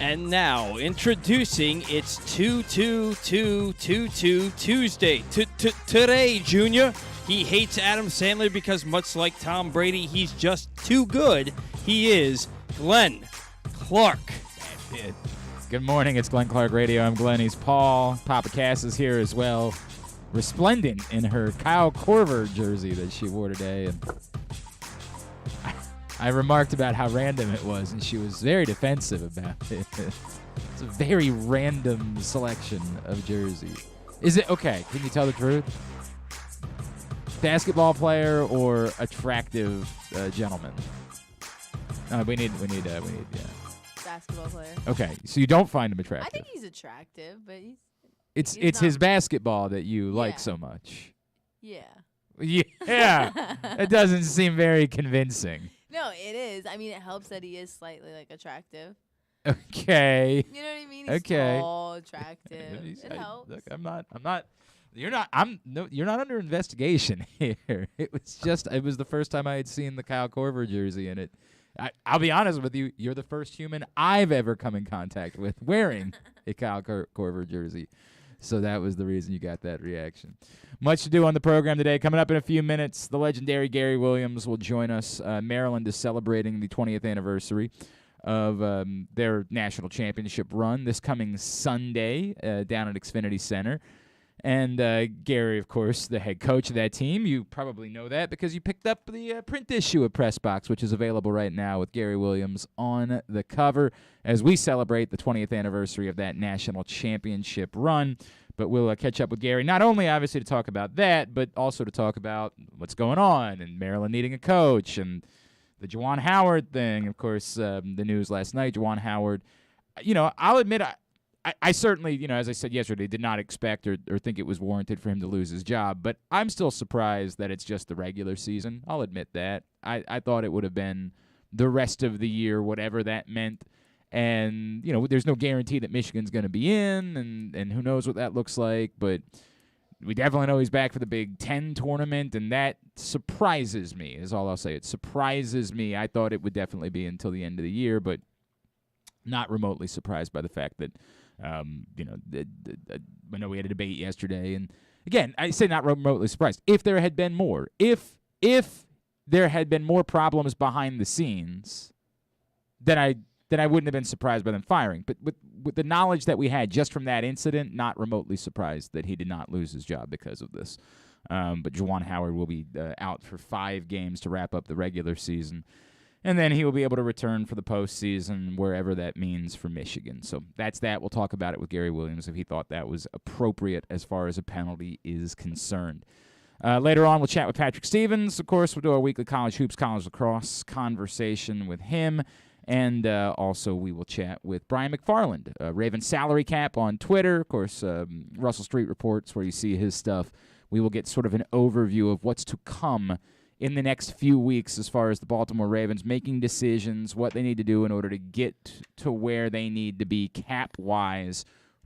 And now, introducing it's 2-2-2-2-2 Tuesday. Today, Junior, he hates Adam Sandler because much like Tom Brady, he's just too good. He is Glenn Clark. That's it. Good morning, it's Glenn Clark Radio. I'm Glenn, he's Paul. Papa Cass is here as well, resplendent in her Kyle Korver jersey that she wore today. And I remarked about how random it was, and she was very defensive about it. It's a very random selection of jersey. Is it okay? Can you tell the truth? Basketball player or attractive gentleman? We need. Basketball player. Okay, so you don't find him attractive. I think he's attractive, but It's not his basketball that you like so much. Yeah. Yeah. It doesn't seem very convincing. No, it is. I mean, it helps that he is slightly attractive. Okay. You know what I mean? He's tall, attractive. It helps. Look, I'm not. You're not under investigation here. It was the first time I had seen the Kyle Korver jersey, and I'll be honest with you, you're the first human I've ever come in contact with wearing a Kyle Korver jersey. So that was the reason you got that reaction. Much to do on the program today. Coming up in a few minutes, the legendary Gary Williams will join us. Maryland is celebrating the 20th anniversary of their national championship run this coming Sunday down at Xfinity Center. And Gary, of course, the head coach of that team. You probably know that because you picked up the print issue of Press Box, which is available right now with Gary Williams on the cover as we celebrate the 20th anniversary of that national championship run. But we'll catch up with Gary, not only obviously to talk about that, but also to talk about what's going on and Maryland needing a coach and the Juwan Howard thing. Of course, the news last night, Juwan Howard. I'll admit I certainly, as I said yesterday, did not expect or think it was warranted for him to lose his job, but I'm still surprised that it's just the regular season. I'll admit that. I thought it would have been the rest of the year, whatever that meant. And, there's no guarantee that Michigan's going to be in, and who knows what that looks like, but we definitely know he's back for the Big Ten tournament, and that surprises me, is all I'll say. It surprises me. I thought it would definitely be until the end of the year, but not remotely surprised by the fact that I know we had a debate yesterday, and again, I say not remotely surprised. If there had been more, if there had been more problems behind the scenes, then I wouldn't have been surprised by them firing. But with the knowledge that we had just from that incident, not remotely surprised that he did not lose his job because of this. But Juwan Howard will be out for 5 games to wrap up the regular season. And then he will be able to return for the postseason, wherever that means for Michigan. So that's that. We'll talk about it with Gary Williams if he thought that was appropriate as far as a penalty is concerned. Later on, we'll chat with Patrick Stevens. Of course, we'll do our weekly college hoops, college lacrosse conversation with him. And also we will chat with Brian McFarland, Raven Salary Cap on Twitter. Of course, Russell Street Reports, where you see his stuff. We will get sort of an overview of what's to come in the next few weeks as far as the Baltimore Ravens making decisions, what they need to do in order to get to where they need to be cap-wise,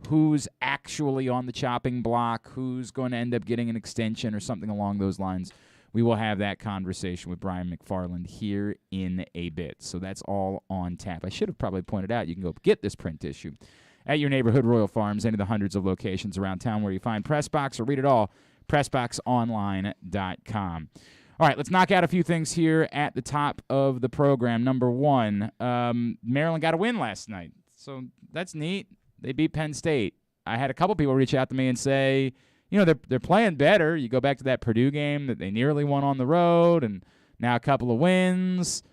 who's actually on the chopping block, who's going to end up getting an extension or something along those lines. We will have that conversation with Brian McFarland here in a bit. So that's all on tap. I should have probably pointed out you can go get this print issue at your neighborhood Royal Farms, any of the hundreds of locations around town where you find Pressbox, or read it all, PressboxOnline.com. All right, let's knock out a few things here at the top of the program. Number one, Maryland got a win last night, so that's neat. They beat Penn State. I had a couple people reach out to me and say, they're playing better. You go back to that Purdue game that they nearly won on the road, and now a couple of wins.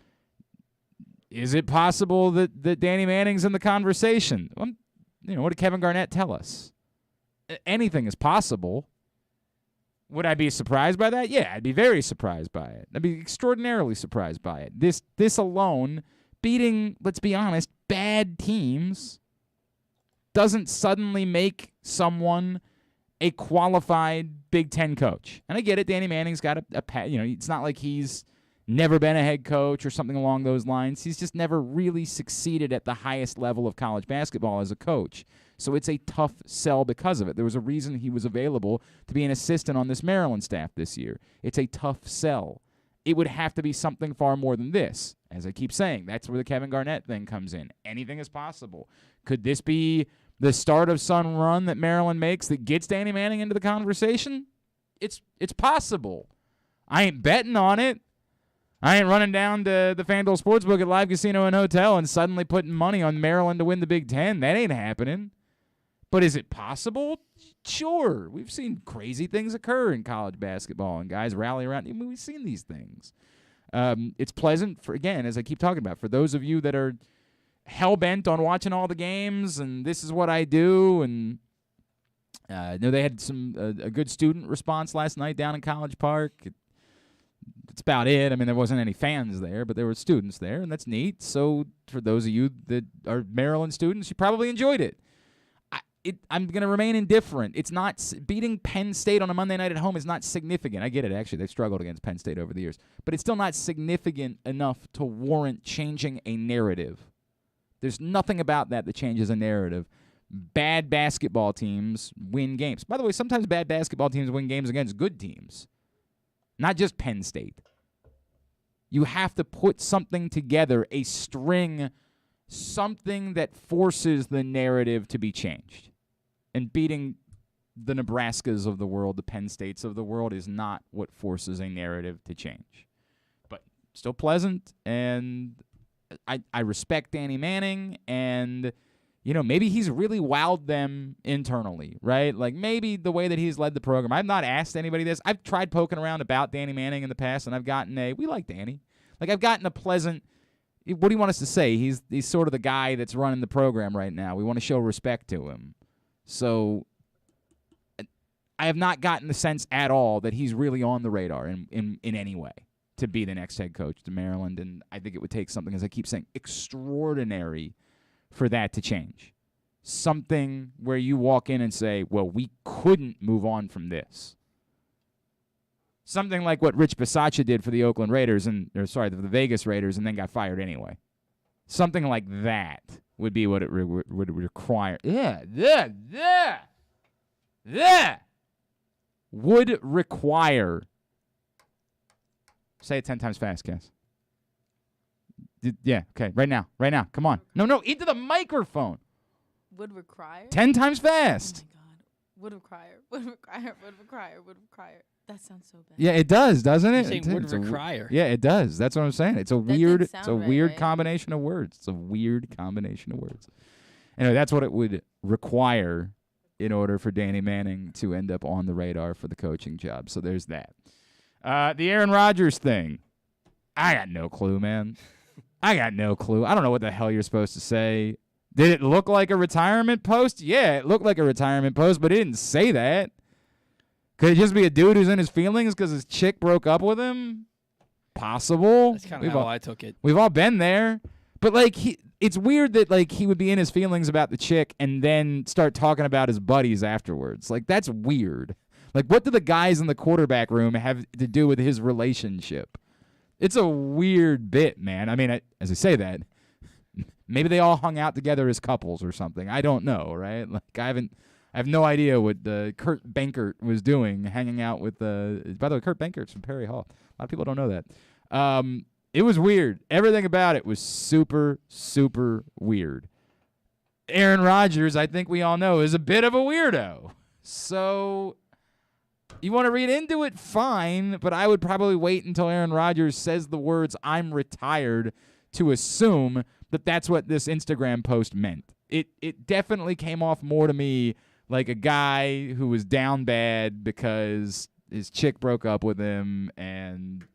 Is it possible that Danny Manning's in the conversation? What did Kevin Garnett tell us? Anything is possible. Would I be surprised by that? Yeah, I'd be very surprised by it. I'd be extraordinarily surprised by it. This alone, beating, let's be honest, bad teams, doesn't suddenly make someone a qualified Big Ten coach. And I get it, Danny Manning's got it's not like he's never been a head coach or something along those lines. He's just never really succeeded at the highest level of college basketball as a coach. So it's a tough sell because of it. There was a reason he was available to be an assistant on this Maryland staff this year. It's a tough sell. it would have to be something far more than this. As I keep saying, that's where the Kevin Garnett thing comes in. Anything is possible. Could this be the start of some run that Maryland makes that gets Danny Manning into the conversation? It's possible. I ain't betting on it. I ain't running down to the FanDuel Sportsbook at Live Casino and Hotel and suddenly putting money on Maryland to win the Big Ten. That ain't happening. But is it possible? Sure. We've seen crazy things occur in college basketball and guys rally around. I mean, we've seen these things. It's pleasant, for, again, as I keep talking about, for those of you that are hell-bent on watching all the games and this is what I do. And I know they had a good student response last night down in College Park. That's about it. I mean, there wasn't any fans there, but there were students there, and that's neat. So for those of you that are Maryland students, you probably enjoyed it. I'm going to remain indifferent. It's not beating Penn State on a Monday night at home is not significant. I get it, actually. They've struggled against Penn State over the years. But it's still not significant enough to warrant changing a narrative. There's nothing about that changes a narrative. Bad basketball teams win games. By the way, sometimes bad basketball teams win games against good teams. Not just Penn State. You have to put something together, a string, something that forces the narrative to be changed. And beating the Nebraskas of the world, the Penn States of the world, is not what forces a narrative to change. But still pleasant, and I respect Danny Manning, and maybe he's really wowed them internally, right? Like maybe the way that he's led the program. I've not asked anybody this. I've tried poking around about Danny Manning in the past, and I've gotten we like Danny. Like I've gotten a pleasant, what do you want us to say? He's sort of the guy that's running the program right now. We want to show respect to him. So I have not gotten the sense at all that he's really on the radar in any way to be the next head coach to Maryland, and I think it would take something, as I keep saying, extraordinary for that to change. Something where you walk in and say, well, we couldn't move on from this. Something like what Rich Bisaccia did for the Oakland Raiders, the Vegas Raiders, and then got fired anyway. Something like that would be what it would require. Would require. Say it 10 times fast, Cass. Yeah, okay, right now. Come on. No, into the microphone. Would require? 10 times fast. Oh, my God. Would require. That sounds so bad. Yeah, it does, doesn't it? You're saying would require. Yeah, it does. That's what I'm saying. It's a That weird didn't sound right? combination of words. Anyway, that's what it would require in order for Danny Manning to end up on the radar for the coaching job. So there's that. The Aaron Rodgers thing. I got no clue, man. I got no clue. I don't know what the hell you're supposed to say. Did it look like a retirement post? Yeah, it looked like a retirement post, but it didn't say that. Could it just be a dude who's in his feelings because his chick broke up with him? Possible. That's kind of how I took it. We've all been there. But, it's weird that, he would be in his feelings about the chick and then start talking about his buddies afterwards. That's weird. What do the guys in the quarterback room have to do with his relationship? It's a weird bit, man. I mean, as I say that, maybe they all hung out together as couples or something. I don't know, right? I have no idea what Kurt Benkert was doing, hanging out with by the way, Kurt Benkert's from Perry Hall. A lot of people don't know that. It was weird. Everything about it was super, super weird. Aaron Rodgers, I think we all know, is a bit of a weirdo. So you want to read into it, fine, but I would probably wait until Aaron Rodgers says the words, "I'm retired," to assume that that's what this Instagram post meant. It definitely came off more to me like a guy who was down bad because his chick broke up with him, and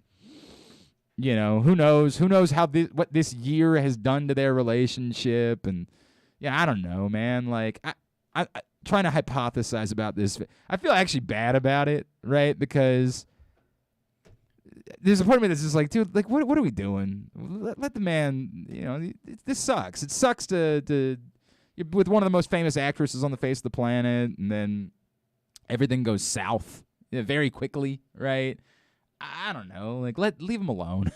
who knows how what this year has done to their relationship. And I don't know, man. I trying to hypothesize about this. I feel actually bad about it, right? Because there's a part of me that's just like, dude, what are we doing? Let the man, this sucks. It sucks to you're with one of the most famous actresses on the face of the planet, and then everything goes south very quickly, right? I don't know. Leave him alone.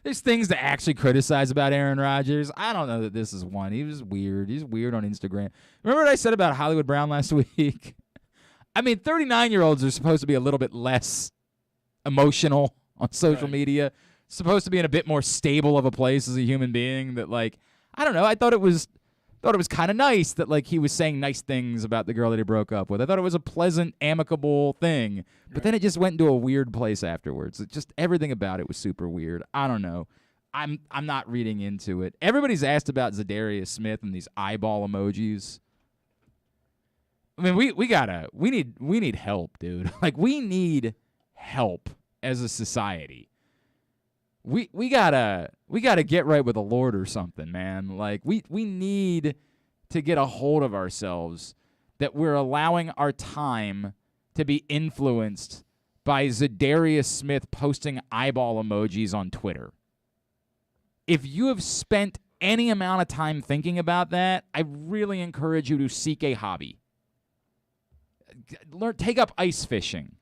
There's things to actually criticize about Aaron Rodgers. I don't know that this is one. He was weird. He's weird on Instagram. Remember what I said about Hollywood Brown last week? I mean, 39-year-olds are supposed to be a little bit less emotional, on social media. Supposed to be in a bit more stable of a place as a human being. That like, I don't know. I thought it was kind of nice that like he was saying nice things about the girl that he broke up with. I thought it was a pleasant, amicable thing. But then it just went into a weird place afterwards. It just everything about it was super weird. I don't know. I'm not reading into it. Everybody's asked about Zadarius Smith and these eyeball emojis. I mean, we need help, dude. Like we need help as a society. We gotta get right with the Lord or something, man. Like we need to get a hold of ourselves that we're allowing our time to be influenced by Zadarius Smith posting eyeball emojis on Twitter. If you have spent any amount of time thinking about that, I really encourage you to seek a hobby. Take up ice fishing.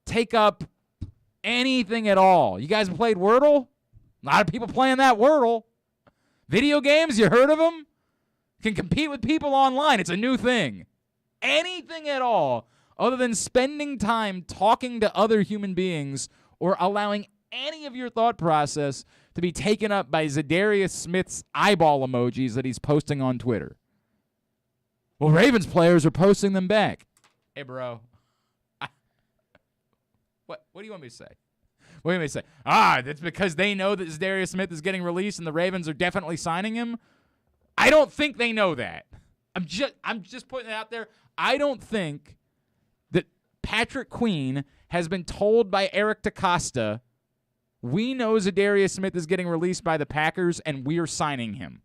Take up anything at all. You guys played Wordle? A lot of people playing that Wordle. Video games, you heard of them? Can compete with people online. It's a new thing. Anything at all other than spending time talking to other human beings or allowing any of your thought process to be taken up by Zadarius Smith's eyeball emojis that he's posting on Twitter. Well, Ravens players are posting them back. Hey, bro. What do you want me to say? What do you want me to say? That's because they know that Zadarius Smith is getting released and the Ravens are definitely signing him? I don't think they know that. I'm just putting it out there. I don't think that Patrick Queen has been told by Eric DeCosta, we know Zadarius Smith is getting released by the Packers and we're signing him.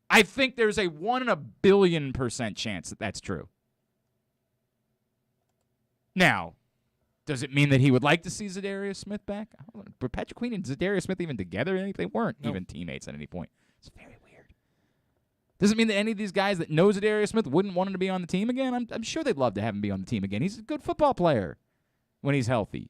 I think there's a 1 in a billion% chance that that's true. Now, does it mean that he would like to see Zadarius Smith back? Were Patrick Queen and Zadarius Smith even together? They weren't even teammates at any point. It's very weird. Does it mean that any of these guys that know Zadarius Smith wouldn't want him to be on the team again? I'm sure they'd love to have him be on the team again. He's a good football player when he's healthy.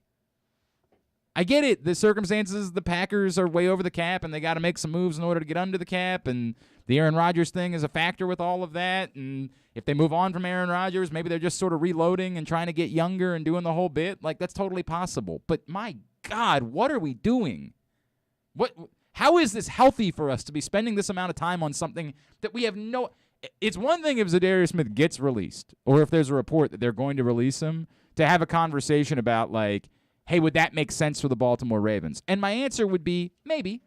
I get it. The circumstances, the Packers are way over the cap, and they got to make some moves in order to get under the cap, and the Aaron Rodgers thing is a factor with all of that, and if they move on from Aaron Rodgers, maybe they're just sort of reloading and trying to get younger and doing the whole bit. Like, that's totally possible. But, my God, what are we doing? How is this healthy for us to be spending this amount of time on something that we have no... It's one thing if Zadarius Smith gets released, or if there's a report that they're going to release him, to have a conversation about, like, hey, would that make sense for the Baltimore Ravens? And my answer would be maybe.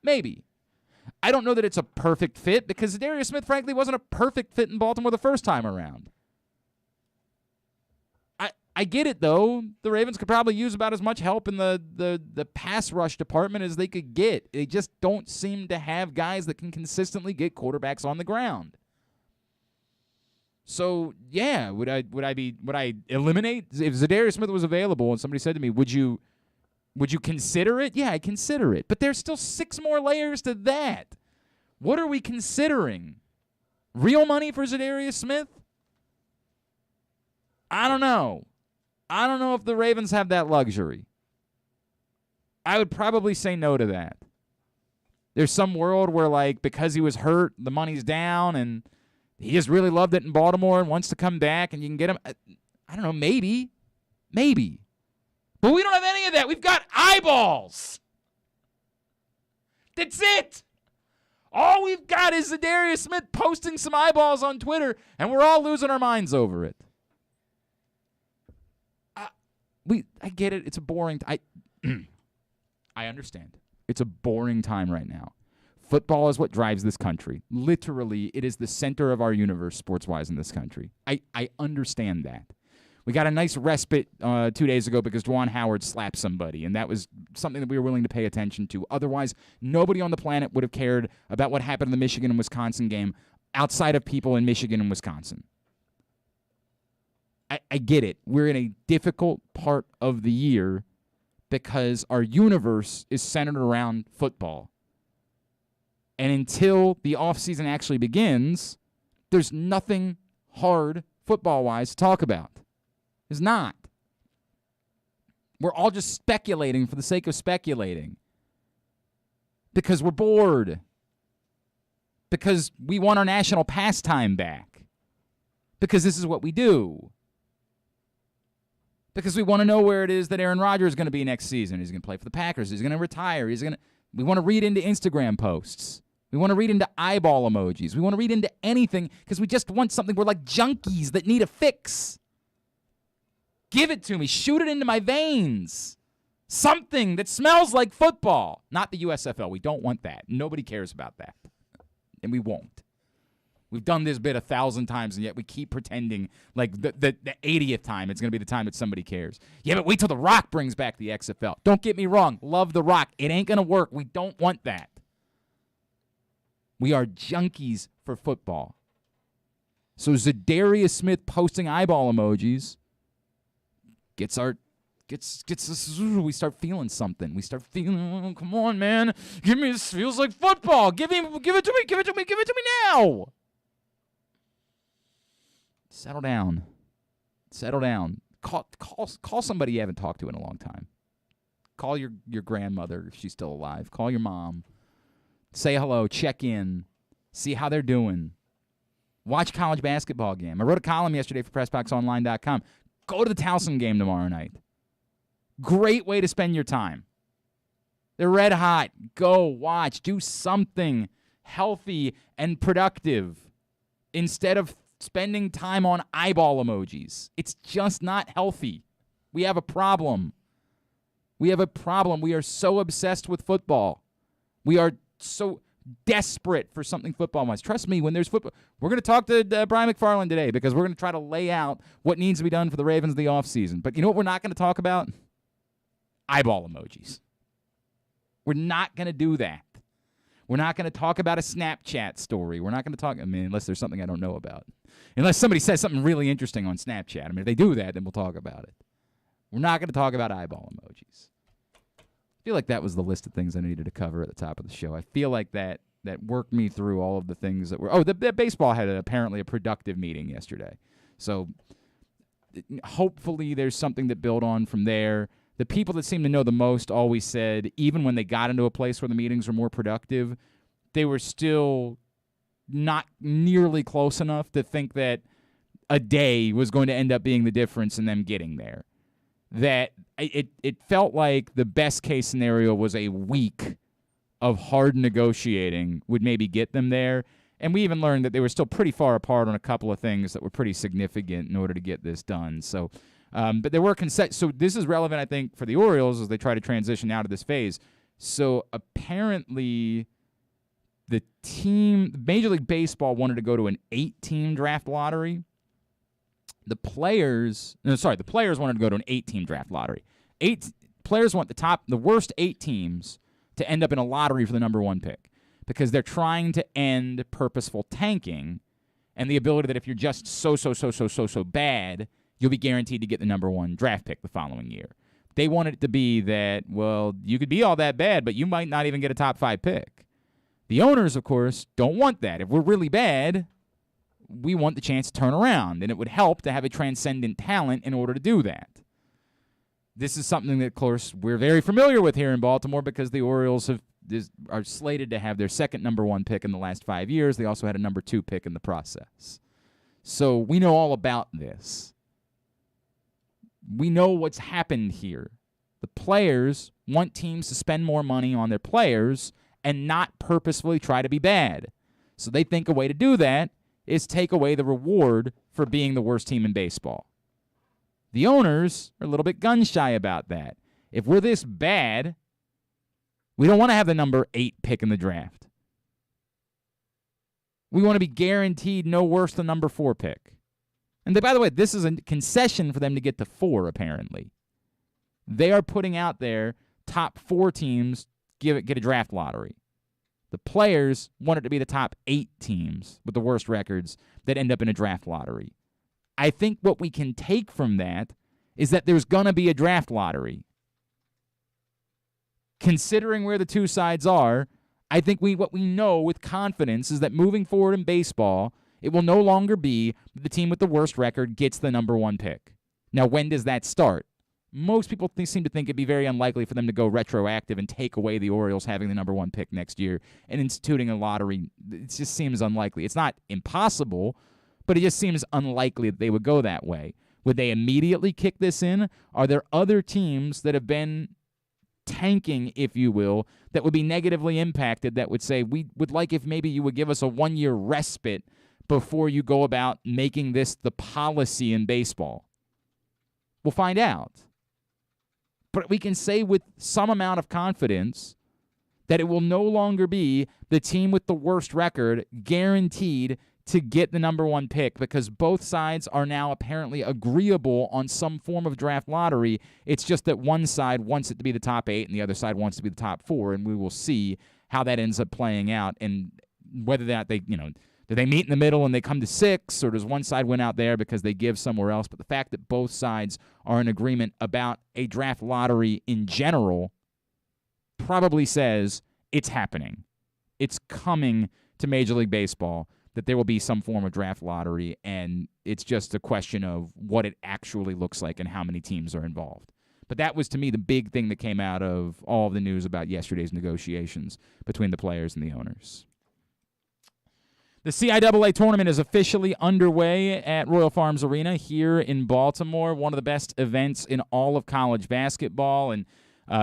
Maybe. I don't know that it's a perfect fit because Zadarius Smith, frankly, wasn't a perfect fit in Baltimore the first time around. I get it, though. The Ravens could probably use about as much help in the pass rush department as they could get. They just don't seem to have guys that can consistently get quarterbacks on the ground. So, yeah, would I eliminate if Zadarius Smith was available and somebody said to me, would you consider it? Yeah, I'd consider it. But there's still 6 more layers to that. What are we considering? Real money for Zadarius Smith? I don't know. I don't know if the Ravens have that luxury. I would probably say no to that. There's some world where, like, because he was hurt, the money's down, and he just really loved it in Baltimore and wants to come back, and you can get him. I don't know, maybe. Maybe. But we don't have any of that. We've got eyeballs. That's it. All we've got is Zadarius Smith posting some eyeballs on Twitter, and we're all losing our minds over it. I get it. It's a boring. I understand. It's a boring time right now. Football is what drives this country. Literally, it is the center of our universe sports-wise in this country. I understand that. We got a nice respite 2 days ago because Dwan Howard slapped somebody, and that was something that we were willing to pay attention to. Otherwise, nobody on the planet would have cared about what happened in the Michigan and Wisconsin game outside of people in Michigan and Wisconsin. I get it. We're in a difficult part of the year because our universe is centered around football. And until the offseason actually begins, there's nothing hard football-wise to talk about. There's not. We're all just speculating for the sake of speculating. Because we're bored. Because we want our national pastime back. Because this is what we do. Because we want to know where it is that Aaron Rodgers is going to be next season. He's going to play for the Packers. He's going to retire. We want to read into Instagram posts. We want to read into eyeball emojis. We want to read into anything because we just want something. We're like junkies that need a fix. Give it to me. Shoot it into my veins. Something that smells like football. Not the USFL. We don't want that. Nobody cares about that. And we won't. We've done this bit 1,000 times, and yet we keep pretending like the 80th time it's going to be the time that somebody cares. Yeah, but wait till The Rock brings back the XFL. Don't get me wrong. Love The Rock. It ain't going to work. We don't want that. We are junkies for football. So Zadarius Smith posting eyeball emojis gets us. We start feeling something. We start feeling. Oh, come on, man! Give me. This feels like football. Give it to me. Give it to me now. Settle down. Call somebody you haven't talked to in a long time. Call your grandmother if she's still alive. Call your mom. Say hello. Check in. See how they're doing. Watch college basketball game. I wrote a column yesterday for PressBoxOnline.com. Go to the Towson game tomorrow night. Great way to spend your time. They're red hot. Go watch. Do something healthy and productive instead of spending time on eyeball emojis. It's just not healthy. We have a problem. We are so obsessed with football. We are so desperate for something football-wise. Trust me, when there's football, we're going to talk to Brian McFarland today because we're going to try to lay out what needs to be done for the Ravens in the offseason. But you know what we're not going to talk about? Eyeball emojis. We're not going to do that. We're not going to talk about a Snapchat story. We're not going to talk, unless there's something I don't know about. Unless somebody says something really interesting on Snapchat. If they do that, then we'll talk about it. We're not going to talk about eyeball emojis. I feel like that was the list of things I needed to cover at the top of the show. I feel like that worked me through all of the things that were... Oh, the baseball had apparently a productive meeting yesterday. So hopefully there's something to build on from there. The people that seem to know the most always said, even when they got into a place where the meetings were more productive, they were still not nearly close enough to think that a day was going to end up being the difference in them getting there. That it felt like the best case scenario was a week of hard negotiating would maybe get them there. And we even learned that they were still pretty far apart on a couple of things that were pretty significant in order to get this done. So, but there were so this is relevant, I think, for the Orioles as they try to transition out of this phase. So apparently the team, Major League Baseball wanted to go to an 8-team draft lottery. The players wanted to go to an 8-team draft lottery. 8 players want the worst 8 teams to end up in a lottery for the number 1 pick because they're trying to end purposeful tanking and the ability that if you're just so bad, you'll be guaranteed to get the number 1 draft pick the following year. They wanted it to be that, well, you could be all that bad, but you might not even get a top 5 pick. The owners, of course, don't want that. If we're really bad, we want the chance to turn around, and it would help to have a transcendent talent in order to do that. This is something that, of course, we're very familiar with here in Baltimore because the Orioles are slated to have their second number 1 pick in the last 5 years. They also had a number 2 pick in the process. So we know all about this. We know what's happened here. The players want teams to spend more money on their players and not purposefully try to be bad. So they think a way to do that is take away the reward for being the worst team in baseball. The owners are a little bit gun-shy about that. If we're this bad, we don't want to have the number 8 pick in the draft. We want to be guaranteed no worse than number 4 pick. And by the way, this is a concession for them to get to 4, apparently. They are putting out there top 4 teams get a draft lottery. The players want it to be the top 8 teams with the worst records that end up in a draft lottery. I think what we can take from that is that there's going to be a draft lottery. Considering where the two sides are, I think what we know with confidence is that moving forward in baseball, it will no longer be the team with the worst record gets the number 1 pick. Now, when does that start? Most people seem to think it'd be very unlikely for them to go retroactive and take away the Orioles having the number 1 pick next year and instituting a lottery. It just seems unlikely. It's not impossible, but it just seems unlikely that they would go that way. Would they immediately kick this in? Are there other teams that have been tanking, if you will, that would be negatively impacted that would say, we would like if maybe you would give us a 1-year respite before you go about making this the policy in baseball? We'll find out. But we can say with some amount of confidence that it will no longer be the team with the worst record guaranteed to get the number 1 pick, because both sides are now apparently agreeable on some form of draft lottery. It's just that one side wants it to be the top 8 and the other side wants to be the top 4, and we will see how that ends up playing out and whether that they, do they meet in the middle and they come to 6, or does one side win out there because they give somewhere else? But the fact that both sides are in agreement about a draft lottery in general probably says it's happening. It's coming to Major League Baseball, that there will be some form of draft lottery, and it's just a question of what it actually looks like and how many teams are involved. But that was, to me, the big thing that came out of all of the news about yesterday's negotiations between the players and the owners. The CIAA tournament is officially underway at Royal Farms Arena here in Baltimore, one of the best events in all of college basketball, and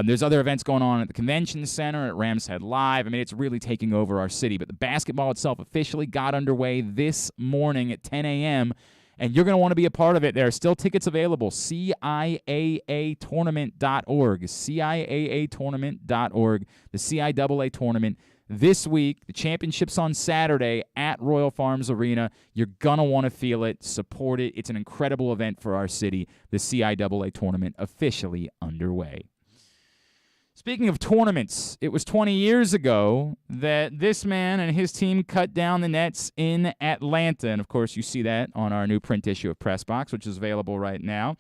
there's other events going on at the Convention Center, at Rams Head Live. I mean, it's really taking over our city. But the basketball itself officially got underway this morning at 10 a.m., and you're going to want to be a part of it. There are still tickets available. CIAAtournament.org. CIAAtournament.org. The CIAA tournament this week. The championship's on Saturday at Royal Farms Arena. You're going to want to feel it, support it. It's an incredible event for our city. The CIAA tournament officially underway. Speaking of tournaments, it was 20 years ago that this man and his team cut down the nets in Atlanta. And, of course, you see that on our new print issue of Press Box, which is available right now.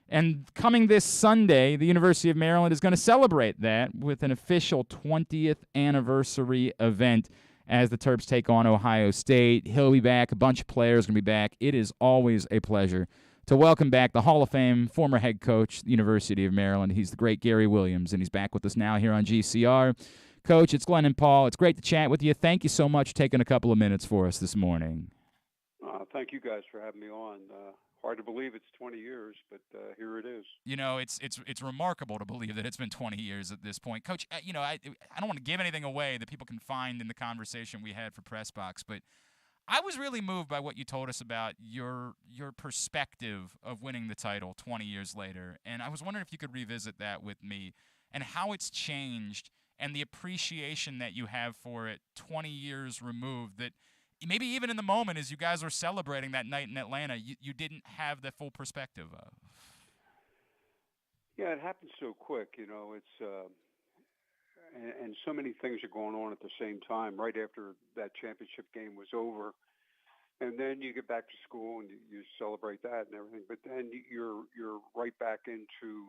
And coming this Sunday, the University of Maryland is going to celebrate that with an official 20th anniversary event as the Terps take on Ohio State. He'll be back. A bunch of players are going to be back. It is always a pleasure to welcome back the Hall of Fame former head coach, the University of Maryland. He's the great Gary Williams, and he's back with us now here on GCR. Coach, it's Glenn and Paul. It's great to chat with you. Thank you so much for taking a couple of minutes for us this morning. Thank you guys for having me on. Hard to believe it's 20 years, but here it is. It's remarkable to believe that it's been 20 years at this point. Coach, I don't want to give anything away that people can find in the conversation we had for Press Box, but I was really moved by what you told us about your perspective of winning the title 20 years later, and I was wondering if you could revisit that with me and how it's changed and the appreciation that you have for it 20 years removed, that maybe even in the moment as you guys were celebrating that night in Atlanta, you didn't have the full perspective of. Yeah, it happened so quick, it's and so many things are going on at the same time right after that championship game was over. And then you get back to school and you celebrate that and everything. But then you're right back into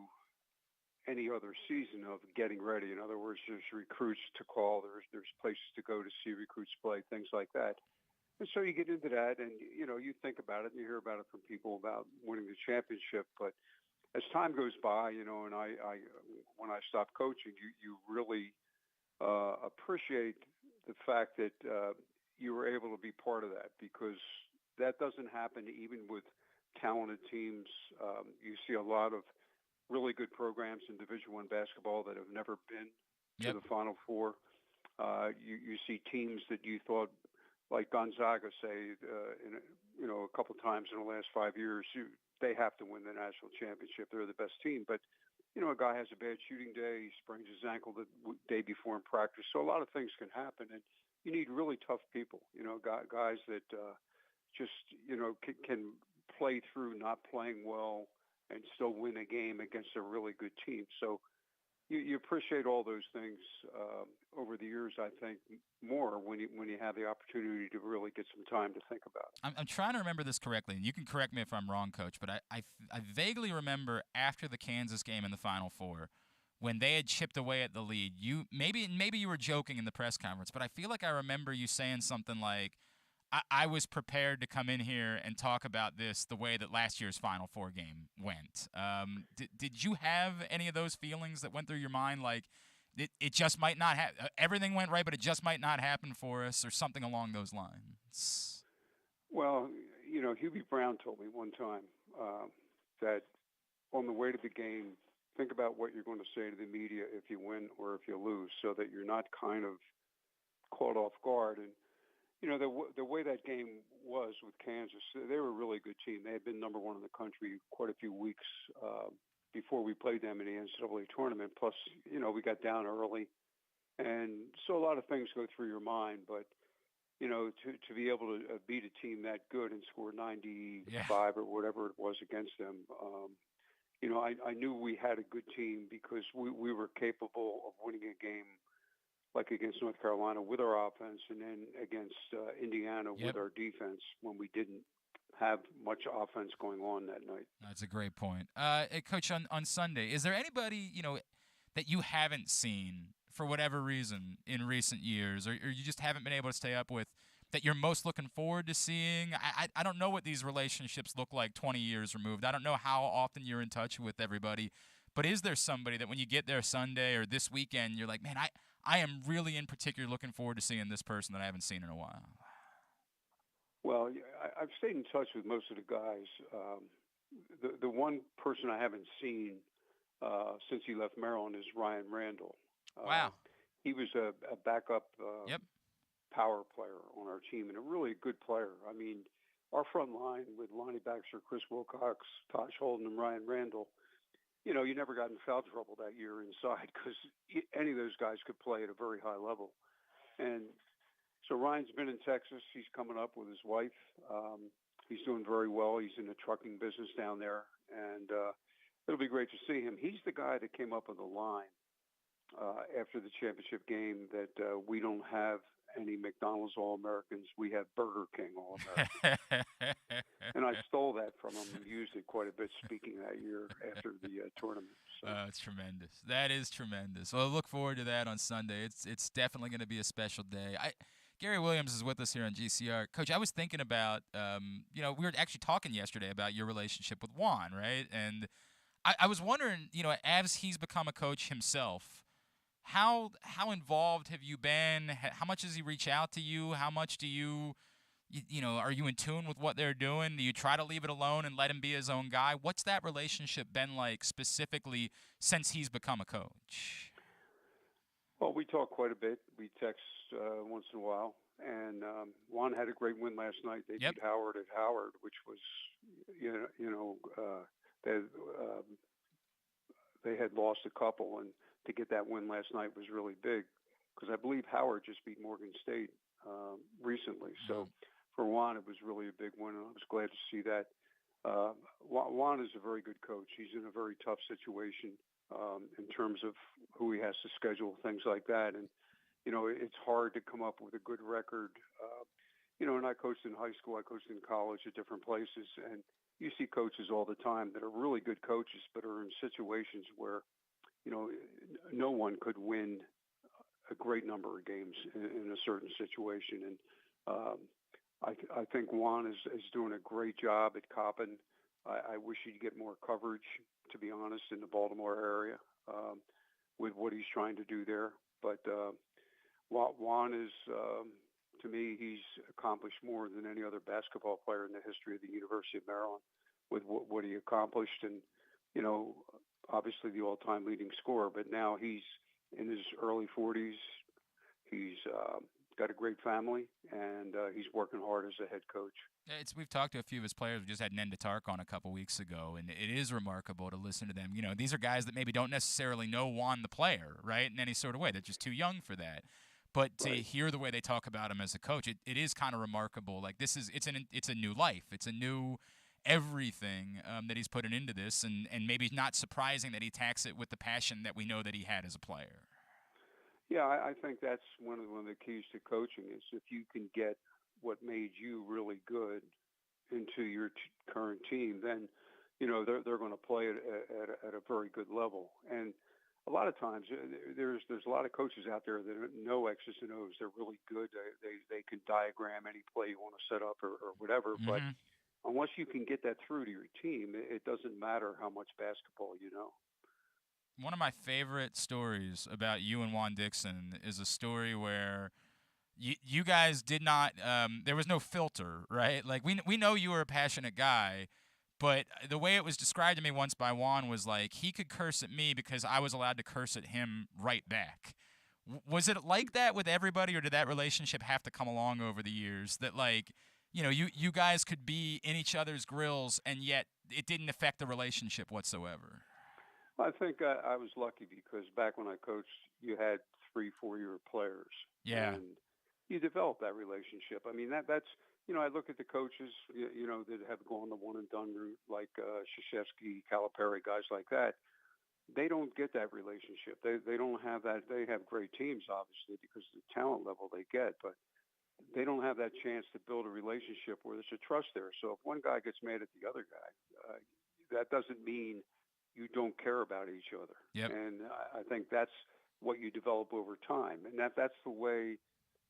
any other season of getting ready. In other words, there's recruits to call. There's places to go to see recruits play, things like that. And so you get into that and, you think about it and you hear about it from people about winning the championship. But as time goes by, and I when I stopped coaching, you really appreciate the fact that you were able to be part of that, because that doesn't happen even with talented teams. You see a lot of really good programs in Division I basketball that have never been to the Final Four. You see teams that you thought, like Gonzaga, say, a couple times in the last 5 years, they have to win the national championship. They're the best team. But, a guy has a bad shooting day, he sprains his ankle the day before in practice. So a lot of things can happen, and you need really tough people, guys that just, can play through not playing well and still win a game against a really good team. So you appreciate all those things over the years, I think, more when you have the opportunity to really get some time to think about it. I'm trying to remember this correctly, and you can correct me if I'm wrong, Coach, but I vaguely remember after the Kansas game in the Final Four, when they had chipped away at the lead, maybe you were joking in the press conference, but I feel like I remember you saying something like, I was prepared to come in here and talk about this the way that last year's Final Four game went. Did you have any of those feelings that went through your mind, like it just might not have everything went right, but it just might not happen for us, or something along those lines? Well, Hubie Brown told me one time, that on the way to the game, think about what you're going to say to the media if you win or if you lose, so that you're not kind of caught off guard. And the way that game was with Kansas, they were a really good team. They had been number one in the country quite a few weeks before we played them in the NCAA tournament. Plus, we got down early, and so a lot of things go through your mind. But to be able to beat a team that good and score 95 or whatever it was against them, I knew we had a good team because we were capable of winning a game like against North Carolina with our offense, and then against Indiana with our defense when we didn't have much offense going on that night. That's a great point. Coach, on Sunday, is there anybody, that you haven't seen for whatever reason in recent years, or you just haven't been able to stay up with, that you're most looking forward to seeing? I don't know what these relationships look like 20 years removed. I don't know how often you're in touch with everybody. But is there somebody that when you get there Sunday or this weekend, you're like, man, I am really in particular looking forward to seeing this person that I haven't seen in a while? Well, I've stayed in touch with most of the guys. The one person I haven't seen since he left Maryland is Ryan Randall. Wow. He was a backup power player on our team, and a really good player. I mean, our front line with Lonnie Baxter, Chris Wilcox, Tosh Holden, and Ryan Randall, you never got in foul trouble that year inside because any of those guys could play at a very high level. And so Ryan's been in Texas. He's coming up with his wife. He's doing very well. He's in the trucking business down there, and it'll be great to see him. He's the guy that came up with the line after the championship game that we don't have any McDonald's All-Americans. We have Burger King All-Americans. And I stole that from him and used it quite a bit speaking that year after the tournament. So. It's tremendous. That is tremendous. Well, I look forward to that on Sunday. It's definitely going to be a special day. Gary Williams is with us here on GCR. Coach, I was thinking about, we were actually talking yesterday about your relationship with Juan, right? And I was wondering, as he's become a coach himself, how involved have you been? How much does he reach out to you? How much do you are you in tune with what they're doing? Do you try to leave it alone and let him be his own guy? What's that relationship been like specifically since he's become a coach? Well, we talk quite a bit. We text once in a while. And Juan had a great win last night. They beat Howard at Howard, which was, they had lost a couple, and to get that win last night was really big because I believe Howard just beat Morgan State recently. So for Juan, it was really a big win, and I was glad to see that. Juan is a very good coach. He's in a very tough situation in terms of who he has to schedule, things like that. And, it's hard to come up with a good record. And I coached in high school. I coached in college at different places. And you see coaches all the time that are really good coaches but are in situations where, no one could win a great number of games in a certain situation. And I think Juan is doing a great job at Coppin. I wish he'd get more coverage, to be honest, in the Baltimore area with what he's trying to do there. But Juan is, to me, he's accomplished more than any other basketball player in the history of the University of Maryland with what he accomplished. And, obviously the all-time leading scorer, but now he's in his early 40s. He's got a great family, and he's working hard as a head coach. We've talked to a few of his players. We just had Nenda Tark on a couple weeks ago, and it is remarkable to listen to them. These are guys that maybe don't necessarily know Juan the player, right, in any sort of way. They're just too young for that. But to hear the way they talk about him as a coach, it is kind of remarkable. Like it's a new life. It's a new everything that he's putting into this, and maybe not surprising that he attacks it with the passion that we know that he had as a player. Yeah, I think that's one of the keys to coaching is if you can get what made you really good into your current team, then they're going to play at a very good level. And a lot of times there's a lot of coaches out there that know X's and O's. They're really good. They can diagram any play you want to set up or whatever. Mm-hmm. But unless you can get that through to your team, it doesn't matter how much basketball you know. One of my favorite stories about you and Juan Dixon is a story where you guys did not there was no filter, right? Like we know you were a passionate guy, But the way it was described to me once by Juan was like he could curse at me because I was allowed to curse at him right back. Was it like that with everybody, or did that relationship have to come along over the years? That like, you guys could be in each other's grills, and yet it didn't affect the relationship whatsoever. I think I was lucky because back when I coached, you had 3-4 year players, Yeah. and you develop that relationship. I mean, that's I look at the coaches, that have gone the one and done route, like Krzyzewski, Calipari, guys like that. They don't get that relationship. They don't have that. They have great teams, obviously, because of the talent level they get, but they don't have that chance to build a relationship where there's a trust there. So if one guy gets mad at the other guy, that doesn't mean you don't care about each other. Yep. And I think that's what you develop over time, and that's the way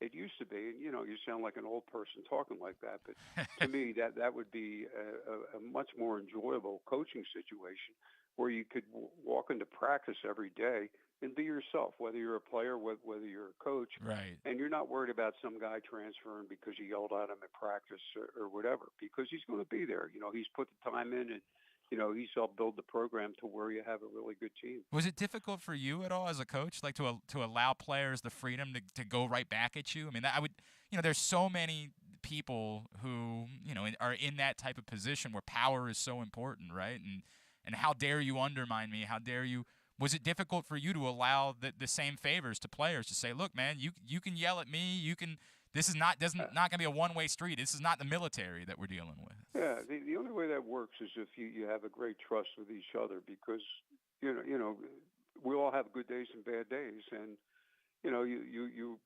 it used to be. And you sound like an old person talking like that, but to me, that would be a much more enjoyable coaching situation where you could walk into practice every day and be yourself, whether you're a player, whether you're a coach, Right. and you're not worried about some guy transferring because you yelled at him at practice or whatever, because he's going to be there. He's put the time in, and he's helped build the program to where you have a really good team. Was it difficult for you at all as a coach, like to allow players the freedom to go right back at you? I mean, I would, there's so many people who, are in that type of position where power is so important, right? And how dare you undermine me? How dare you? Was it difficult for you to allow the same favors to players to say, look, man, you can yell at me, you can. This is not going to be a one-way street. This is not the military that we're dealing with. Yeah, the only way that works is if you have a great trust with each other, because we all have good days and bad days, and you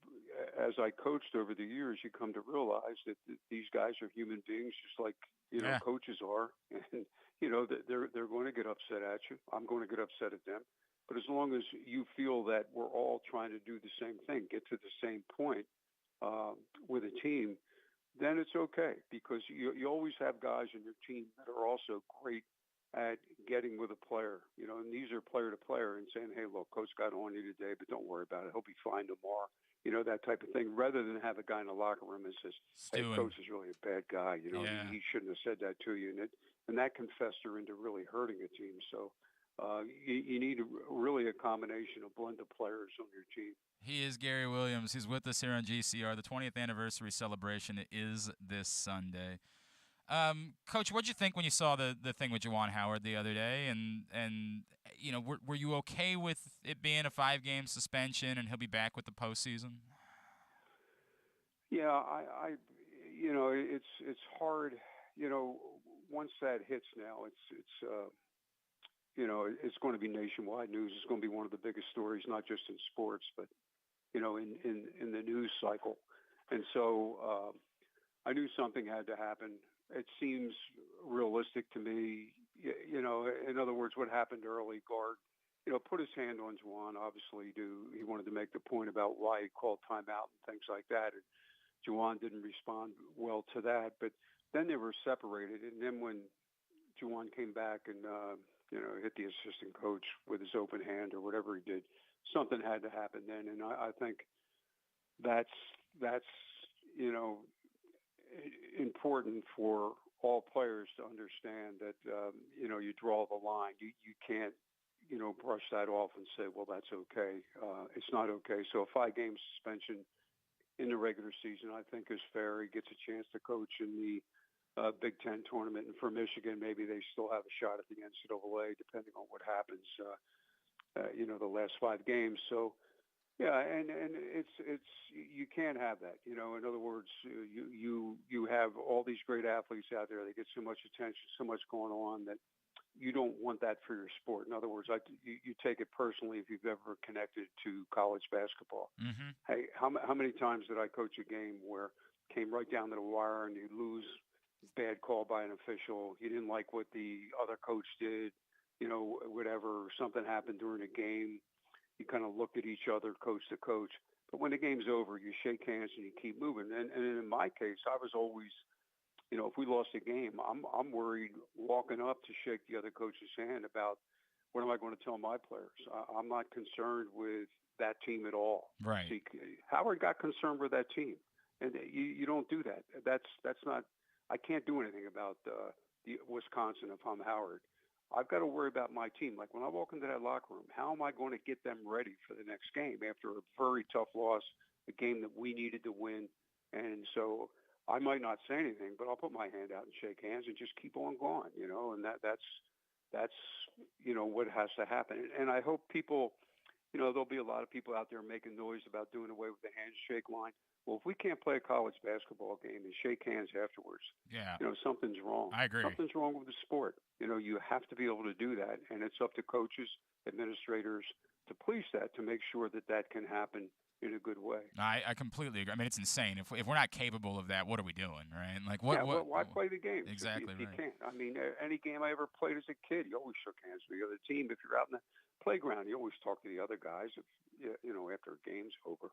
as I coached over the years, you come to realize that these guys are human beings, just like Yeah. coaches are, and that they're going to get upset at you. I'm going to get upset at them, but as long as you feel that we're all trying to do the same thing, get to the same point with a team, then it's okay, because you always have guys in your team that are also great at getting with a player, and these are player to player and saying, hey, look, coach got on you today, but don't worry about it. He'll be fine tomorrow, that type of thing, rather than have a guy in the locker room that says, hey, coach is really a bad guy. Yeah. He shouldn't have said that to you. And that can fester into really hurting a team. So you need really a combination of blend of players on your team. He is Gary Williams. He's with us here on GCR. The 20th anniversary celebration is this Sunday. Coach, what'd you think when you saw the thing with Juwan Howard the other day? And were you okay with it being a 5-game suspension and he'll be back with the postseason? Yeah, I it's hard. Once that hits now, it's going to be nationwide news. It's going to be one of the biggest stories, not just in sports, but in the news cycle. And so I knew something had to happen. It seems realistic to me. In other words, what happened early, guard, put his hand on Juwan. Obviously, he wanted to make the point about why he called timeout and things like that. And Juwan didn't respond well to that. But then they were separated. And then when Juwan came back and hit the assistant coach with his open hand or whatever he did, something had to happen then. And I think that's important for all players to understand that you draw the line. You can't brush that off and say, well, that's okay. It's not okay. So a 5-game suspension in the regular season, I think, is fair. He gets a chance to coach in the Big Ten tournament, and for Michigan, maybe they still have a shot at the NCAA, depending on what happens. The last 5 games. So. Yeah, and it's you can't have that. In other words, you have all these great athletes out there. They get so much attention, so much going on that you don't want that for your sport. In other words, you take it personally if you've ever connected to college basketball. Mm-hmm. Hey, how many times did I coach a game where it came right down to the wire and you lose, bad call by an official, you didn't like what the other coach did, whatever, something happened during a game. You kind of looked at each other, coach to coach. But when the game's over, you shake hands and you keep moving. And in my case, I was always, if we lost a game, I'm worried walking up to shake the other coach's hand about what am I going to tell my players. I'm not concerned with that team at all. Right. See, Howard got concerned with that team, and you don't do that. That's not. I can't do anything about Wisconsin, if I'm Howard, I've got to worry about my team. Like when I walk into that locker room, how am I going to get them ready for the next game after a very tough loss, a game that we needed to win? And so I might not say anything, but I'll put my hand out and shake hands and just keep on going, and that's what has to happen. And I hope people, there'll be a lot of people out there making noise about doing away with the handshake line. Well, if we can't play a college basketball game and shake hands afterwards, Yeah. Something's wrong. I agree. Something's wrong with the sport. You have to be able to do that, and it's up to coaches, administrators to police that, to make sure that can happen in a good way. I completely agree. I mean, it's insane. If we're not capable of that, what are we doing, right? Like, why play the game? Exactly if right. You can't. I mean, any game I ever played as a kid, you always shook hands with the other team. If you're out in the playground, you always talk to the other guys. After a game's over.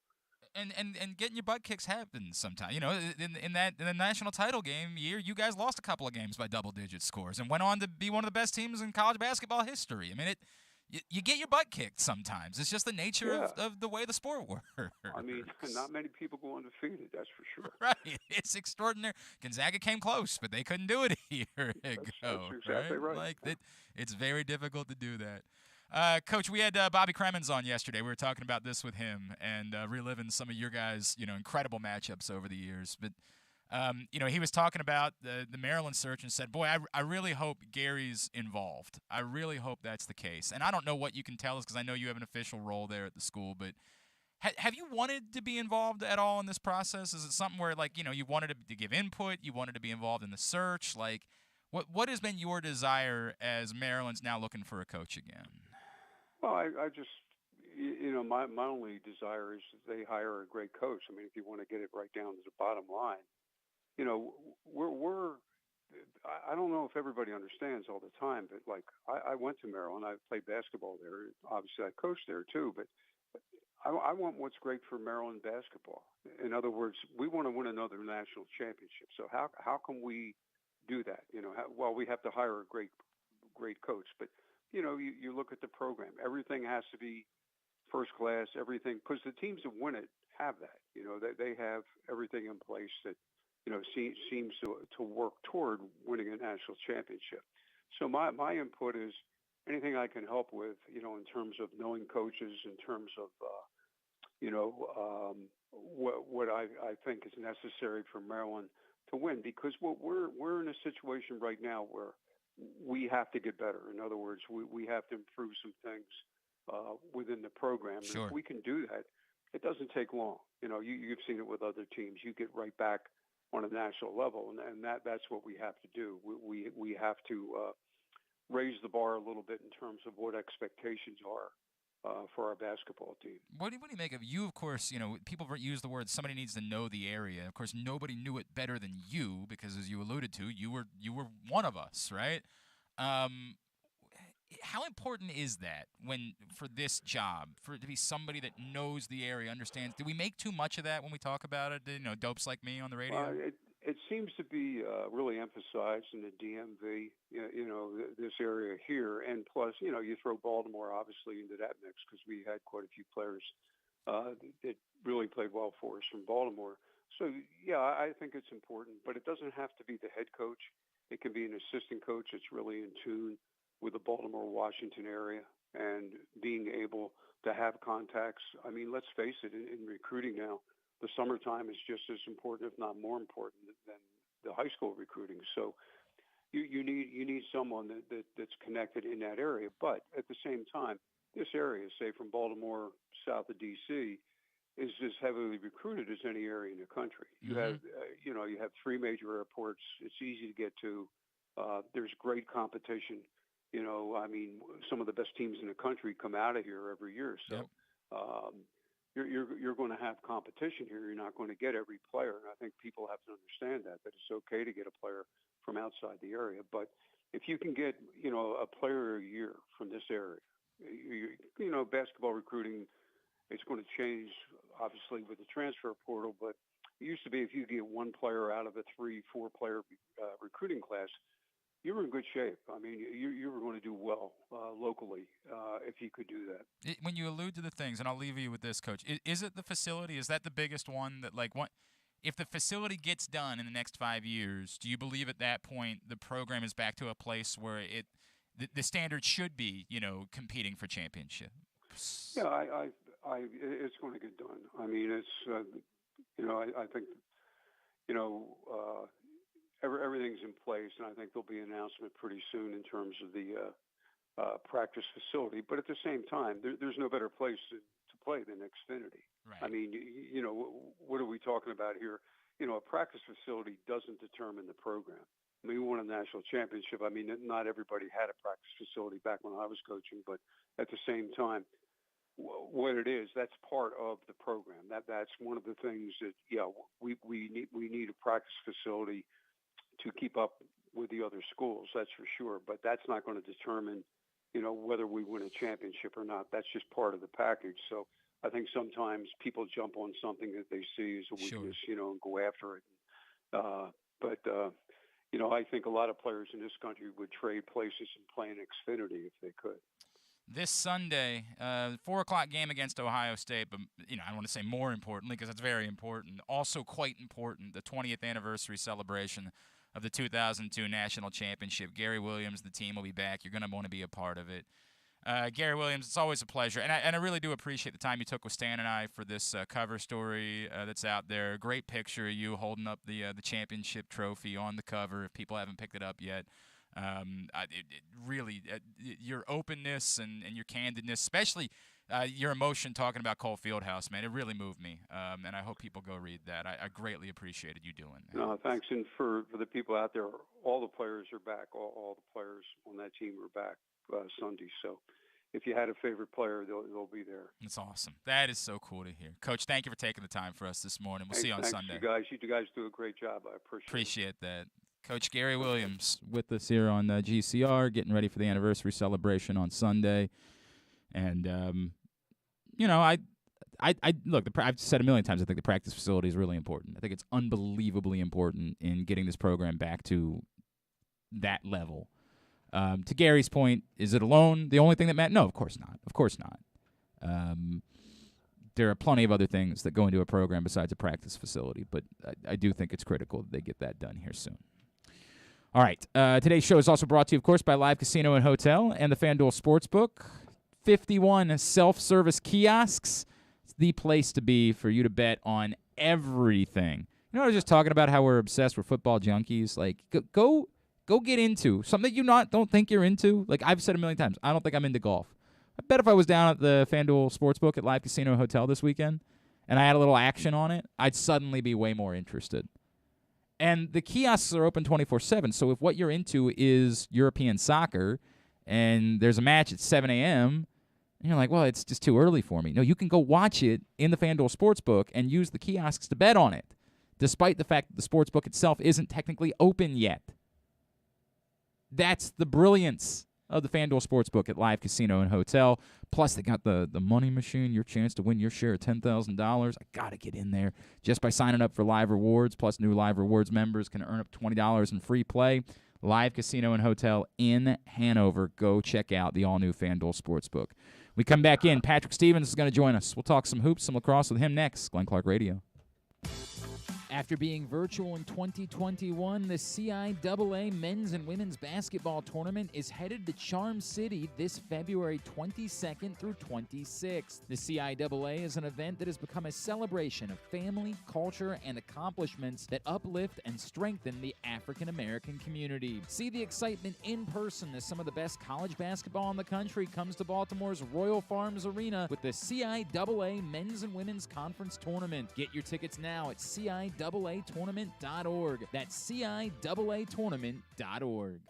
And getting your butt kicks happens sometimes. In the national title game year, you guys lost a couple of games by double-digit scores and went on to be one of the best teams in college basketball history. I mean, you get your butt kicked sometimes. It's just the nature of the way the sport works. I mean, not many people go undefeated, that's for sure. Right. It's extraordinary. Gonzaga came close, but they couldn't do it a year ago. That's exactly right. Like, it's very difficult to do that. Coach, we had Bobby Cremens on yesterday. We were talking about this with him and reliving some of your guys' incredible matchups over the years. But he was talking about the Maryland search and said, boy, I really hope Gary's involved. I really hope that's the case. And I don't know what you can tell us because I know you have an official role there at the school, but have you wanted to be involved at all in this process? Is it something where, like, you wanted to give input, you wanted to be involved in the search? Like, what has been your desire as Maryland's now looking for a coach again? Well, I just, my only desire is that they hire a great coach. I mean, if you want to get it right down to the bottom line, I don't know if everybody understands all the time, but like I went to Maryland, I played basketball there. Obviously, I coached there too, but I want what's great for Maryland basketball. In other words, we want to win another national championship. So how can we do that? We have to hire a great coach, but you look at the program. Everything has to be first class. Everything, because the teams that win it have that. They have everything in place that seems to work toward winning a national championship. So my input is anything I can help with. In terms of knowing coaches, in terms of what I think is necessary for Maryland to win. Because we're in a situation right now where we have to get better. In other words, we have to improve some things within the program. Sure. And if we can do that, it doesn't take long. You've seen it with other teams. You get right back on a national level, and that's what we have to do. We have to raise the bar a little bit in terms of what expectations are for our basketball team. What do you make of you? Of course, people use the word somebody needs to know the area. Of course, nobody knew it better than you because, as you alluded to, you were one of us, right? How important is that for this job, for it to be somebody that knows the area, understands? Do we make too much of that when we talk about it? Dopes like me on the radio? It seems to be really emphasized in the DMV, this area here. And plus, you throw Baltimore obviously into that mix because we had quite a few players that really played well for us from Baltimore. So, yeah, I think it's important, but it doesn't have to be the head coach. It can be an assistant coach that's really in tune with the Baltimore-Washington area and being able to have contacts. I mean, let's face it, in recruiting now, the summertime is just as important, if not more important, than the high school recruiting. So you need someone that's connected in that area. But at the same time, this area, say from Baltimore south of D.C., is as heavily recruited as any area in the country. You have you have three major airports. It's easy to get to. There's great competition. I mean, some of the best teams in the country come out of here every year. So you're going to have competition here. You're not going to get every player. And I think people have to understand that it's okay to get a player from outside the area. But if you can get, a player a year from this area, basketball recruiting, it's going to change, obviously, with the transfer portal. But it used to be if you get one player out of a 3-4 player recruiting class, you were in good shape. I mean, you were going to do well locally if you could do that. When you allude to the things, and I'll leave you with this, Coach, is it the facility? Is that the biggest one that, like, what? if the facility gets done in the next 5 years, do you believe at that point the program is back to a place where the standard should be, competing for championship? Yeah, it's going to get done. I mean, it's, I think, everything's in place, and I think there'll be an announcement pretty soon in terms of the practice facility. But at the same time, there's no better place to play than Xfinity. Right. I mean, what are we talking about here? A practice facility doesn't determine the program. I mean, we won a national championship. I mean, not everybody had a practice facility back when I was coaching, but at the same time, what it is, that's part of the program. That's one of the things that, we need a practice facility to keep up with the other schools. That's for sure. But that's not going to determine, whether we win a championship or not. That's just part of the package. So I think sometimes people jump on something that they see as a weakness, and go after it. I think a lot of players in this country would trade places and play in Xfinity if they could. This Sunday, 4 o'clock game against Ohio State, but I don't want to say more importantly because it's very important. Also quite important, the 20th anniversary celebration of the 2002 National Championship. Gary Williams, the team will be back. You're going to want to be a part of it. Gary Williams, it's always a pleasure, and I really do appreciate the time you took with Stan and I for this cover story that's out there. Great picture of you holding up the championship trophy on the cover. If people haven't picked it up yet, really your openness and your candidness, especially your emotion talking about Cole Fieldhouse, man, it really moved me, and I hope people go read that. I greatly appreciated you doing that. No, thanks, and for the people out there, all the players are back. All the players on that team are back Sunday. So if you had a favorite player, they'll be there. That's awesome. That is so cool to hear. Coach, thank you for taking the time for us this morning. We'll see you on Sunday. You guys do a great job. I appreciate that. Coach Gary Williams with us here on GCR, getting ready for the anniversary celebration on Sunday. And, look, I've said a million times, I think the practice facility is really important. I think it's unbelievably important in getting this program back to that level. To Gary's point, is it alone the only thing that matters? No, of course not. Of course not. There are plenty of other things that go into a program besides a practice facility, but I do think it's critical that they get that done here soon. All right. Today's show is also brought to you, of course, by Live Casino and Hotel and the FanDuel Sportsbook. 51 self-service kiosks. It's the place to be for you to bet on everything. I was just talking about how we're obsessed with football junkies. Like, go get into something that you don't think you're into. Like I've said a million times, I don't think I'm into golf. I bet if I was down at the FanDuel Sportsbook at Live Casino Hotel this weekend and I had a little action on it, I'd suddenly be way more interested. And the kiosks are open 24/7, so if what you're into is European soccer and there's a match at 7 a.m., and you're like, well, it's just too early for me. No, you can go watch it in the FanDuel Sportsbook and use the kiosks to bet on it, despite the fact that the Sportsbook itself isn't technically open yet. That's the brilliance of the FanDuel Sportsbook at Live Casino and Hotel. Plus, they got the money machine, your chance to win your share of $10,000. I got to get in there just by signing up for Live Rewards. Plus, new Live Rewards members can earn up $20 in free play. Live Casino and Hotel in Hanover. Go check out the all-new FanDuel Sportsbook. We come back in. Patrick Stevens is going to join us. We'll talk some hoops, some lacrosse with him next. Glenn Clark Radio. After being virtual in 2021, the CIAA Men's and Women's Basketball Tournament is headed to Charm City this February 22nd through 26th. The CIAA is an event that has become a celebration of family, culture, and accomplishments that uplift and strengthen the African American community. See the excitement in person as some of the best college basketball in the country comes to Baltimore's Royal Farms Arena with the CIAA Men's and Women's Conference Tournament. Get your tickets now at CIAAtournament.org. That's CIAAtournament.org.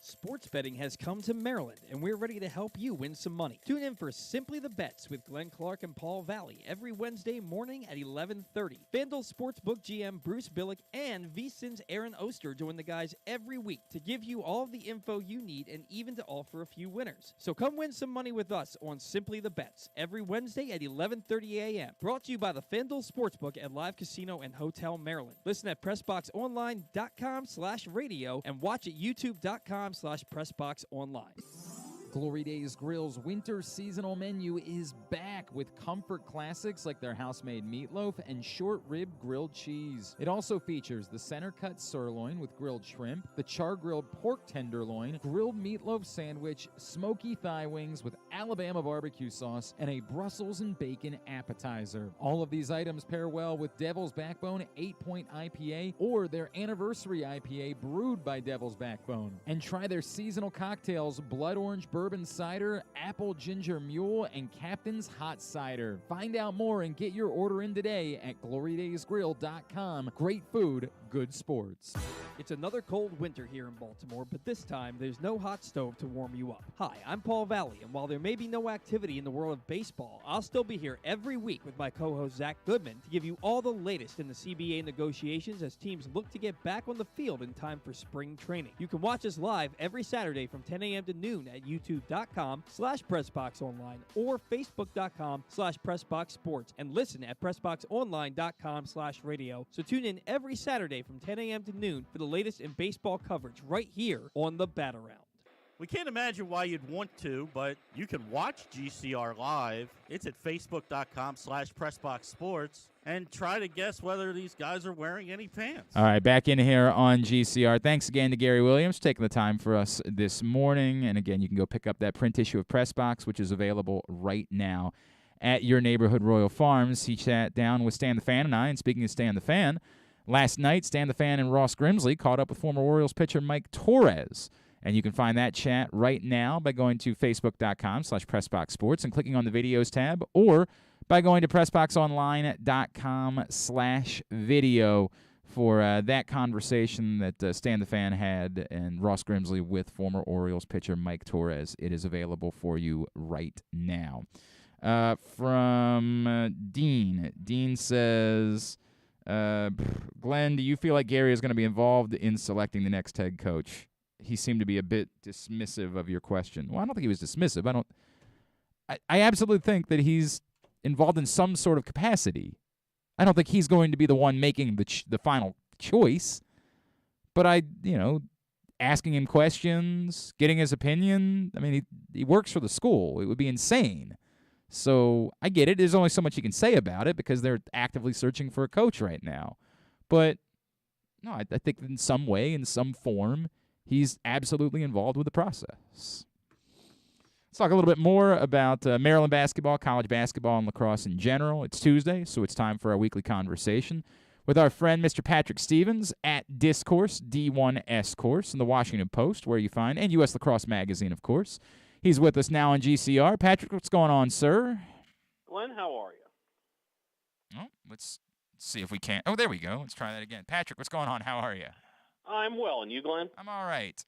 Sports betting has come to Maryland, and we're ready to help you win some money. Tune in for Simply the Bets with Glenn Clark and Paul Valley every Wednesday morning at 11:30. FanDuel Sportsbook GM Bruce Billick and VSiN's Aaron Oster join the guys every week to give you all the info you need and even to offer a few winners. So come win some money with us on Simply the Bets every Wednesday at 11:30 a.m. Brought to you by the FanDuel Sportsbook at Live Casino and Hotel Maryland. Listen at PressBoxOnline.com/radio and watch at YouTube.com/PressBoxOnline. Glory Days Grill's winter seasonal menu is back with comfort classics like their house-made meatloaf and short rib grilled cheese. It also features the center-cut sirloin with grilled shrimp, the char-grilled pork tenderloin, grilled meatloaf sandwich, smoky thigh wings with Alabama barbecue sauce, and a Brussels and bacon appetizer. All of these items pair well with Devil's Backbone 8-Point IPA or their anniversary IPA brewed by Devil's Backbone. And try their seasonal cocktails, Blood Orange Bourbon Cider, Apple Ginger Mule, and Captain's Hot Cider. Find out more and get your order in today at glorydaysgrill.com. Great food, good sports. It's another cold winter here in Baltimore, but this time there's no hot stove to warm you up. Hi, I'm Paul Valley, and while there may be no activity in the world of baseball, I'll still be here every week with my co-host Zach Goodman to give you all the latest in the CBA negotiations as teams look to get back on the field in time for spring training. You can watch us live every Saturday from 10 a.m. to noon at youtube.com/PressBoxOnline or Facebook.com/PressBoxSports and listen at PressBoxOnline.com/radio. So tune in every Saturday from 10 a.m. to noon for the latest in baseball coverage right here on the Bat Around. We can't imagine why you'd want to, but you can watch GCR live. It's at Facebook.com/PressBoxSports and try to guess whether these guys are wearing any pants. All right, back in here on GCR. Thanks again to Gary Williams for taking the time for us this morning. And again, you can go pick up that print issue of PressBox, which is available right now at your neighborhood Royal Farms. He sat down with Stan the Fan and I, and speaking of Stan the Fan, last night, Stan the Fan and Ross Grimsley caught up with former Orioles pitcher Mike Torres. And you can find that chat right now by going to Facebook.com/PressBoxSports and clicking on the Videos tab, or by going to PressBoxOnline.com/video for that conversation that Stan the Fan had and Ross Grimsley with former Orioles pitcher Mike Torres. It is available for you right now. From Dean. Dean says, Glenn, do you feel like Gary is going to be involved in selecting the next head coach? He seemed to be a bit dismissive of your question. Well, I don't think he was dismissive. I absolutely think that he's involved in some sort of capacity. I don't think he's going to be the one making the final choice. But asking him questions, getting his opinion. I mean, he works for the school. It would be insane. So I get it. There's only so much you can say about it because they're actively searching for a coach right now. But no, I think in some way, in some form, he's absolutely involved with the process. Let's talk a little bit more about Maryland basketball, college basketball, and lacrosse in general. It's Tuesday, so it's time for our weekly conversation with our friend Mr. Patrick Stevens at Discourse, D1S Course, in the Washington Post, where you find, and U.S. Lacrosse Magazine, of course. He's with us now on GCR. Patrick, what's going on, sir? Glenn, how are you? Oh, let's see if we can. Oh, there we go. Let's try that again. Patrick, what's going on? How are you? I'm well, and you, Glenn? I'm all right.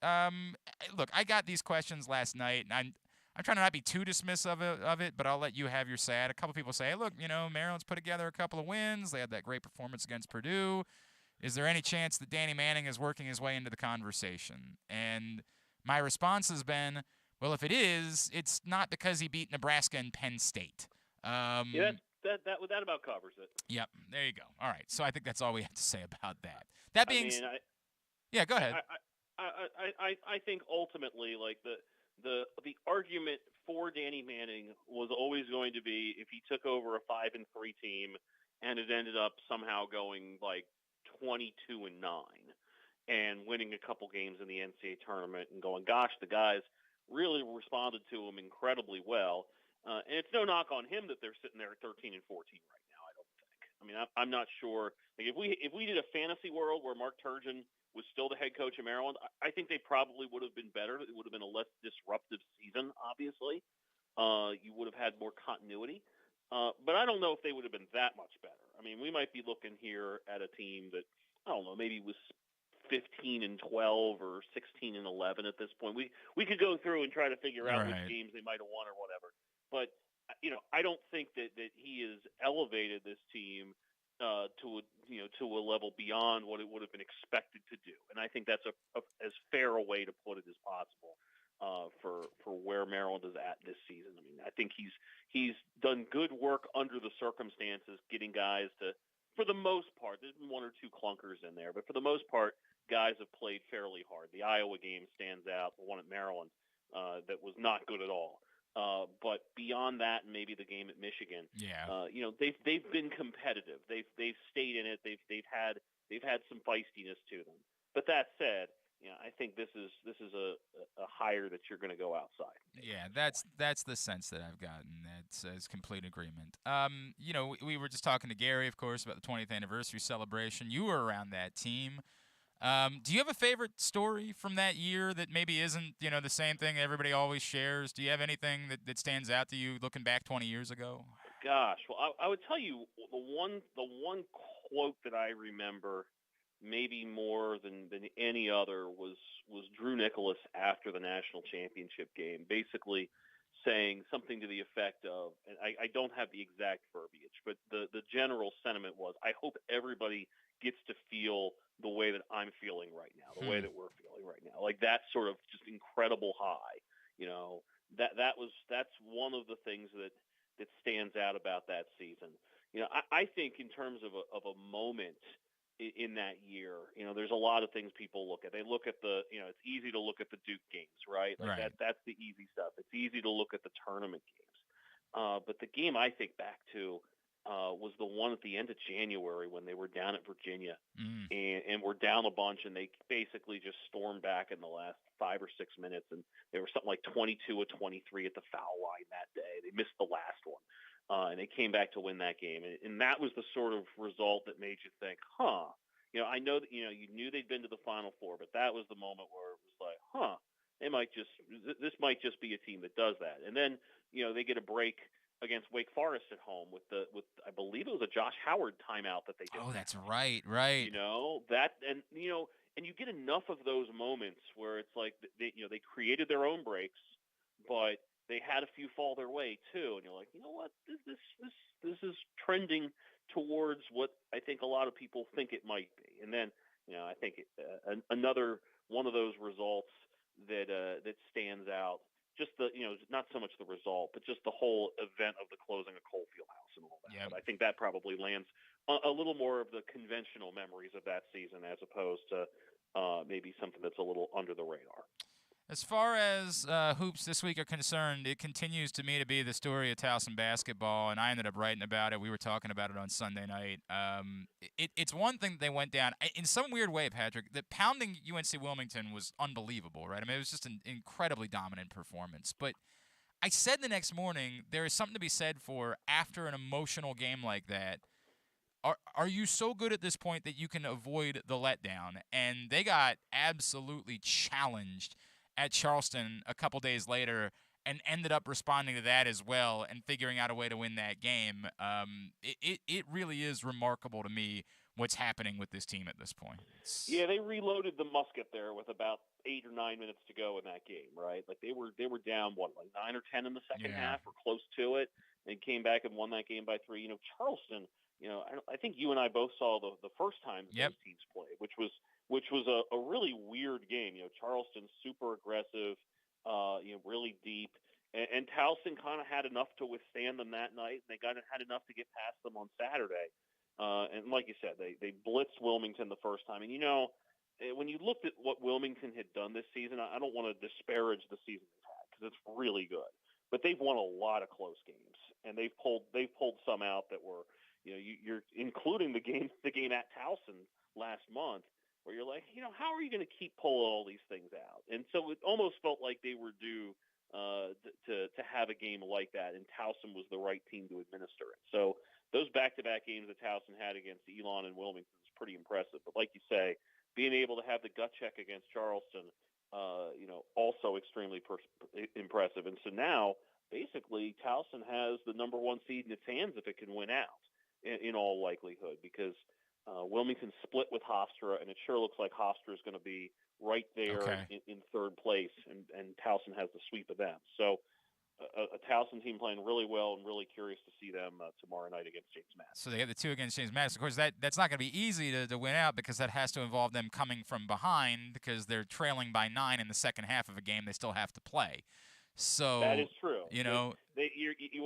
Look, I got these questions last night, and I'm trying to not be too dismissive of it, but I'll let you have your say. I had a couple people say, hey, look, Maryland's put together a couple of wins. They had that great performance against Purdue. Is there any chance that Danny Manning is working his way into the conversation? And my response has been, well, if it is, it's not because he beat Nebraska and Penn State. Yeah, that about covers it. Yep, there you go. All right, so I think that's all we have to say about that. That being yeah, go ahead. I think ultimately, like the argument for Danny Manning was always going to be if he took over a 5-3 team and it ended up somehow going like 22-9 and winning a couple games in the NCAA tournament and going, gosh, the guys really responded to him incredibly well. And it's no knock on him that they're sitting there at 13-14 right now. I don't think. I mean, I'm not sure. Like if we did a fantasy world where Mark Turgeon was still the head coach of Maryland, I think they probably would have been better. It would have been a less disruptive season, obviously. You would have had more continuity. But I don't know if they would have been that much better. I mean, we might be looking here at a team that, I don't know, maybe was 15-12 or 16-11 at this point. We could go through and try to figure out which games they might have won or whatever. But, I don't think that he has elevated this team to a level beyond what it would have been expected to do, and I think that's as fair a way to put it as possible for where Maryland is at this season. I mean, I think he's done good work under the circumstances, getting guys to, for the most part, there's been one or two clunkers in there, but for the most part, guys have played fairly hard. The Iowa game stands out, the one at Maryland, that was not good at all. But beyond that, and maybe the game at Michigan, they've been competitive. They've stayed in it. They've had some feistiness to them. But that said, I think this is a hire that you're going to go outside. Yeah, that's the sense that I've gotten. That's complete agreement. We were just talking to Gary, of course, about the 20th anniversary celebration. You were around that team. Do you have a favorite story from that year that maybe isn't, the same thing everybody always shares? Do you have anything that stands out to you looking back 20 years ago? Gosh, well, I would tell you the one quote that I remember maybe more than any other was Drew Nicholas after the national championship game, basically saying something to the effect of, and I don't have the exact verbiage, but the general sentiment was, I hope everybody gets to feel the way that I'm feeling right now, the way that we're feeling right now, like that sort of just incredible high. That's one of the things that stands out about that season. I think in terms of a moment in that year, there's a lot of things people look at. They look at it's easy to look at the Duke games, right? Like right. That's the easy stuff. It's easy to look at the tournament games. But the game I think back to was the one at the end of January when they were down at Virginia and were down a bunch, and they basically just stormed back in the last 5 or 6 minutes, and they were something like 22 or 23 at the foul line that day. They missed the last one. And they came back to win that game. And that was the sort of result that made you think, I know that, you knew they'd been to the Final Four, but that was the moment where it was like, this might just be a team that does that. And then, they get a break against Wake Forest at home with I believe it was a Josh Howard timeout that they did. Oh, that's right. And you get enough of those moments where it's like they created their own breaks, but they had a few fall their way too, and you're like, you know what, this is trending towards what I think a lot of people think it might be. And then, I think another one of those results that stands out, just not so much the result, but just the whole event of the closing of Cole Fieldhouse and all that. Yep. But I think that probably lands a little more of the conventional memories of that season as opposed to maybe something that's a little under the radar. As far as hoops this week are concerned, it continues to me to be the story of Towson basketball, and I ended up writing about it. We were talking about it on Sunday night. It's one thing that they went down. In some weird way, Patrick, the pounding UNC Wilmington was unbelievable, right? I mean, it was just an incredibly dominant performance. But I said the next morning, there is something to be said for after an emotional game like that, are you so good at this point that you can avoid the letdown? And they got absolutely challenged at Charleston a couple days later and ended up responding to that as well and figuring out a way to win that game. It really is remarkable to me what's happening with this team at this point. Yeah, they reloaded the musket there with about 8 or 9 minutes to go in that game, right? Like they were down, like 9 or 10 in the second half or close to it, and came back and won that game by 3. Charleston, I think you and I both saw the first time those teams played, which was a really weird game. Charleston super aggressive, really deep, and Towson kind of had enough to withstand them that night. And they had enough to get past them on Saturday. And like you said, they blitzed Wilmington the first time. And when you looked at what Wilmington had done this season, I don't want to disparage the season they've had because it's really good. But they've won a lot of close games, and they've pulled some out that were, you're including the game at Towson last month, where you're like, how are you going to keep pulling all these things out? And so it almost felt like they were due to have a game like that, and Towson was the right team to administer it. So those back-to-back games that Towson had against Elon and Wilmington is pretty impressive. But like you say, being able to have the gut check against Charleston, also extremely impressive. And so now, basically, Towson has the number 1 seed in its hands if it can win out, in all likelihood, because Wilmington split with Hofstra, and it sure looks like Hofstra is going to be right there in third place, and Towson has the sweep of them. So a Towson team playing really well, and really curious to see them tomorrow night against James Madison. So they have the 2 against James Madison. Of course, that's not going to be easy to win out because that has to involve them coming from behind because they're trailing by 9 in the second half of a game they still have to play. So that is true. You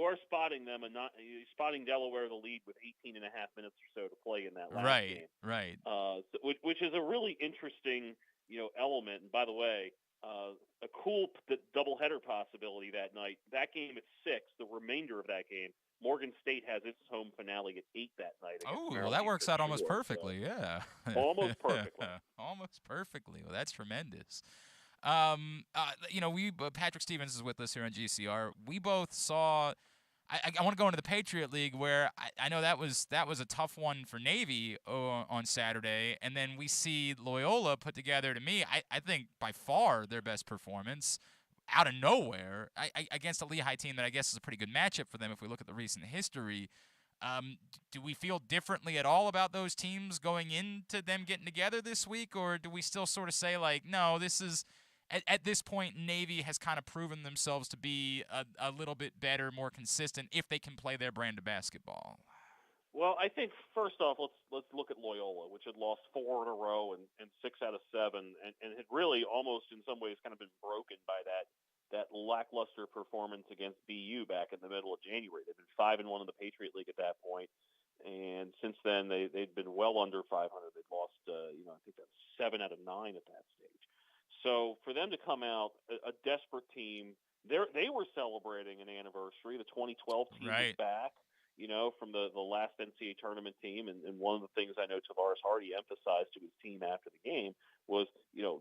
are spotting them, and you're spotting Delaware the lead with 18 and a half minutes or so to play in that last game. Right. Which is a really interesting, element. And by the way, a cool doubleheader possibility that night. That game at 6, the remainder of that game, Morgan State has its home finale at 8 that night. Oh, well, Maryland that works out almost Shore, perfectly. Yeah, almost perfectly. Almost perfectly. Well, that's tremendous. Patrick Stevens is with us here on GCR. We both saw. I want to go into the Patriot League, where I know that was a tough one for Navy on Saturday, and then we see Loyola put together, to me, I think by far their best performance out of nowhere against a Lehigh team that I guess is a pretty good matchup for them if we look at the recent history. Do we feel differently at all about those teams going into them getting together this week, or do we still sort of say, like, no, this is – at this point, Navy has kind of proven themselves to be a little bit better, more consistent if they can play their brand of basketball? Well, I think first off, let's look at Loyola, which had lost 4 in a row and 6 out of 7, and had really almost in some ways kind of been broken by that lackluster performance against BU back in the middle of January. They've been 5-1 in the Patriot League at that point, and since then they'd been well under 500. They'd lost, I think that's 7 out of 9 at that stage. So for them to come out, a desperate team, they were celebrating an anniversary. The 2012 team is back, from the last NCAA tournament team. And one of the things I know Tavares Hardy emphasized to his team after the game was,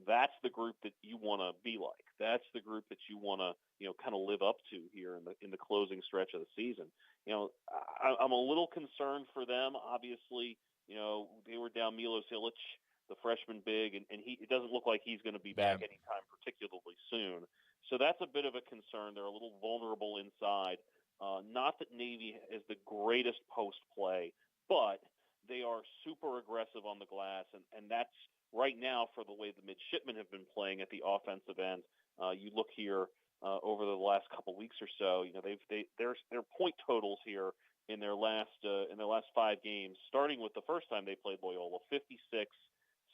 that's the group that you want to be like. That's the group that you want to, kind of live up to here in the closing stretch of the season. I'm a little concerned for them. Obviously, they were down Milos Ilic, the freshman big, and it doesn't look like he's going to be back anytime particularly soon. So that's a bit of a concern. They're a little vulnerable inside. Not that Navy is the greatest post play, but they are super aggressive on the glass, and that's right now for the way the midshipmen have been playing at the offensive end. You look here over the last couple weeks or so. Their point totals here in their last 5 games, starting with the first time they played Loyola, 56.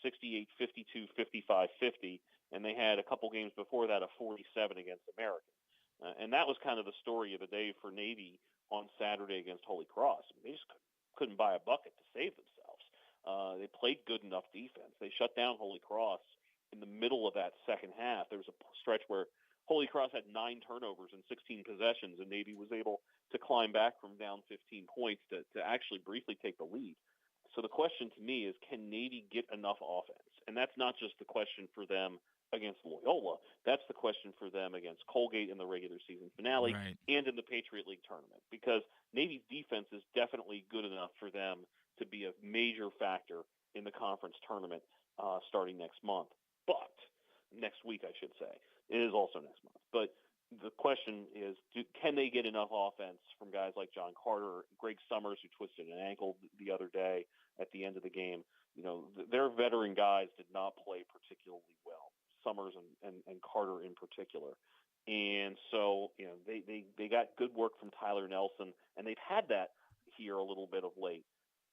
68, 52, 55, 50, and they had a couple games before that of 47 against American. And that was kind of the story of the day for Navy on Saturday against Holy Cross. They just couldn't buy a bucket to save themselves. They played good enough defense. They shut down Holy Cross in the middle of that second half. There was a stretch where Holy Cross had 9 turnovers and 16 possessions, and Navy was able to climb back from down 15 points to actually briefly take the lead. So the question to me is, can Navy get enough offense? And that's not just the question for them against Loyola. That's the question for them against Colgate in the regular season finale and in the Patriot League tournament, because Navy's defense is definitely good enough for them to be a major factor in the conference tournament starting next month. But next week, I should say. It is also next month. But the question is, can they get enough offense from guys like John Carter, Greg Summers, who twisted an ankle the other day at the end of the game? Their veteran guys did not play particularly well, Summers and Carter in particular. And so, they got good work from Tyler Nelson, and they've had that here a little bit of late.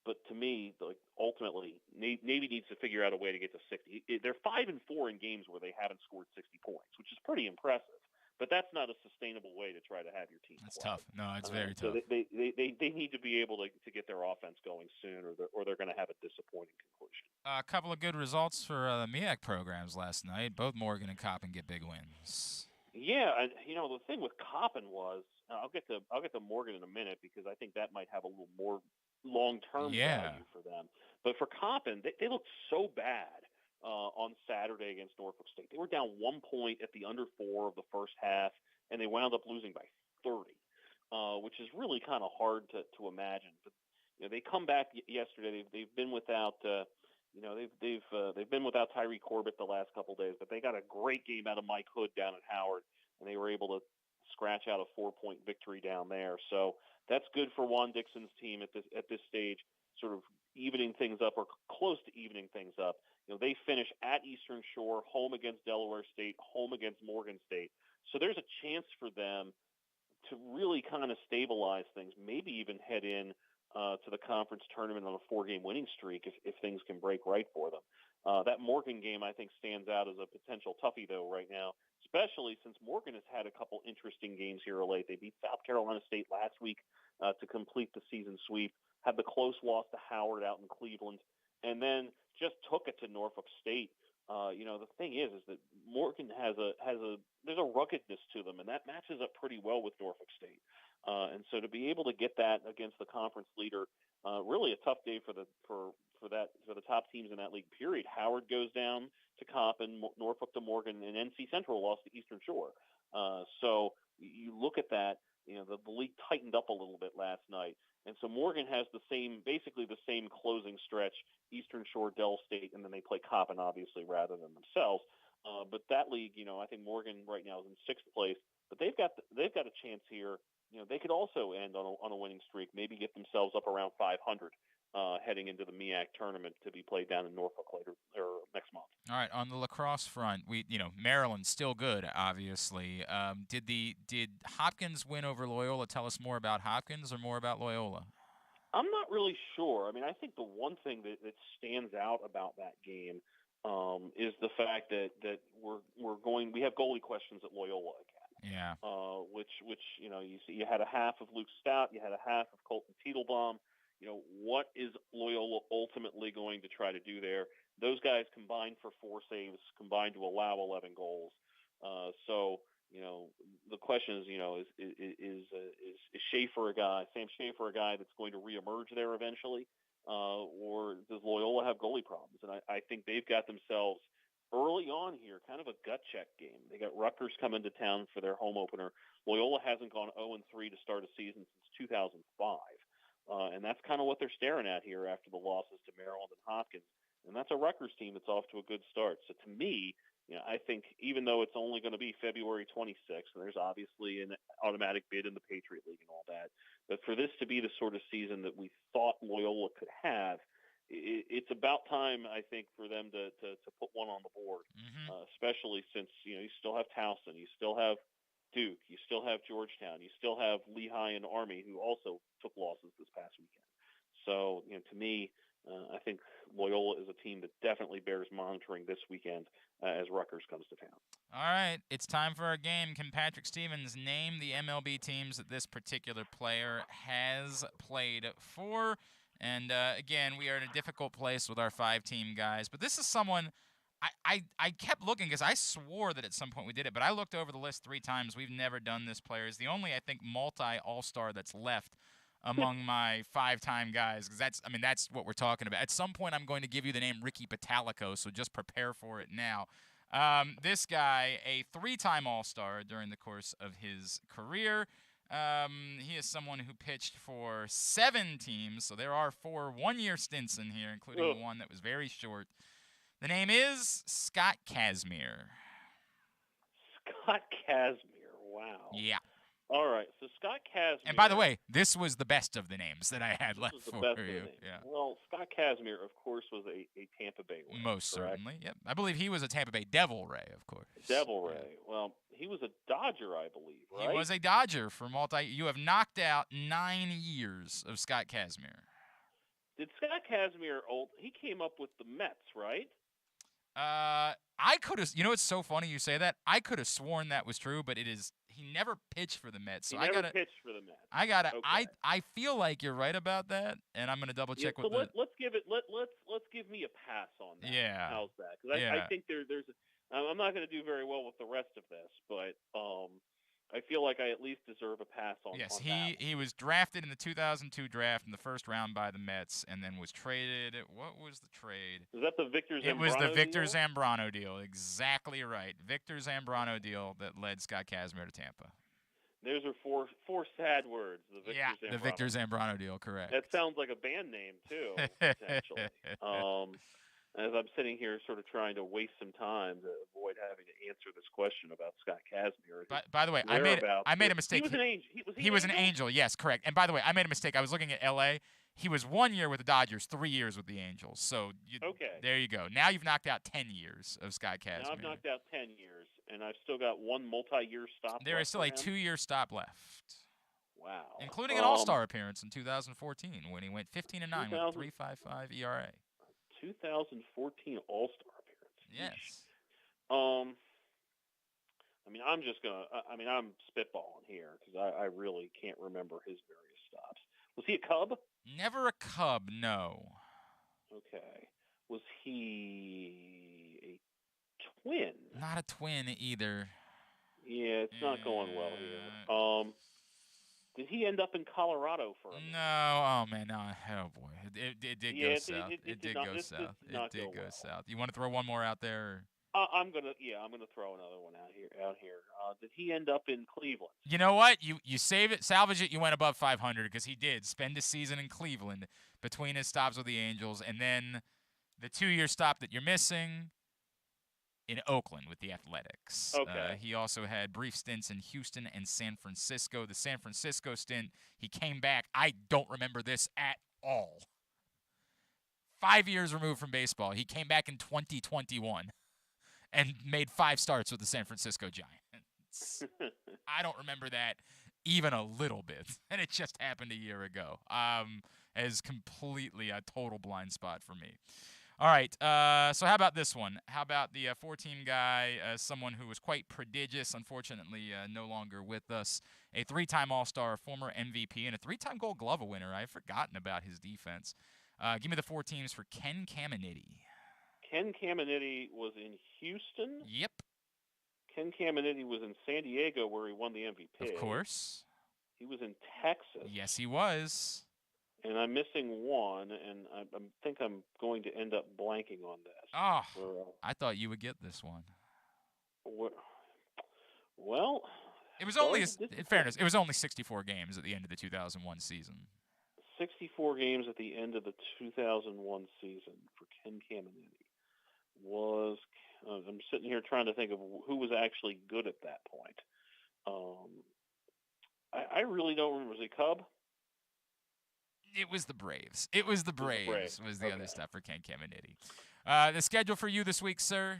But to me, ultimately, Navy needs to figure out a way to get to 60. They're 5-4 in games where they haven't scored 60 points, which is pretty impressive. But that's not a sustainable way to try to have your team. That's tough. No, it's very tough. So they need to be able to get their offense going soon, or they're going to have a disappointing conclusion. A couple of good results for the MEAC programs last night. Both Morgan and Coppin get big wins. Yeah, and the thing with Coppin was, I'll get to Morgan in a minute, because I think that might have a little more long-term value for them. But for Coppin, they looked so bad on Saturday against Norfolk State. They were down 1 point at the under 4 of the first half, and they wound up losing by 30, which is really kind of hard to imagine. But they come back yesterday. They've been without they've been without Tyree Corbett the last couple of days, but they got a great game out of Mike Hood down at Howard, and they were able to scratch out a 4-point victory down there. So that's good for Juan Dixon's team at this stage, sort of evening things up, or close to evening things up. They finish at Eastern Shore, home against Delaware State, home against Morgan State. So there's a chance for them to really kind of stabilize things, maybe even head in to the conference tournament on a 4-game winning streak if things can break right for them. That Morgan game, I think, stands out as a potential toughie, though, right now, especially since Morgan has had a couple interesting games here late. They beat South Carolina State last week to complete the season sweep, had the close loss to Howard out in Cleveland, and then just took it to Norfolk State The thing is that Morgan there's a ruggedness to them, and that matches up pretty well with Norfolk State. And so to be able to get that against the conference leader, really a tough day for the top teams in that league. Period. Howard goes down to Coppin, Norfolk to Morgan, and NC Central lost to Eastern Shore. So you look at that. The league tightened up a little bit last night, and so Morgan has basically the same closing stretch. Eastern Shore, Dell State, and then they play Coppin, obviously, rather than themselves. But that league, I think Morgan right now is in 6th place, but they've got a chance here. They could also end on a winning streak, maybe get themselves up around 500 heading into the MEAC tournament to be played down in Norfolk later or next month. All right, on the lacrosse front, Maryland's still good, obviously. Did Hopkins win over Loyola? Tell us more about Hopkins or more about Loyola? I'm not really sure. I mean, I think the one thing that stands out about that game is the fact that we have goalie questions at Loyola again. Yeah. Which you see, you had a half of Luke Stout, you had a half of Colton Titelbaum. What is Loyola ultimately going to try to do there? Those guys combined for 4 saves, combined to allow 11 goals. So the question is, is Schaefer a guy, Sam Schaefer a guy that's going to reemerge there eventually, or does Loyola have goalie problems? And I think they've got themselves early on here kind of a gut check game. They got Rutgers coming to town for their home opener. Loyola hasn't gone 0-3 to start a season since 2005. And that's kind of what they're staring at here after the losses to Maryland and Hopkins. And that's a Rutgers team that's off to a good start. So to me, I think even though it's only going to be February 26th, and there's obviously an automatic bid in the Patriot League and all that, but for this to be the sort of season that we thought Loyola could have, it's about time, I think, for them to put one on the board, especially since, you still have Towson, you still have Duke, you still have Georgetown, you still have Lehigh and Army, who also took losses this past weekend. So, to me, I think Loyola is a team that definitely bears monitoring this weekend as Rutgers comes to town. All right, it's time for our game. Can Patrick Stevens name the MLB teams that this particular player has played for? And, again, we are in a difficult place with our 5-team guys. But this is someone I kept looking because I swore that at some point we did it. But I looked over the list 3 times. We've never done this player. He's the only, I think, multi-all-star that's left among my 5-time guys, because that's what we're talking about. At some point, I'm going to give you the name Ricky Patalico, so just prepare for it now. This guy, a 3-time All-Star during the course of his career. He is someone who pitched for 7 teams, so there are 4 one-year stints in here, including one that was very short. The name is Scott Kazmir. Scott Kazmir, wow. Yeah. All right, so Scott Kazmir. And by the way, this was the best of the names that I had left for you. Yeah. Well, Scott Kazmir, of course, was a Tampa Bay Ray. Most correct? certainly, yep. I believe he was a Tampa Bay Devil Ray, of course. Devil Ray. Well, he was a Dodger, I believe, right? He was a Dodger for You have knocked out 9 years of Scott Kazmir. Did Scott Kazmir he came up with the Mets, right? I could have. It's so funny you say that. I could have sworn that was true, but it is. He never pitched for the Mets. So he never pitched for the Mets. I gotta. Okay. I feel like you're right about that, and I'm gonna double check with the. Let's give me a pass on that. Yeah. How's that? Because I think there's. I'm not going to do very well with the rest of this, but I feel like I at least deserve a pass on. Yes, on he was drafted in the 2002 draft in the first round by the Mets, and then was traded. What was the trade? Was that the Victor Zambrano It was the Victor deal? Zambrano deal. Exactly right. Victor Zambrano deal that led Scott Kazmir to Tampa. Those are four sad words. The Victor Zambrano deal, correct. That sounds like a band name too, potentially. As I'm sitting here sort of trying to waste some time to avoid having to answer this question about Scott Kazmir. By the way, I made a mistake. He was an angel. He was an angel, yes, correct. And by the way, I made a mistake. I was looking at L.A. He was 1 year with the Dodgers, 3 years with the Angels. So there you go. Now you've knocked out 10 years of Scott Kazmir. Now I've knocked out 10 years, and I've still got one multi-year stop. There is still a 2-year stop left. Wow. Including an All-Star appearance in 2014 when he went 15-9 with a 3.55 ERA. 2014 All-Star appearance. Yes. I'm spitballing here because I really can't remember his various stops. Was he a Cub? Never a Cub, no. Okay. Was he a twin. Not a twin either. Yeah, it's not going well here. Did he end up in Colorado for a minute? No. Oh, man. No. Oh, boy. It did go south. It It did not. did go This south. did not It did go well. south. You want to throw one more out there? Or? I'm gonna throw another one out here. Did he end up in Cleveland? You know what? You salvage it. You went above 500 because he did spend a season in Cleveland between his stops with the Angels and then the 2-year stop that you're missing in Oakland with the Athletics. Okay. He also had brief stints in Houston and San Francisco. The San Francisco stint, he came back. I don't remember this at all. 5 years removed from baseball. He came back in 2021 and made 5 starts with the San Francisco Giants. I don't remember that even a little bit, and it just happened a year ago. As completely a total blind spot for me. All right, so how about this one? How about the 4-team guy, someone who was quite prodigious, unfortunately no longer with us, a 3-time All-Star, former MVP, and a 3-time Gold Glove winner. I've forgotten about his defense. Give me the 4 teams for Ken Caminiti. Ken Caminiti was in Houston. Yep. Ken Caminiti was in San Diego where he won the MVP. Of course. He was in Texas. Yes, he was. And I'm missing one, and I think I'm going to end up blanking on this. Oh, I thought you would get this one. Well, it was only, in fairness, it was only 64 games at the end of the 2001 season. 64 games at the end of the 2001 season for Ken Caminiti. I'm sitting here trying to think of who was actually good at that point. I really don't remember. Was it Cub? It was the Braves. It was the Braves. Was the okay. Other stuff for Ken Caminiti. The schedule for you this week, sir?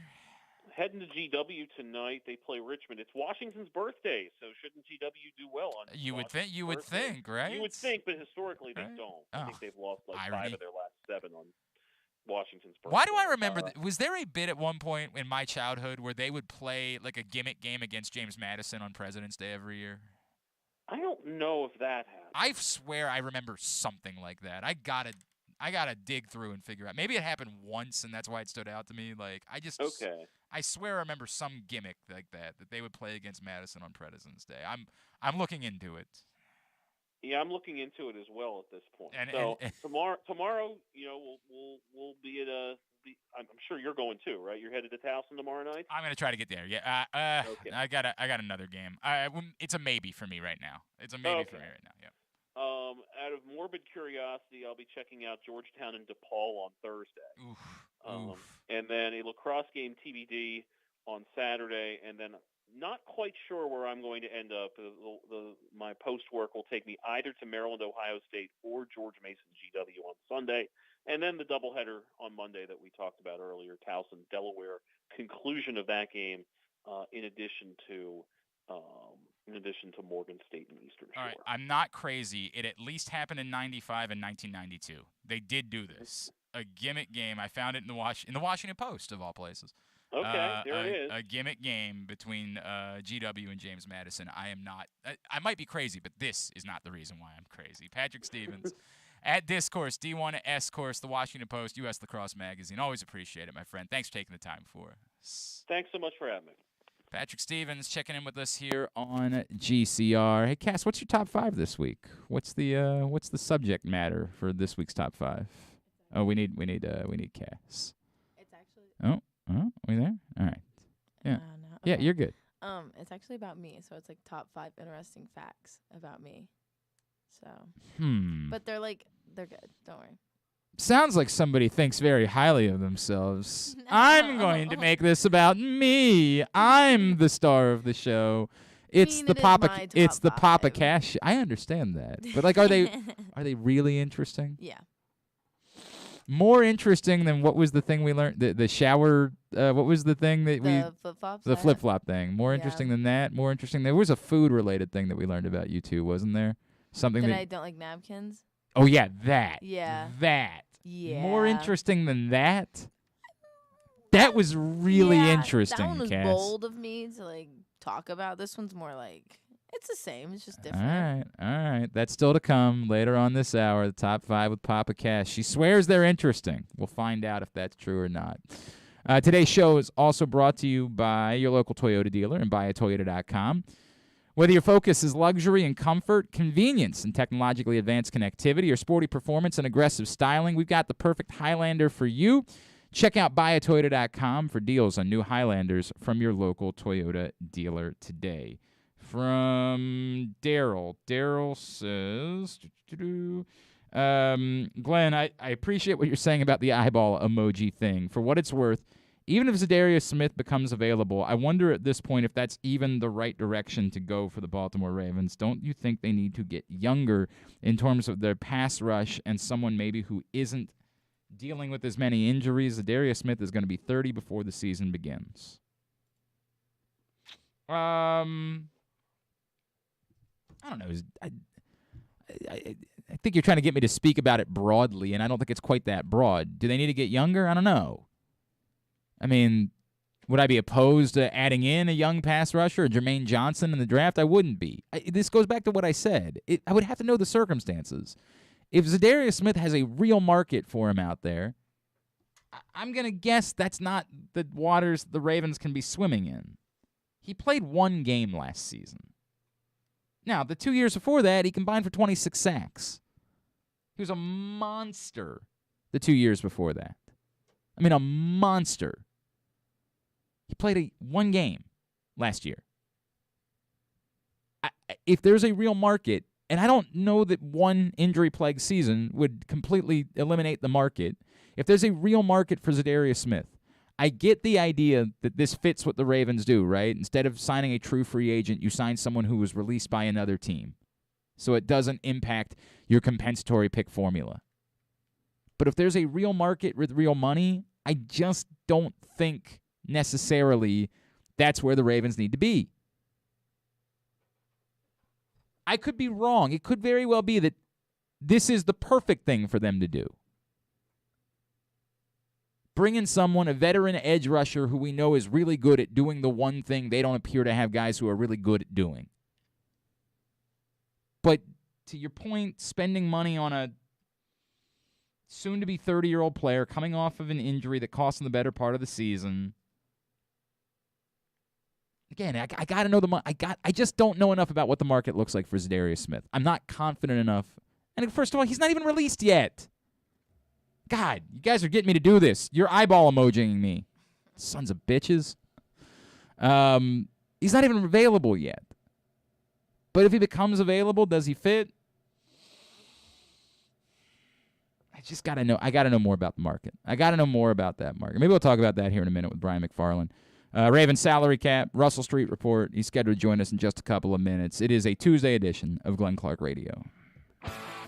Heading to GW tonight. They play Richmond. It's Washington's birthday, so shouldn't GW do well on You would think, right? You would think, but historically they don't. I think they've lost like 5 of their last 7 on Washington's birthday. Why do I remember that? Was there a bit at one point in my childhood where they would play like a gimmick game against James Madison on President's Day every year? I don't know if that happened. I swear I remember something like that. I gotta dig through and figure out. Maybe it happened once, and that's why it stood out to me. Like I swear I remember some gimmick like that they would play against Madison on President's Day. I'm looking into it. Yeah, I'm looking into it as well at this point. And tomorrow, we'll be at I'm sure you're going too, right? You're headed to Towson tomorrow night. I'm gonna try to get there. Yeah. Okay. I got another game. It's a maybe for me right now. It's a maybe for me right now. Yeah. Out of morbid curiosity, I'll be checking out Georgetown and DePaul on Thursday. Oof. And then a lacrosse game TBD on Saturday, and then not quite sure where I'm going to end up. My post work will take me either to Maryland, Ohio State, or George Mason GW on Sunday, and then the doubleheader on Monday that we talked about earlier, Towson, Delaware. Conclusion of that game, in addition to Morgan State and Eastern Shore. All right, I'm not crazy. It at least happened in '95 and 1992. They did do this. A gimmick game. I found it in the Washington Post of all places. Okay, there it is. A gimmick game between GW and James Madison. I am not. I might be crazy, but this is not the reason why I'm crazy. Patrick Stevens at Discourse, D1S Course, the Washington Post, U.S. Lacrosse Magazine. Always appreciate it, my friend. Thanks for taking the time for us. Thanks so much for having me. Patrick Stevens checking in with us here on GCR. Hey, Cass, what's your top 5 this week? What's the subject matter for this week's top 5? Oh, we need Cass. It's actually. Oh, we there? All right. Yeah. No. Yeah, Okay. you're good. It's actually about me, so it's like top 5 interesting facts about me. So. But they're good. Don't worry. Sounds like somebody thinks very highly of themselves. I'm going to make this about me. I'm the star of the show. It's the Papa Cash. I understand that. But like, are they really interesting? Yeah. More interesting than what was the thing we learned? The shower. What was the thing that the flip-flops? The flip-flop thing. More interesting than that. More interesting. There was a food-related thing that we learned about you two, wasn't there? Something that I don't like napkins. Oh yeah, that. Yeah. That. Yeah. More interesting than that? That was really interesting, That one was Cass. bold of me to talk about. This one's more it's the same. It's just different. All right. That's still to come later on this hour. The top 5 with Papa Cash. She swears they're interesting. We'll find out if that's true or not. Today's show is also brought to you by your local Toyota dealer and buyatoyota.com. Whether your focus is luxury and comfort, convenience and technologically advanced connectivity, or sporty performance and aggressive styling, we've got the perfect Highlander for you. Check out buyatoyota.com for deals on new Highlanders from your local Toyota dealer today. From Daryl. Daryl says, Glenn, I appreciate what you're saying about the eyeball emoji thing. For what it's worth, even if Zadarius Smith becomes available, I wonder at this point if that's even the right direction to go for the Baltimore Ravens. Don't you think they need to get younger in terms of their pass rush and someone maybe who isn't dealing with as many injuries? Zadarius Smith is going to be 30 before the season begins. I don't know. I think you're trying to get me to speak about it broadly, and I don't think it's quite that broad. Do they need to get younger? I don't know. I mean, would I be opposed to adding in a young pass rusher, Jermaine Johnson, in the draft? I wouldn't be. This goes back to what I said. I would have to know the circumstances. If Zadarius Smith has a real market for him out there, I'm going to guess that's not the waters the Ravens can be swimming in. He played one game last season. Now, the 2 years before that, he combined for 26 sacks. He was a monster the 2 years before that. I mean, a monster. He played one game last year. If there's a real market, and I don't know that one injury-plagued season would completely eliminate the market. If there's a real market for Zadarius Smith, I get the idea that this fits what the Ravens do, right? Instead of signing a true free agent, you sign someone who was released by another team. So it doesn't impact your compensatory pick formula. But if there's a real market with real money, I just don't think necessarily that's where the Ravens need to be. I could be wrong. It could very well be that this is the perfect thing for them to do. Bring in someone, a veteran edge rusher who we know is really good at doing the one thing they don't appear to have guys who are really good at doing. But to your point, spending money on a soon-to-be 30-year-old player coming off of an injury that cost him the better part of the season. Again, I got to know I just don't know enough about what the market looks like for Zadarius Smith. I'm not confident enough. And first of all, he's not even released yet. God, you guys are getting me to do this. You're eyeball emojiing me. Sons of bitches. He's not even available yet. But if he becomes available, does he fit? I just got to know. I got to know more about the market. I got to know more about that market. Maybe we'll talk about that here in a minute with Brian McFarland. Ravens salary cap, Russell Street Report. He's scheduled to join us in just a couple of minutes. It is a Tuesday edition of Glenn Clark Radio.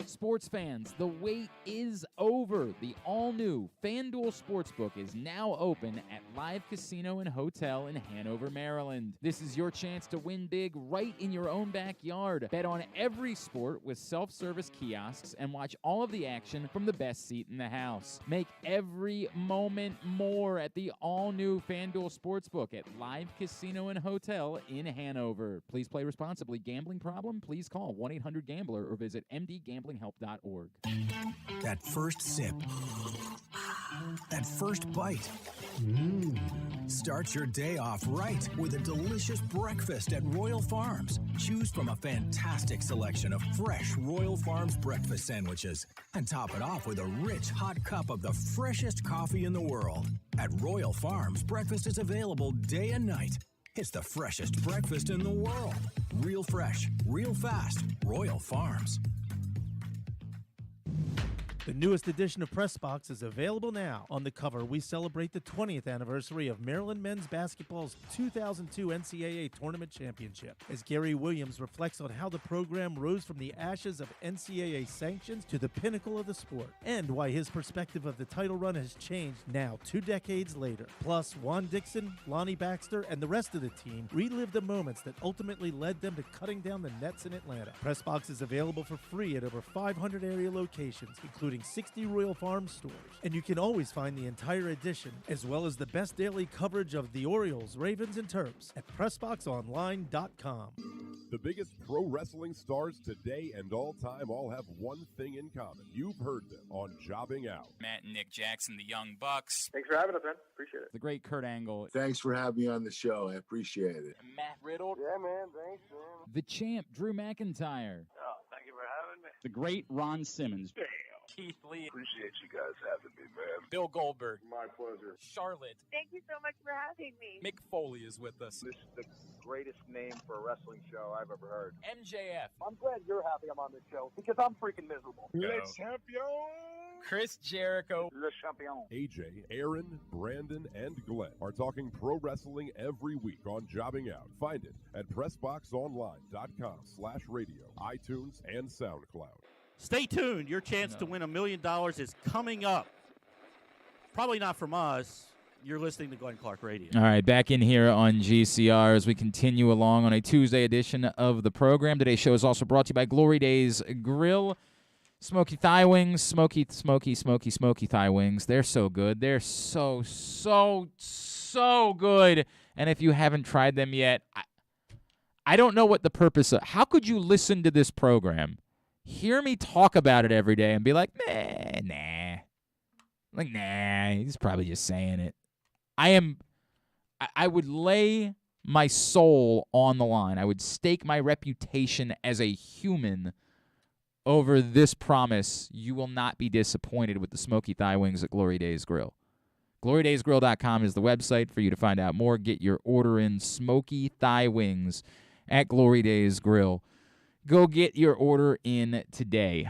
Sports fans, the wait is over. The all-new FanDuel Sportsbook is now open at Live Casino and Hotel in Hanover, Maryland. This is your chance to win big right in your own backyard. Bet on every sport with self-service kiosks and watch all of the action from the best seat in the house. Make every moment more at the all-new FanDuel Sportsbook at Live Casino and Hotel in Hanover. Please play responsibly. Gambling problem? Please call 1-800-GAMBLER or visit mdgamblinghelp.org. That first sip. That first bite. Start your day off right with a delicious breakfast at Royal Farms. Choose from a fantastic selection of fresh Royal Farms breakfast sandwiches and top it off with a rich hot cup of the freshest coffee in the world. At Royal Farms, breakfast is available day and night. It's the freshest breakfast in the world. Real fresh, real fast. Royal Farms. The newest edition of Press Box is available now. On the cover, we celebrate the 20th anniversary of Maryland men's basketball's 2002 NCAA Tournament Championship, as Gary Williams reflects on how the program rose from the ashes of NCAA sanctions to the pinnacle of the sport, and why his perspective of the title run has changed now 2 decades later. Plus, Juan Dixon, Lonnie Baxter, and the rest of the team relive the moments that ultimately led them to cutting down the nets in Atlanta. Press Box is available for free at over 500 area locations, including 60 Royal Farms stores. And you can always find the entire edition, as well as the best daily coverage of the Orioles, Ravens, and Terps at PressBoxOnline.com. The biggest pro wrestling stars today and all time all have one thing in common. You've heard them on Jobbing Out. Matt and Nick Jackson, the Young Bucks. Thanks for having us, man. Appreciate it. The great Kurt Angle. Thanks for having me on the show. I appreciate it. Matt Riddle. Yeah, man. Thanks, man. The champ, Drew McIntyre. Oh, thank you for having me. The great Ron Simmons. Damn. Keith Lee. Appreciate you guys having me, man. Bill Goldberg. My pleasure. Charlotte. Thank you so much for having me. Mick Foley is with us. This is the greatest name for a wrestling show I've ever heard. MJF. I'm glad you're happy I'm on this show because I'm freaking miserable. Le champion. Chris Jericho. Le champion. AJ, Aaron, Brandon, and Glenn are talking pro wrestling every week on Jobbing Out. Find it at PressBoxOnline.com/radio, iTunes, and SoundCloud. Stay tuned. Your chance to win $1 million is coming up. Probably not from us. You're listening to Glenn Clark Radio. All right, back in here on GCR as we continue along on a Tuesday edition of the program. Today's show is also brought to you by Glory Days Grill. Smoky thigh wings, smoky thigh wings. They're so good. They're so good. And if you haven't tried them yet, I don't know what the purpose of. How could you listen to this program, hear me talk about it every day, and be like, nah. Like, nah, he's probably just saying it. I would lay my soul on the line. I would stake my reputation as a human over this promise. You will not be disappointed with the smoky thigh wings at Glory Days Grill. GloryDaysGrill.com is the website for you to find out more. Get your order in. Smoky thigh wings at Glory Days Grill. Go get your order in today.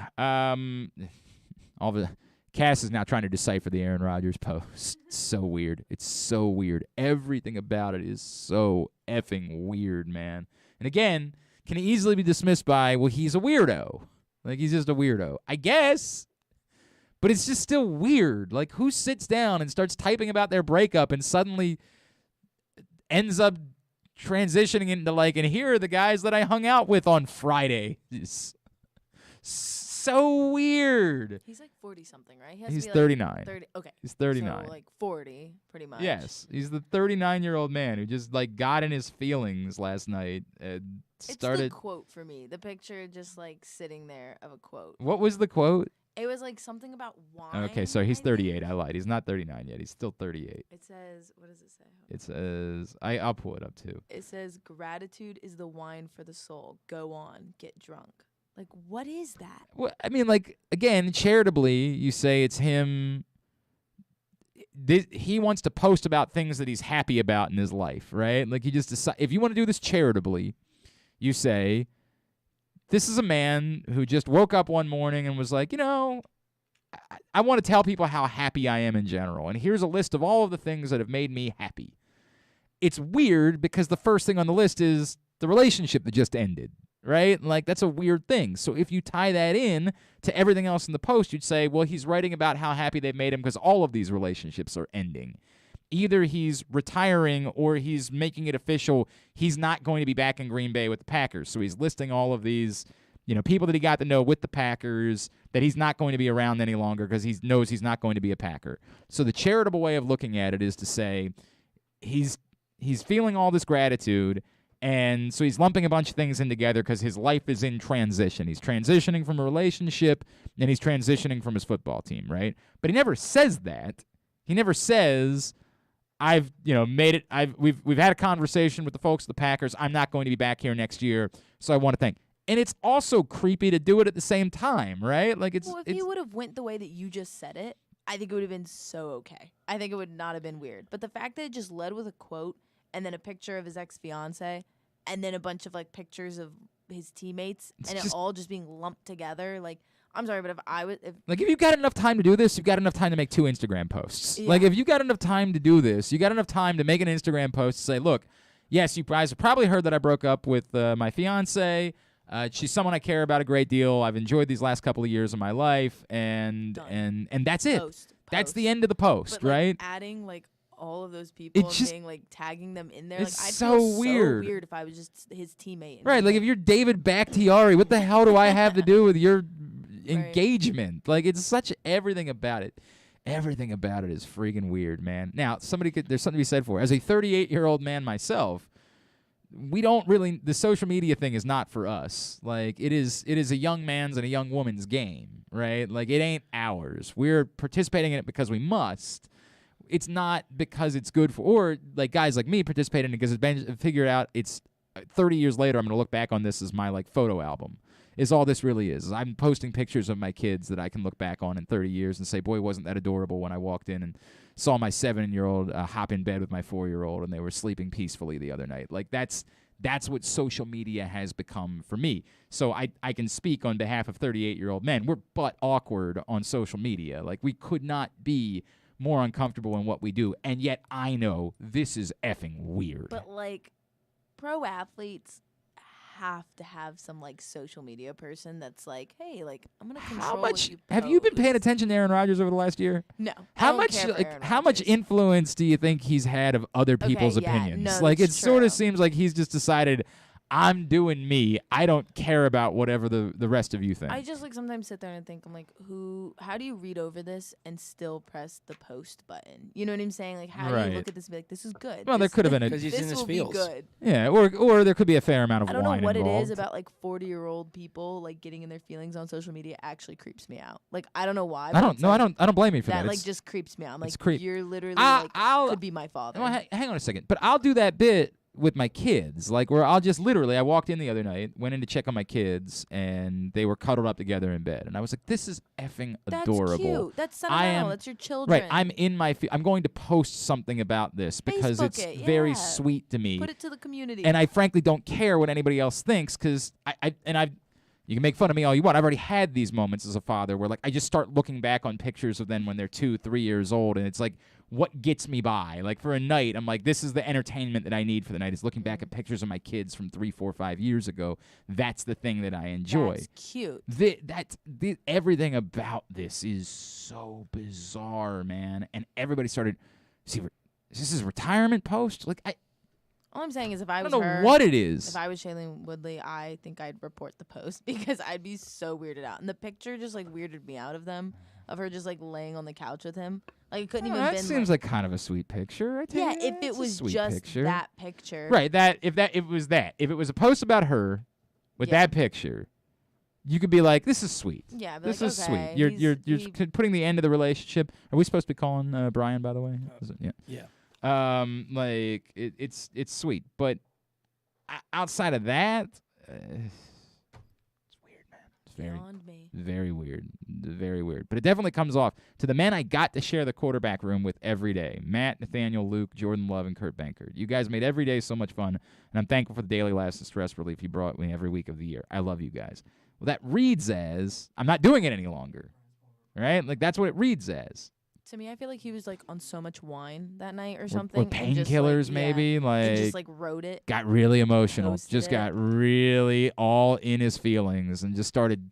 Cass is now trying to decipher the Aaron Rodgers post. It's so weird. It's so weird. Everything about it is so effing weird, man. And again, can easily be dismissed by, well, he's a weirdo. Like, he's just a weirdo. I guess. But it's just still weird. Like, who sits down and starts typing about their breakup and suddenly ends up transitioning into, like, and here are the guys that I hung out with on Friday. It's so weird. He's like 40-something, right? He has He's to be 39. 30. Okay. He's 39. So like 40, pretty much. Yes. He's the 39-year-old man who just, like, got in his feelings last night and started. It's the quote for me. The picture just, like, sitting there of a quote. What was the quote? It was, like, something about wine. Okay, so he's 38. I lied. He's not 39 yet. He's still 38. It says, what does it say? It says, I'll pull it up, too. It says, gratitude is the wine for the soul. Go on, get drunk. Like, what is that? Well, I mean, like, again, charitably, you say it's him. He wants to post about things that he's happy about in his life, right? Like, you just decide, if you want to do this charitably, you say, this is a man who just woke up one morning and was like, you know, I want to tell people how happy I am in general. And here's a list of all of the things that have made me happy. It's weird because the first thing on the list is the relationship that just ended. Right? Like, that's a weird thing. So if you tie that in to everything else in the post, you'd say, well, he's writing about how happy they've made him because all of these relationships are ending. Either he's retiring or he's making it official he's not going to be back in Green Bay with the Packers. So he's listing all of these, you know, people that he got to know with the Packers that he's not going to be around any longer because he knows he's not going to be a Packer. So the charitable way of looking at it is to say he's feeling all this gratitude. And so he's lumping a bunch of things in together because his life is in transition. He's transitioning from a relationship, and he's transitioning from his football team, right? But he never says that. He never says, I've, you know, made it. We've had a conversation with the folks at the Packers. I'm not going to be back here next year, so I want to thank. And it's also creepy to do it at the same time, right? Like, it's. Well, if he would have went the way that you just said it, I think it would have been so okay. I think it would not have been weird. But the fact that it just led with a quote and then a picture of his ex-fiance, and then a bunch of, like, pictures of his teammates, and it all just being lumped together, like, I'm sorry, but if you've got enough time to do this, you've got enough time to make 2 Instagram posts. Yeah. Like, if you got enough time to do this, you got enough time to make an Instagram post to say, look, yes, you guys have probably heard that I broke up with my fiance. She's someone I care about a great deal. I've enjoyed these last couple of years of my life, and that's it. Post. That's the end of the post, but, like, right? adding, like, all of those people It's and just, being, like, tagging them in there. It's like, I'd so feel weird. so weird if I was just his teammate. Right, like, if you're David Bakhtiari, what the hell do I have to do with your engagement? Like, it's such everything about it. Everything about it is freaking weird, man. Now, there's something to be said for. As a 38-year-old man myself, we don't really, the social media thing is not for us. Like, it is a young man's and a young woman's game, right? Like, it ain't ours. We're participating in it because we must. It's not because it's good for, or like guys like me participate in it because it's been figured out. It's 30 years later, I'm going to look back on this as my like photo album. Is all this really is. I'm posting pictures of my kids that I can look back on in 30 years and say, boy, wasn't that adorable when I walked in and saw my 7-year-old hop in bed with my 4-year-old and they were sleeping peacefully the other night. Like, that's what social media has become for me. So I can speak on behalf of 38-year-old men. We're butt awkward on social media. Like, we could not be more uncomfortable in what we do. And yet I know this is effing weird. But, like, pro athletes have to have some, like, social media person that's like, hey, like, I'm going to control How much what you have you been post. paying attention to Aaron Rodgers over the last year? No. How much how much influence do you think he's had of other people's opinions? No, like, it that's sort true. of seems like he's just decided, I'm doing me. I don't care about whatever the rest of you think. I just, like, sometimes sit there and think, I'm like, how do you read over this and still press the post button? You know what I'm saying? Like, how do Right. you look at this and be like, this is good? Well, there This- could have been a- Because he's in this his will feels. be good. Yeah, or there could be a fair amount of I don't wine know what involved. it is about, like, 40-year-old people, like, getting in their feelings on social media actually creeps me out. Like, I don't know why. I but don't it's no, like, I don't blame you for that. like, It's- just creeps me out. I'm like, it's creep. you're literally, I'll- could be my father. Well, hang on a second. But I'll do that bit with my kids, like where I'll just literally, I walked in the other night, went in to check on my kids, and they were cuddled up together in bed, and I was like, "This is effing That's adorable." cute. That's sentimental. That's your children. Right. I'm in my. I'm going to post something about this because Facebook it's it, very yeah. sweet to me. Put it to the community. And I frankly don't care what anybody else thinks because you can make fun of me all you want. I've already had these moments as a father where, like, I just start looking back on pictures of them when they're 2, 3 years old, and it's like, what gets me by? Like, for a night, I'm like, this is the entertainment that I need for the night, is looking back at pictures of my kids from 3, 4, 5 years ago. That's the thing that I enjoy. That's cute. Everything about this is so bizarre, man. And everybody started, is this his retirement post? Like, All I'm saying is, if I was don't know her, what it is. If I was Shailene Woodley, I think I'd report the post because I'd be so weirded out. And the picture just, like, weirded me out of her just, like, laying on the couch with him. Like, it couldn't even that been. seems like kind of a sweet picture. I Yeah, think. if it was just that picture. Right. If it was a post about her with that picture, you could be like, this is sweet. Yeah, be this like, is okay, sweet. You're putting the end of the relationship. Are we supposed to be calling Brian, by the way? Yeah. Like it's sweet, but outside of that, it's weird, man. It's very weird, very weird. But it definitely comes off to the men I got to share the quarterback room with every day: Matt, Nathaniel, Luke, Jordan Love, and Kurt Benkert. You guys made every day so much fun, and I'm thankful for the daily laughs and stress relief you brought me every week of the year. I love you guys. Well, that reads as I'm not doing it any longer, right? Like, that's what it reads as. To me, I feel like he was, like, on so much wine that night or something. Or painkillers, maybe. Like, and just, like, wrote it. Got really emotional. Posted Just it. got really all in his feelings and just started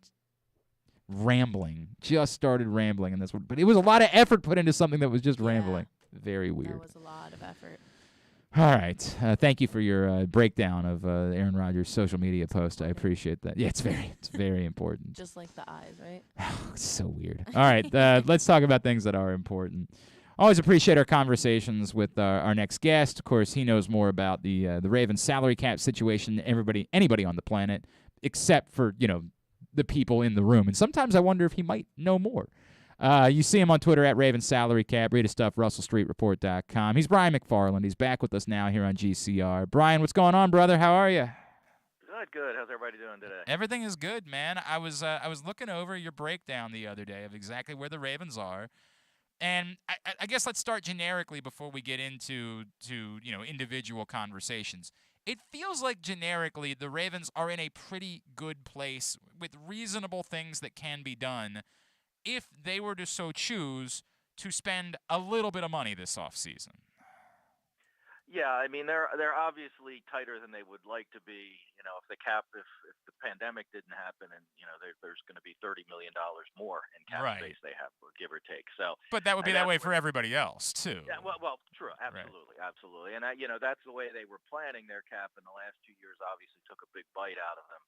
rambling. And that's what. But it was a lot of effort put into something that was just rambling. Very weird. That was a lot of effort. All right. Thank you for your breakdown of Aaron Rodgers' social media post. I appreciate that. Yeah, it's very important. Just like the eyes, right? It's so weird. All right, let's talk about things that are important. Always appreciate our conversations with our next guest. Of course, he knows more about the Ravens salary cap situation than anybody on the planet, except for, the people in the room. And sometimes I wonder if he might know more. You see him on Twitter at Ravens Salary Cap. Read his stuff, RussellStreetReport.com. He's Brian McFarland. He's back with us now here on GCR. Brian, what's going on, brother? How are you? Good. How's everybody doing today? Everything is good, man. I was looking over your breakdown the other day of exactly where the Ravens are. And I guess let's start generically before we get into individual conversations. It feels like generically the Ravens are in a pretty good place with reasonable things that can be done if they were to so choose to spend a little bit of money this offseason. Yeah, I mean they're obviously tighter than they would like to be. If the pandemic didn't happen, and there's going to be $30 million more in cap space they have, or give or take. So, but that would be that way for everybody else too. Yeah, well, true, absolutely, and that's the way they were planning their cap in the last 2 years. Obviously, took a big bite out of them.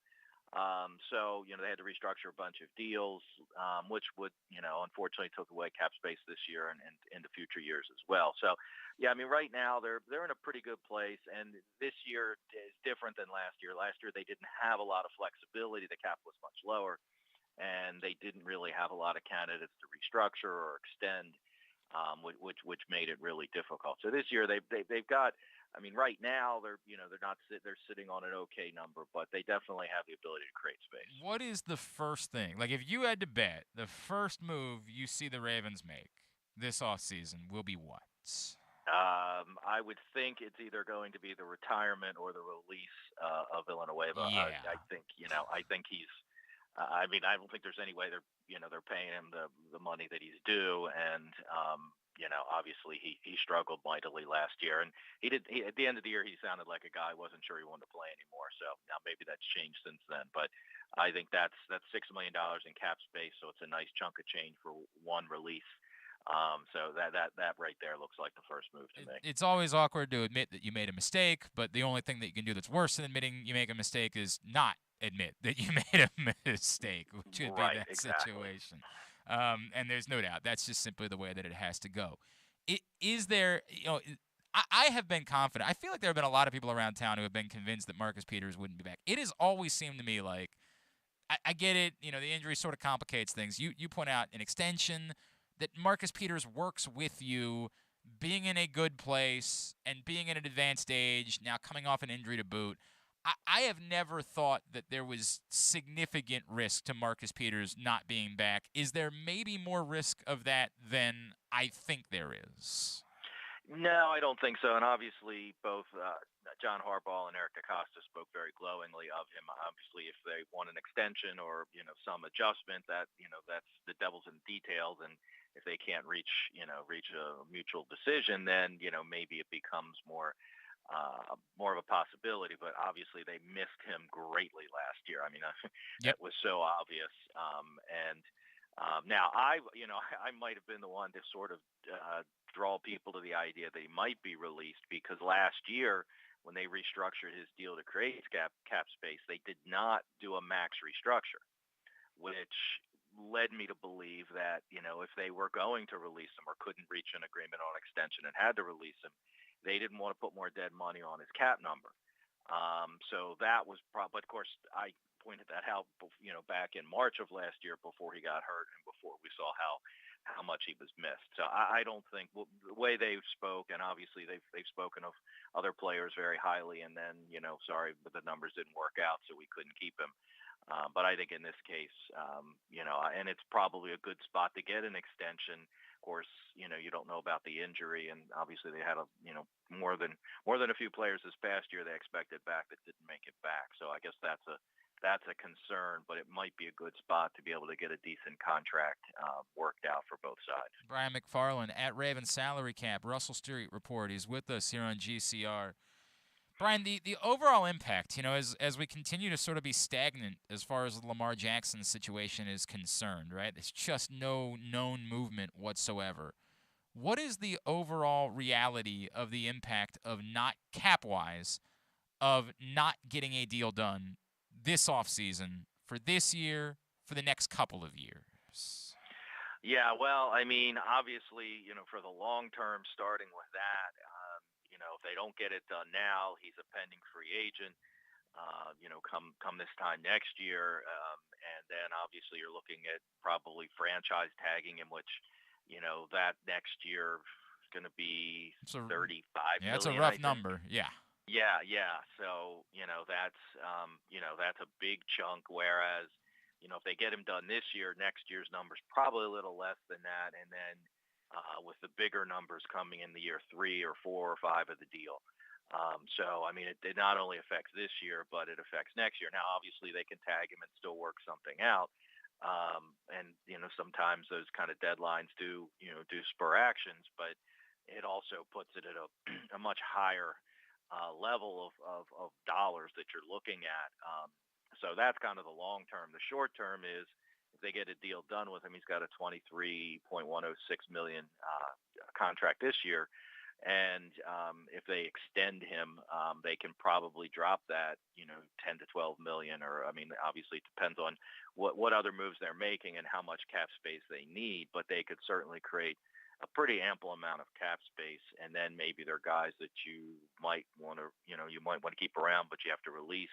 So, they had to restructure a bunch of deals, which would, unfortunately took away cap space this year and into future years as well. So, yeah, I mean, right now they're in a pretty good place, and this year is different than last year. Last year they didn't have a lot of flexibility. The cap was much lower, and they didn't really have a lot of candidates to restructure or extend, which made it really difficult. So this year they've got. I mean, right now they're sitting on an okay number, but they definitely have the ability to create space. What is the first thing? Like, if you had to bet, the first move you see the Ravens make this offseason will be what? I would think it's either going to be the retirement or the release of Villanueva. Yeah. I think he's. I mean, I don't think there's any way they're paying him the money that he's due, and obviously he struggled mightily last year, and at the end of the year he sounded like a guy wasn't sure he wanted to play anymore. So now maybe that's changed since then, but I think that's $6 million in cap space, so it's a nice chunk of change for one release. So that right there looks like the first move to me. It's always awkward to admit that you made a mistake, but the only thing that you can do that's worse than admitting you make a mistake is not admit that you made a mistake, which would be that situation. And there's no doubt that's just simply the way that it has to go. Is there, I have been confident. I feel like there have been a lot of people around town who have been convinced that Marcus Peters wouldn't be back. It has always seemed to me like, I get it, the injury sort of complicates things. You point out an extension, that Marcus Peters works with you, being in a good place and being at an advanced age, now coming off an injury to boot. I have never thought that there was significant risk to Marcus Peters not being back. Is there maybe more risk of that than I think there is? No, I don't think so. And obviously, both John Harbaugh and Eric DaCosta spoke very glowingly of him. Obviously, if they want an extension or some adjustment, that's the devil's in the details. And if they can't reach a mutual decision, then maybe it becomes more of a possibility. But obviously, they missed him greatly last year. I mean, Yep. That was so obvious. Now I might have been the one to sort of draw people to the idea that he might be released, because last year when they restructured his deal to create cap space, they did not do a max restructure, which led me to believe that if they were going to release him or couldn't reach an agreement on extension and had to release him, they didn't want to put more dead money on his cap number. So that was but of course I pointed that out, back in March of last year before he got hurt and before we saw how much he was missed. So I don't think the way they've spoke, and obviously they've spoken of other players very highly, and then sorry, but the numbers didn't work out, so we couldn't keep him. But I think in this case, and it's probably a good spot to get an extension. Of course, you don't know about the injury, and obviously they had more than a few players this past year they expected back that didn't make it back. So I guess that's a concern, but it might be a good spot to be able to get a decent contract worked out for both sides. Brian McFarland at Ravens Salary Cap, Russell Street Report. He's with us here on GCR. Brian, the overall impact, as we continue to sort of be stagnant as far as the Lamar Jackson situation is concerned, right? There's just no known movement whatsoever. What is the overall reality of the impact of not cap-wise, of not getting a deal done this offseason for this year, for the next couple of years? Yeah, well, I mean, obviously, for the long term, starting with that, if they don't get it done now, he's a pending free agent, come this time next year. And then obviously you're looking at probably franchise tagging him, which, that next year is going to be $35 million. Yeah, that's a rough number. Yeah. Yeah. So, that's a big chunk. Whereas, if they get him done this year, next year's number's probably a little less than that. And then with the bigger numbers coming in the year 3 or 4 or 5 of the deal. So, I mean, it not only affects this year, but it affects next year. Now, obviously, they can tag him and still work something out. And, sometimes those kind of deadlines do spur actions, but it also puts it at a much higher level of dollars that you're looking at. So that's kind of the long term. The short term is if they get a deal done with him, he's got a $23.106 million contract this year. And if they extend him, they can probably drop that, 10 to 12 million, or I mean, obviously it depends on what other moves they're making and how much cap space they need, but they could certainly create a pretty ample amount of cap space. And then maybe they're guys that you might want to, keep around, but you have to release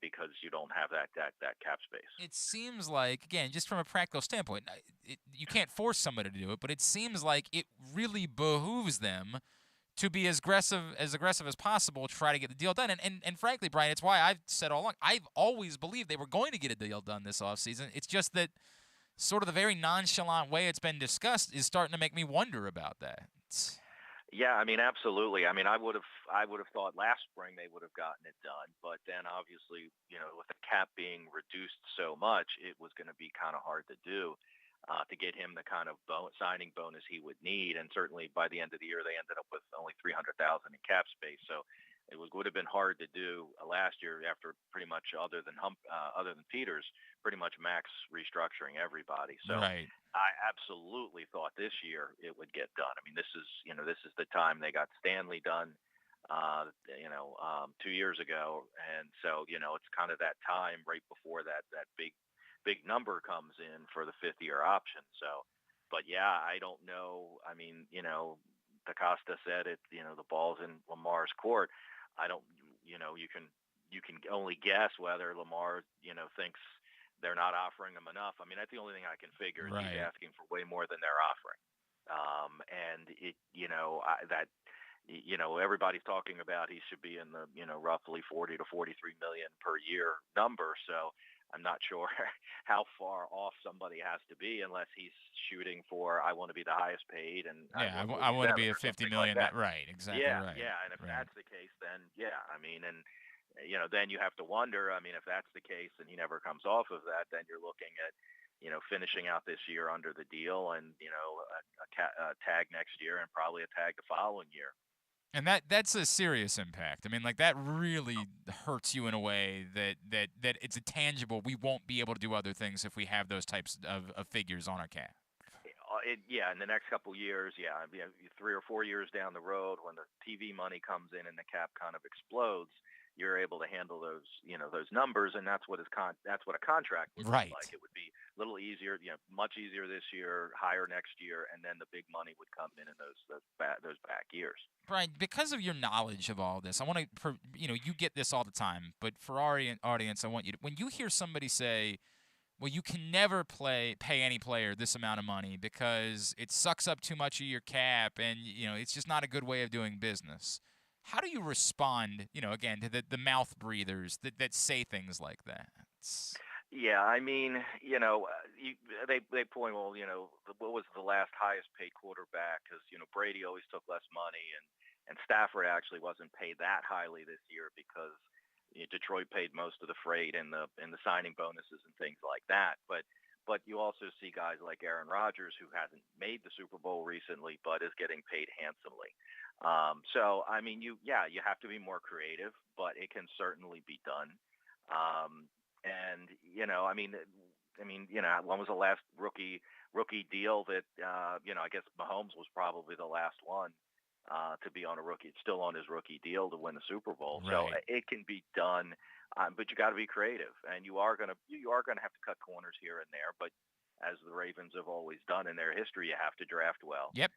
because you don't have that cap space. It seems like, again, just from a practical standpoint, you can't force somebody to do it, but it seems like it really behooves them to be as aggressive as possible to try to get the deal done. And frankly, Brian, it's why I've said all along, I've always believed they were going to get a deal done this offseason. It's just that sort of the very nonchalant way it's been discussed is starting to make me wonder about that. Yeah, I mean, absolutely. I mean, I would have thought last spring they would have gotten it done, but then obviously, with the cap being reduced so much, it was going to be kind of hard to do to get him the kind of signing bonus he would need. And certainly by the end of the year, they ended up with only $300,000 in cap space. So it would have been hard to do last year after pretty much other than Peters, pretty much max restructuring everybody. So right. I absolutely thought this year it would get done. I mean, this is the time they got Stanley done, 2 years ago. And so, it's kind of that time right before that big number comes in for the 5th-year option. So, but yeah, I don't know. I mean, DaCosta said it, the ball's in Lamar's court. I don't, you can only guess whether Lamar, thinks they're not offering him enough. I mean, that's the only thing I can figure is he's asking for way more than they're offering. And it, everybody's talking about he should be in the, roughly 40 to 43 million per year number. So I'm not sure how far off somebody has to be unless he's shooting for, I want to be the highest paid. And yeah, I want to be at 50 million. Like that. Right. Exactly. Yeah. Right. Yeah. And if that's the case, then yeah, I mean, and then you have to wonder, I mean, if that's the case and he never comes off of that, then you're looking at, finishing out this year under the deal and, a tag next year and probably a tag the following year. And that's a serious impact. I mean, like that really hurts you in a way that it's a tangible. We won't be able to do other things if we have those types of figures on our cap. In the next couple of years, 3 or 4 years down the road, when the TV money comes in and the cap kind of explodes, you're able to handle those, those numbers, and that's what that's what a contract would right. look like. It would be a little easier, much easier this year, higher next year, and then the big money would come in those back years. Brian, because of your knowledge of all this, I want to, you get this all the time, but for our audience, I want you to, when you hear somebody say, well, you can never pay any player this amount of money because it sucks up too much of your cap and, it's just not a good way of doing business. How do you respond, again, to the mouth breathers that say things like that? Yeah, I mean, they point, well, what was the last highest paid quarterback? Because, Brady always took less money, and Stafford actually wasn't paid that highly this year because Detroit paid most of the freight and the signing bonuses and things like that. But you also see guys like Aaron Rodgers, who hasn't made the Super Bowl recently, but is getting paid handsomely. So, I mean, you have to be more creative, but it can certainly be done. When was the last rookie deal that, I guess Mahomes was probably the last one to be on still on his rookie deal to win the Super Bowl. Right. So it can be done, but you got to be creative, and you are gonna have to cut corners here and there. But as the Ravens have always done in their history, you have to draft well. Yep.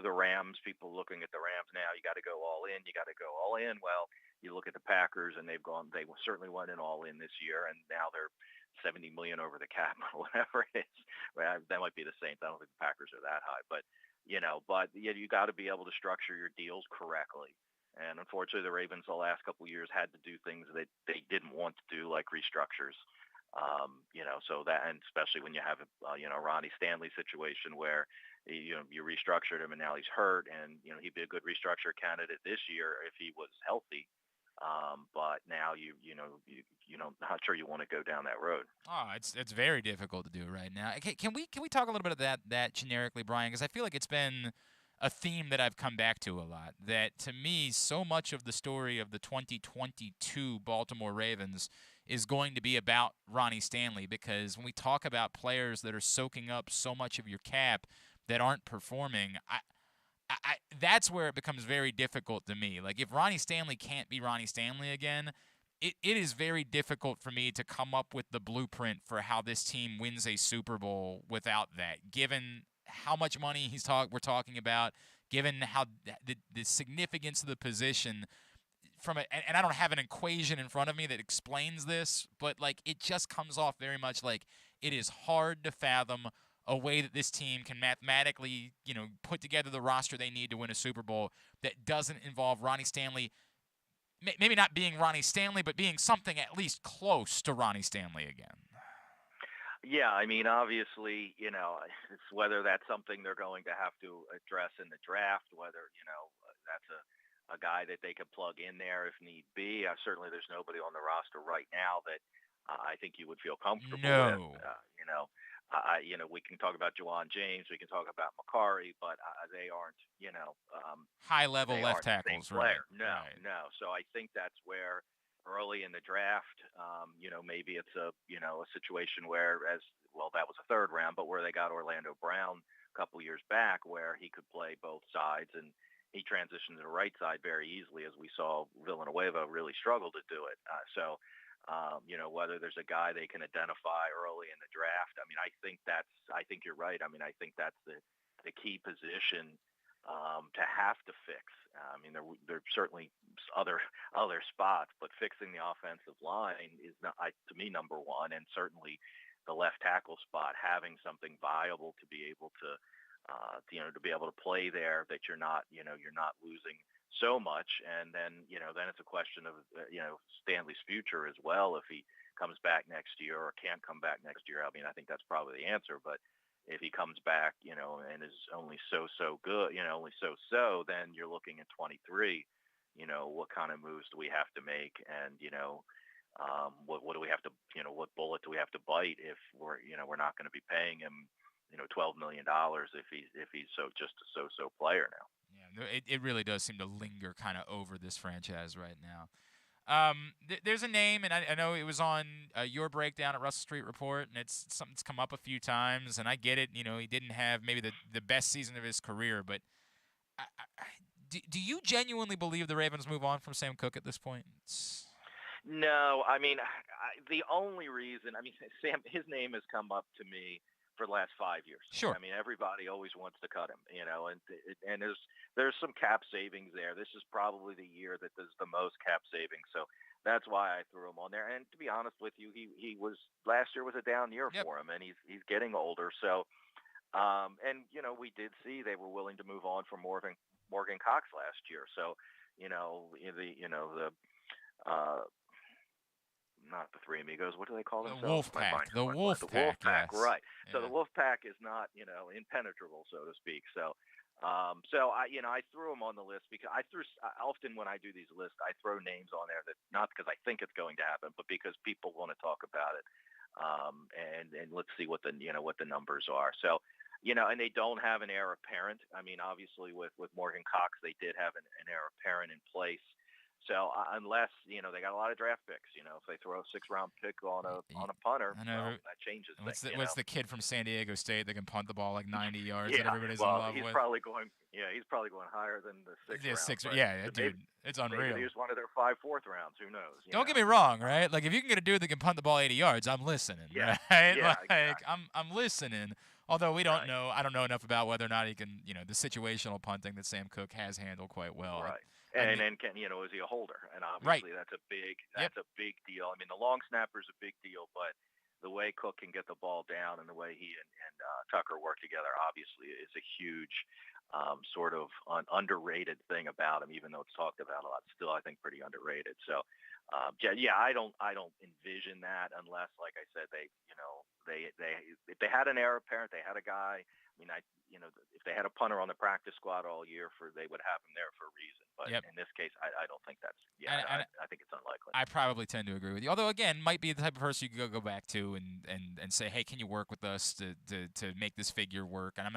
The Rams, people looking at the Rams now, you got to go all in. Well, you look at the Packers, and they certainly went in all in this year, and now they're $70 million over the cap or whatever it is. Well, that might be the Saints. I don't think the Packers are that high, but you got to be able to structure your deals correctly. And unfortunately, the Ravens the last couple of years had to do things that they didn't want to do, like restructures. So that, and especially when you have a Ronnie Stanley situation where you restructured him and now he's hurt, and he'd be a good restructure candidate this year if he was healthy. But now not sure you want to go down that road. Oh, it's very difficult to do right now. Can we talk a little bit of that generically, Brian? Because I feel like it's been a theme that I've come back to a lot. That to me, so much of the story of the 2022 Baltimore Ravens is going to be about Ronnie Stanley, because when we talk about players that are soaking up so much of your cap, that aren't performing, that's where it becomes very difficult to me. Like, if Ronnie Stanley can't be Ronnie Stanley again, it is very difficult for me to come up with the blueprint for how this team wins a Super Bowl without that, given how much money we're talking about, given how the significance of the position. And I don't have an equation in front of me that explains this, but like, it just comes off very much like it is hard to fathom a way that this team can mathematically, put together the roster they need to win a Super Bowl that doesn't involve Ronnie Stanley, maybe not being Ronnie Stanley, but being something at least close to Ronnie Stanley again. Yeah, I mean, obviously, it's whether that's something they're going to have to address in the draft, whether, that's a guy that they could plug in there if need be. Certainly there's nobody on the roster right now that I think you would feel comfortable with. We can talk about Juwan James, we can talk about Makari, but they aren't, high-level left tackles, right? No. So I think that's where early in the draft, maybe it's a situation where, that was a third round, but where they got Orlando Brown a couple years back, where he could play both sides, and he transitioned to the right side very easily, as we saw Villanueva really struggle to do it. Whether there's a guy they can identify early in the draft, I mean, I think you're right. I mean, I think that's the key position to have to fix. I mean, there are certainly other spots, but fixing the offensive line is not, to me, number one, and certainly the left tackle spot, having something viable to be able to be able to play there, that you're not losing so much. And then it's a question of Stanley's future as well. If he comes back next year or can't come back next year, I mean, I think that's probably the answer. But if he comes back, and is only so good, then you're looking at 23. What kind of moves do we have to make? And what do we have to, what bullet do we have to bite if we're not going to be paying him $12 million if he's just a so player now. Yeah, it really does seem to linger kind of over this franchise right now. There's a name, and I know it was on your breakdown at Russell Street Report, and it's something that's come up a few times, and I get it. He didn't have maybe the best season of his career, but do you genuinely believe the Ravens move on from Sam Cooke at this point? No, I mean, the only reason, Sam, his name has come up to me for the last 5 years. Sure. I mean, everybody always wants to cut him, and there's some cap savings there. This is probably the year that there's the most cap savings, so that's why I threw him on there. And to be honest with you, he was, last year was a down year for him, and he's getting older. So, we did see they were willing to move on from Morgan Cox last year. So, not the Three Amigos. What do they call themselves? The Wolfpack. Yes. Right. Yeah. So the Wolfpack is not, impenetrable, so to speak. So, I threw them on the list because often when I do these lists, I throw names on there that not because I think it's going to happen, but because people want to talk about it. And let's see what the numbers are. So, and they don't have an heir apparent. I mean, obviously with Morgan Cox, they did have an heir apparent in place. So unless they got a lot of draft picks, if they throw a 6th-round pick on a punter, that changes things. What's the kid from San Diego State that can punt the ball like 90 yards that everybody's in love he's with? Probably going higher than the 6th round. Dude, it's unreal. Maybe he's one of their 5 4th rounds. Who knows? Don't get me wrong, right? Like, if you can get a dude that can punt the ball 80 yards, I'm listening. Yeah. Right? Yeah, exactly. I'm listening. Although we don't know, I don't know enough about whether or not he can, the situational punting that Sam Cooke has handled quite well. Right. And can is he a holder? And obviously that's a big deal. I mean, the long snapper is a big deal, but the way Cooke can get the ball down and the way he and Tucker work together obviously is a huge sort of underrated thing about him, even though it's talked about a lot. Still, I think pretty underrated. So, I don't envision that unless, like I said, if they had an heir apparent, they had a guy. I mean, if they had a punter on the practice squad all year, they would have him there for a reason. But in this case, I don't think that's. I think it's unlikely. I probably tend to agree with you. Although, again, might be the type of person you could go back to and say, hey, can you work with us to make this figure work? And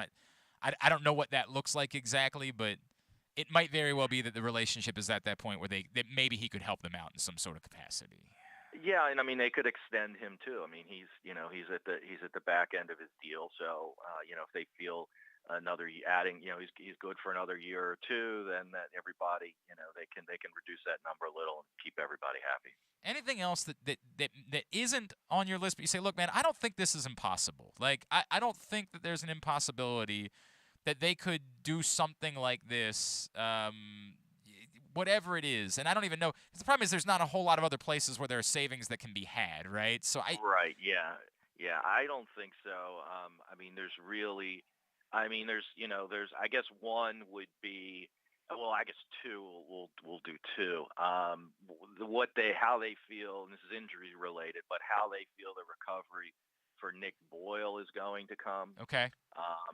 I don't know what that looks like exactly, but it might very well be that the relationship is at that point where that maybe he could help them out in some sort of capacity. Yeah, and I mean they could extend him too. I mean he's at the back end of his deal, so if they feel adding, he's good for another year or two, then that everybody, they can reduce that number a little and keep everybody happy. Anything else that isn't on your list, but you say, look, man, I don't think this is impossible. Like, I don't think that there's an impossibility that they could do something like this, whatever it is. And I don't even know. 'Cause the problem is there's not a whole lot of other places where there are savings that can be had, right? So Right, yeah. Yeah, I don't think so. I mean, there's, I guess one would be, well, I guess two. We'll do two. How they feel, and this is injury related, but how they feel the recovery for Nick Boyle is going to come. Okay.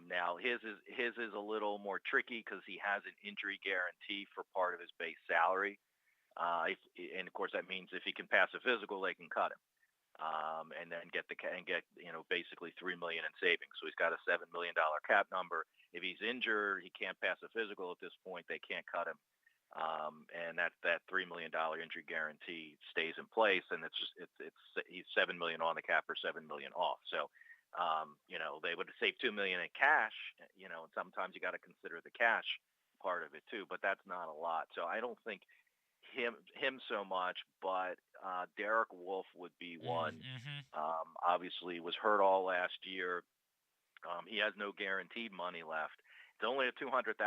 Now his is a little more tricky because he has an injury guarantee for part of his base salary, and of course that means if he can pass a physical, they can cut him. And then get basically $3 million in savings. So he's got a $7 million cap number. If he's injured, he can't pass a physical at this point. They can't cut him, and that $3 million injury guarantee stays in place. And he's $7 million on the cap or $7 million off. So they would save $2 million in cash. And sometimes you got to consider the cash part of it too. But that's not a lot. So I don't think him so much, but Derek Wolfe would be one. Obviously was hurt all last year. He has no guaranteed money left. It's only a $200,000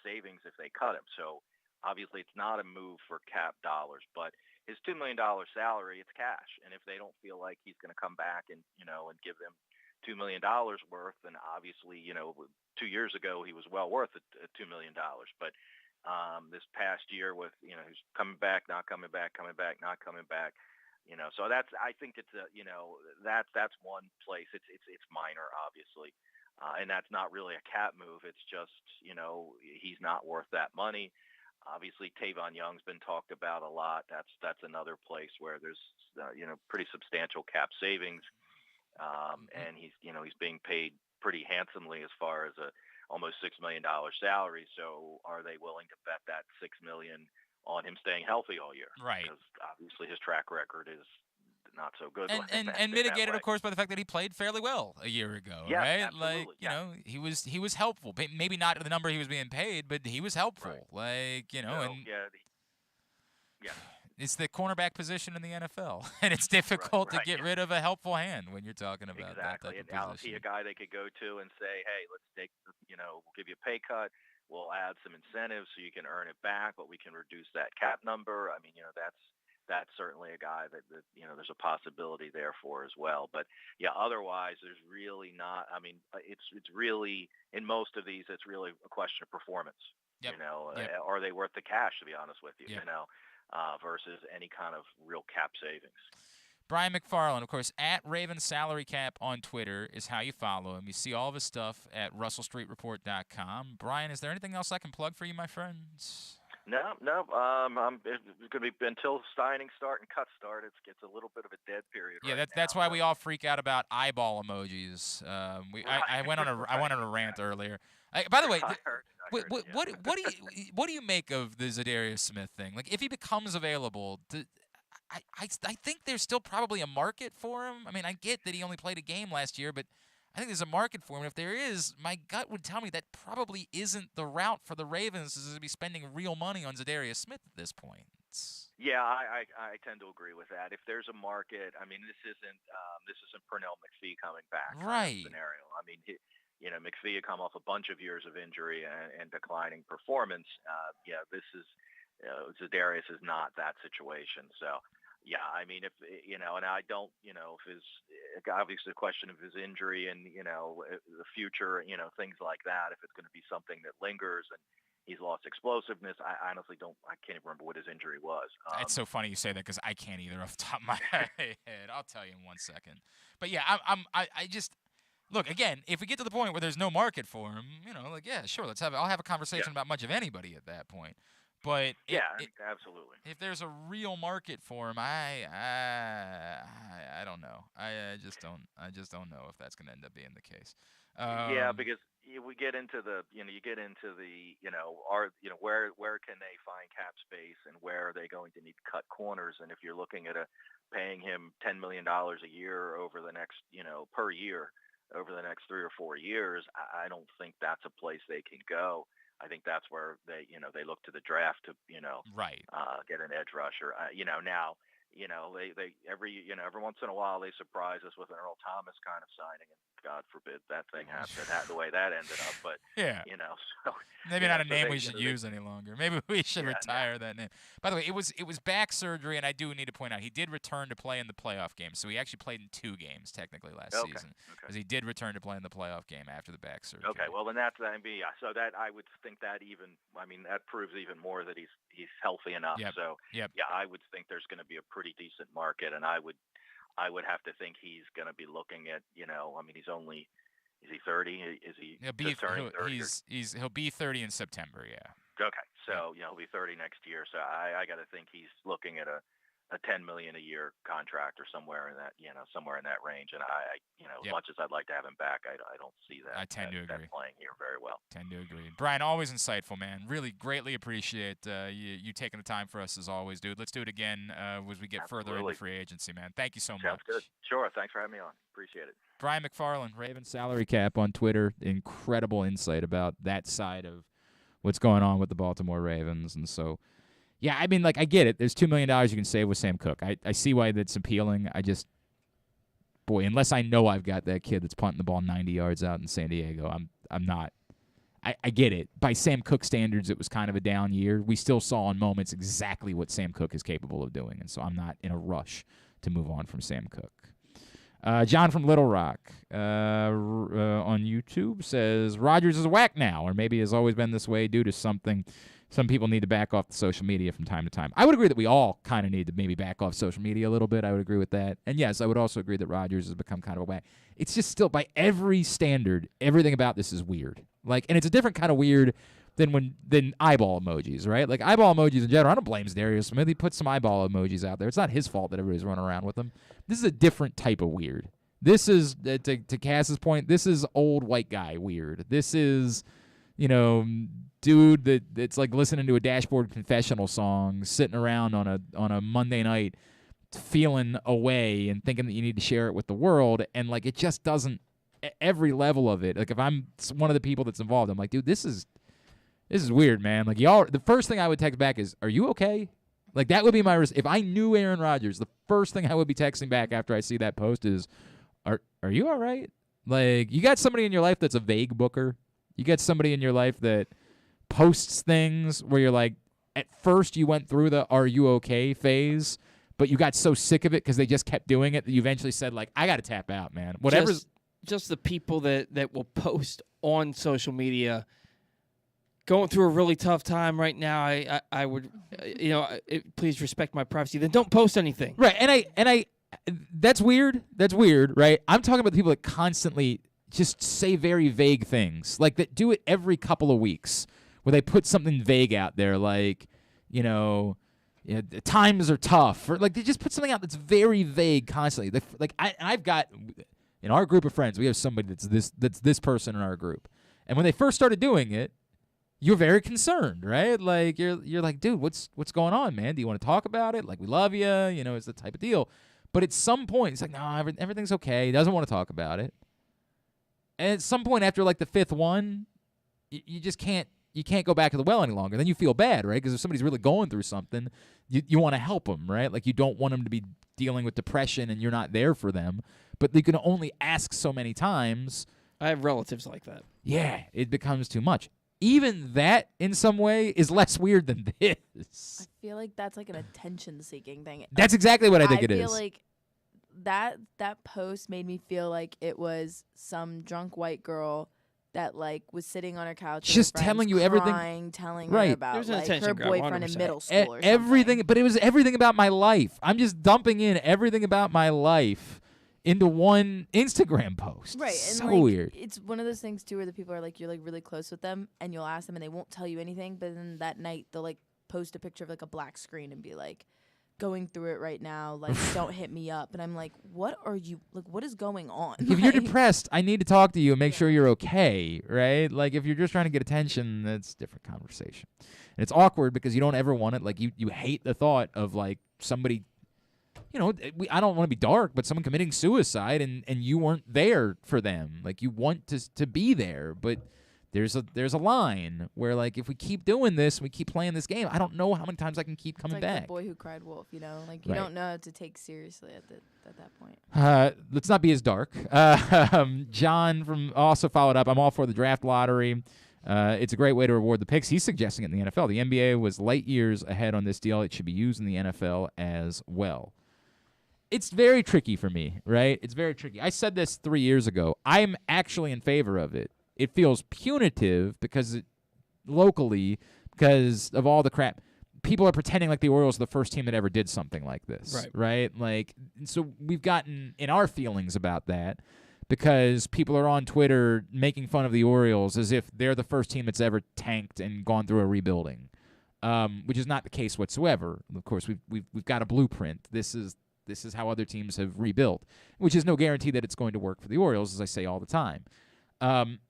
savings if they cut him. So obviously it's not a move for cap dollars, but his $2 million salary, it's cash. And if they don't feel like he's going to come back and give them $2 million worth, then obviously, 2 years ago he was well worth $2 million. But this past year with, he's coming back, not coming back, coming back, not coming back, so I think it's that's one place. It's minor, obviously. And that's not really a cap move. It's just, he's not worth that money. Obviously Tavon Young's been talked about a lot. That's another place where there's, pretty substantial cap savings. And he's being paid pretty handsomely as far as almost $6 million salary. So are they willing to bet that $6 million on him staying healthy all year? Right. Because obviously his track record is not so good. And mitigated, of course, by the fact that he played fairly well a year ago, yeah, right? Absolutely. Like, he was helpful. Maybe not the number he was being paid, but he was helpful. Right. It's the cornerback position in the NFL, and it's difficult to get rid of a helpful hand when you're talking about that type of Now, position. is he a guy they could go to and say, hey, let's take, we'll give you a pay cut, we'll add some incentives so you can earn it back, but we can reduce that cap number. I mean, that's certainly a guy that there's a possibility there for as well. But yeah, otherwise there's really not. I mean, it's really, in most of these, it's really a question of performance. Yep. Are they worth the cash, to be honest with you? Yep. Versus any kind of real cap savings. Brian McFarland, of course, at Raven Salary Cap on Twitter is how you follow him. You see all of his stuff at RussellStreetReport.com. Brian, is there anything else I can plug for you, my friends? No. It's going to be until signing start and cut start. It's a little bit of a dead period. Yeah, that's why we all freak out about eyeball emojis. I went on a rant earlier. By the way, what do you make of the Zadarius Smith thing? Like, if he becomes available, I think there's still probably a market for him. I mean, I get that he only played a game last year, but I think there's a market for him. If there is, my gut would tell me that probably isn't the route for the Ravens, is to be spending real money on Zadarius Smith at this point. Yeah, I tend to agree with that. If there's a market, I mean, this isn't Pernell McPhee coming back right kind of scenario. I mean, McPhee had come off a bunch of years of injury and declining performance. This is Zadarius is not that situation. So. Yeah, I mean, if and I don't, if obviously the question of his injury and the future, things like that. If it's going to be something that lingers and he's lost explosiveness, I honestly I can't even remember what his injury was. It's so funny you say that because I can't either off the top of my head. I'll tell you in 1 second. But yeah, I just look again. If we get to the point where there's no market for him, sure, I'll have a conversation about much of anybody at that point. But absolutely. If there's a real market for him, I don't know. I just don't know if that's going to end up being the case. Because we get into the where can they find cap space and where are they going to need to cut corners? And if you're looking at paying him $10 million a year over the next per year, over the next 3 or 4 years, I don't think that's a place they can go. I think that's where they look to the draft to, Right. Get an edge rusher. Now, they every once in a while they surprise us with an Earl Thomas kind of signing, and God forbid that thing happened, the way that ended up. But yeah, so maybe not a so name they, we should use any longer. Maybe we should retire that name. By the way, it was back surgery, and I do need to point out he did return to play in the playoff game. So he actually played in 2 games technically last season, because he did return to play in the playoff game after the back surgery. Okay, well then that's so that I would think that that proves even more that he's healthy enough. Yep. So Yep. yeah, I would think there's going to be a pretty decent market, and I would have to think he's going to be looking at is he 30? Is he turning 30? He'll be 30 in September. Yeah. Okay, so he'll be 30 next year. So I got to think he's looking at a $10 million a year contract or somewhere in that range. And as much as I'd like to have him back, I don't see that. I tend to agree. Playing here very well. Tend to agree. Brian, always insightful, man. Really greatly appreciate you taking the time for us as always, dude. Let's do it again as we get further into free agency, man. Thank you so much. Sounds good. Sure. Thanks for having me on. Appreciate it. Brian McFarland, Raven Salary Cap on Twitter. Incredible insight about that side of what's going on with the Baltimore Ravens. And so, yeah, I mean, I get it. There's $2 million you can save with Sam Cook. I see why that's appealing. Unless I know I've got that kid that's punting the ball 90 yards out in San Diego, I'm not. I get it. By Sam Cook standards, it was kind of a down year. We still saw in moments exactly what Sam Cook is capable of doing, and so I'm not in a rush to move on from Sam Cook. John from Little Rock on YouTube says, Rodgers is whack now, or maybe has always been this way due to something. Some people need to back off the social media from time to time. I would agree that we all kind of need to maybe back off social media a little bit. I would agree with that. And, yes, I would also agree that Rodgers has become kind of a whack. It's just still, by every standard, everything about this is weird. And it's a different kind of weird than eyeball emojis, right? Eyeball emojis in general, I don't blame Darius Smith. He put some eyeball emojis out there. It's not his fault that everybody's running around with them. This is a different type of weird. This is, to Cass's point, this is old white guy weird. This is, dude that's listening to a Dashboard Confessional song, sitting around on a Monday night, feeling away and thinking that you need to share it with the world, and it just doesn't. Every level of it. If I'm one of the people that's involved, I'm like, dude, this is weird, man. Y'all. The first thing I would text back is, "Are you okay?" That would be my. If I knew Aaron Rodgers, the first thing I would be texting back after I see that post is, "Are you all right?" You got somebody in your life that's a vague booker. You got somebody in your life that posts things where you're at first you went through the "Are you okay?" phase, but you got so sick of it because they just kept doing it that you eventually said, I got to tap out, man. Whatever's. Just the people that will post on social media going through a really tough time right now. I would, please respect my privacy. Then don't post anything. Right, and I that's weird. That's weird, right? I'm talking about the people that constantly just say very vague things, that do it every couple of weeks, where they put something vague out there, times are tough, or they just put something out that's very vague constantly. I've got. In our group of friends, we have somebody that's this person in our group. And when they first started doing it, you're very concerned, right? You're like, dude, what's going on, man? Do you want to talk about it? We love you, it's the type of deal. But at some point, it's no, everything's okay. He doesn't want to talk about it. And at some point after the 5th one, you just can't go back to the well any longer. Then you feel bad, right? Because if somebody's really going through something, you want to help them, right? You don't want them to be dealing with depression and you're not there for them. But you can only ask so many times. I have relatives like that. Yeah, it becomes too much. Even that, in some way, is less weird than this. I feel like that's an attention-seeking thing. That's exactly what I think it is. I feel like that post made me feel like it was some drunk white girl that was sitting on her couch, just with her telling you crying, everything, telling right. her about her boyfriend 100%. in middle school or everything. something. But it was everything about my life. I'm just dumping in everything about my life into one Instagram post. Right. So And weird. It's one of those things too where the people are you're really close with them and you'll ask them and they won't tell you anything, but then that night they'll post a picture of a black screen and be going through it right now, don't hit me up. And I'm what are you what is going on? If you're depressed, I need to talk to you and make sure you're okay, right? If you're just trying to get attention, that's a different conversation. And it's awkward because you don't ever want it. You hate the thought of somebody I don't want to be dark, but someone committing suicide and you weren't there for them. Like, you want to be there, but there's a line where, like, if we keep doing this, we keep playing this game, I don't know how many times I can keep coming it's like back. The boy who cried wolf, like you Right. don't know how to take seriously at that point. Let's not be as dark. John also followed up. I'm all for the draft lottery. It's a great way to reward the picks. He's suggesting it in the NFL. The NBA was light years ahead on this deal. It should be used in the NFL as well. It's very tricky for me, right? It's very tricky. I said this 3 years ago. I'm actually in favor of it. It feels punitive because locally, because of all the crap. People are pretending like the Orioles are the first team that ever did something like this, right? Like, so we've gotten in our feelings about that because people are on Twitter making fun of the Orioles as if they're the first team that's ever tanked and gone through a rebuilding, which is not the case whatsoever. Of course, we've got a blueprint. This is how other teams have rebuilt, which is no guarantee that it's going to work for the Orioles, as I say all the time.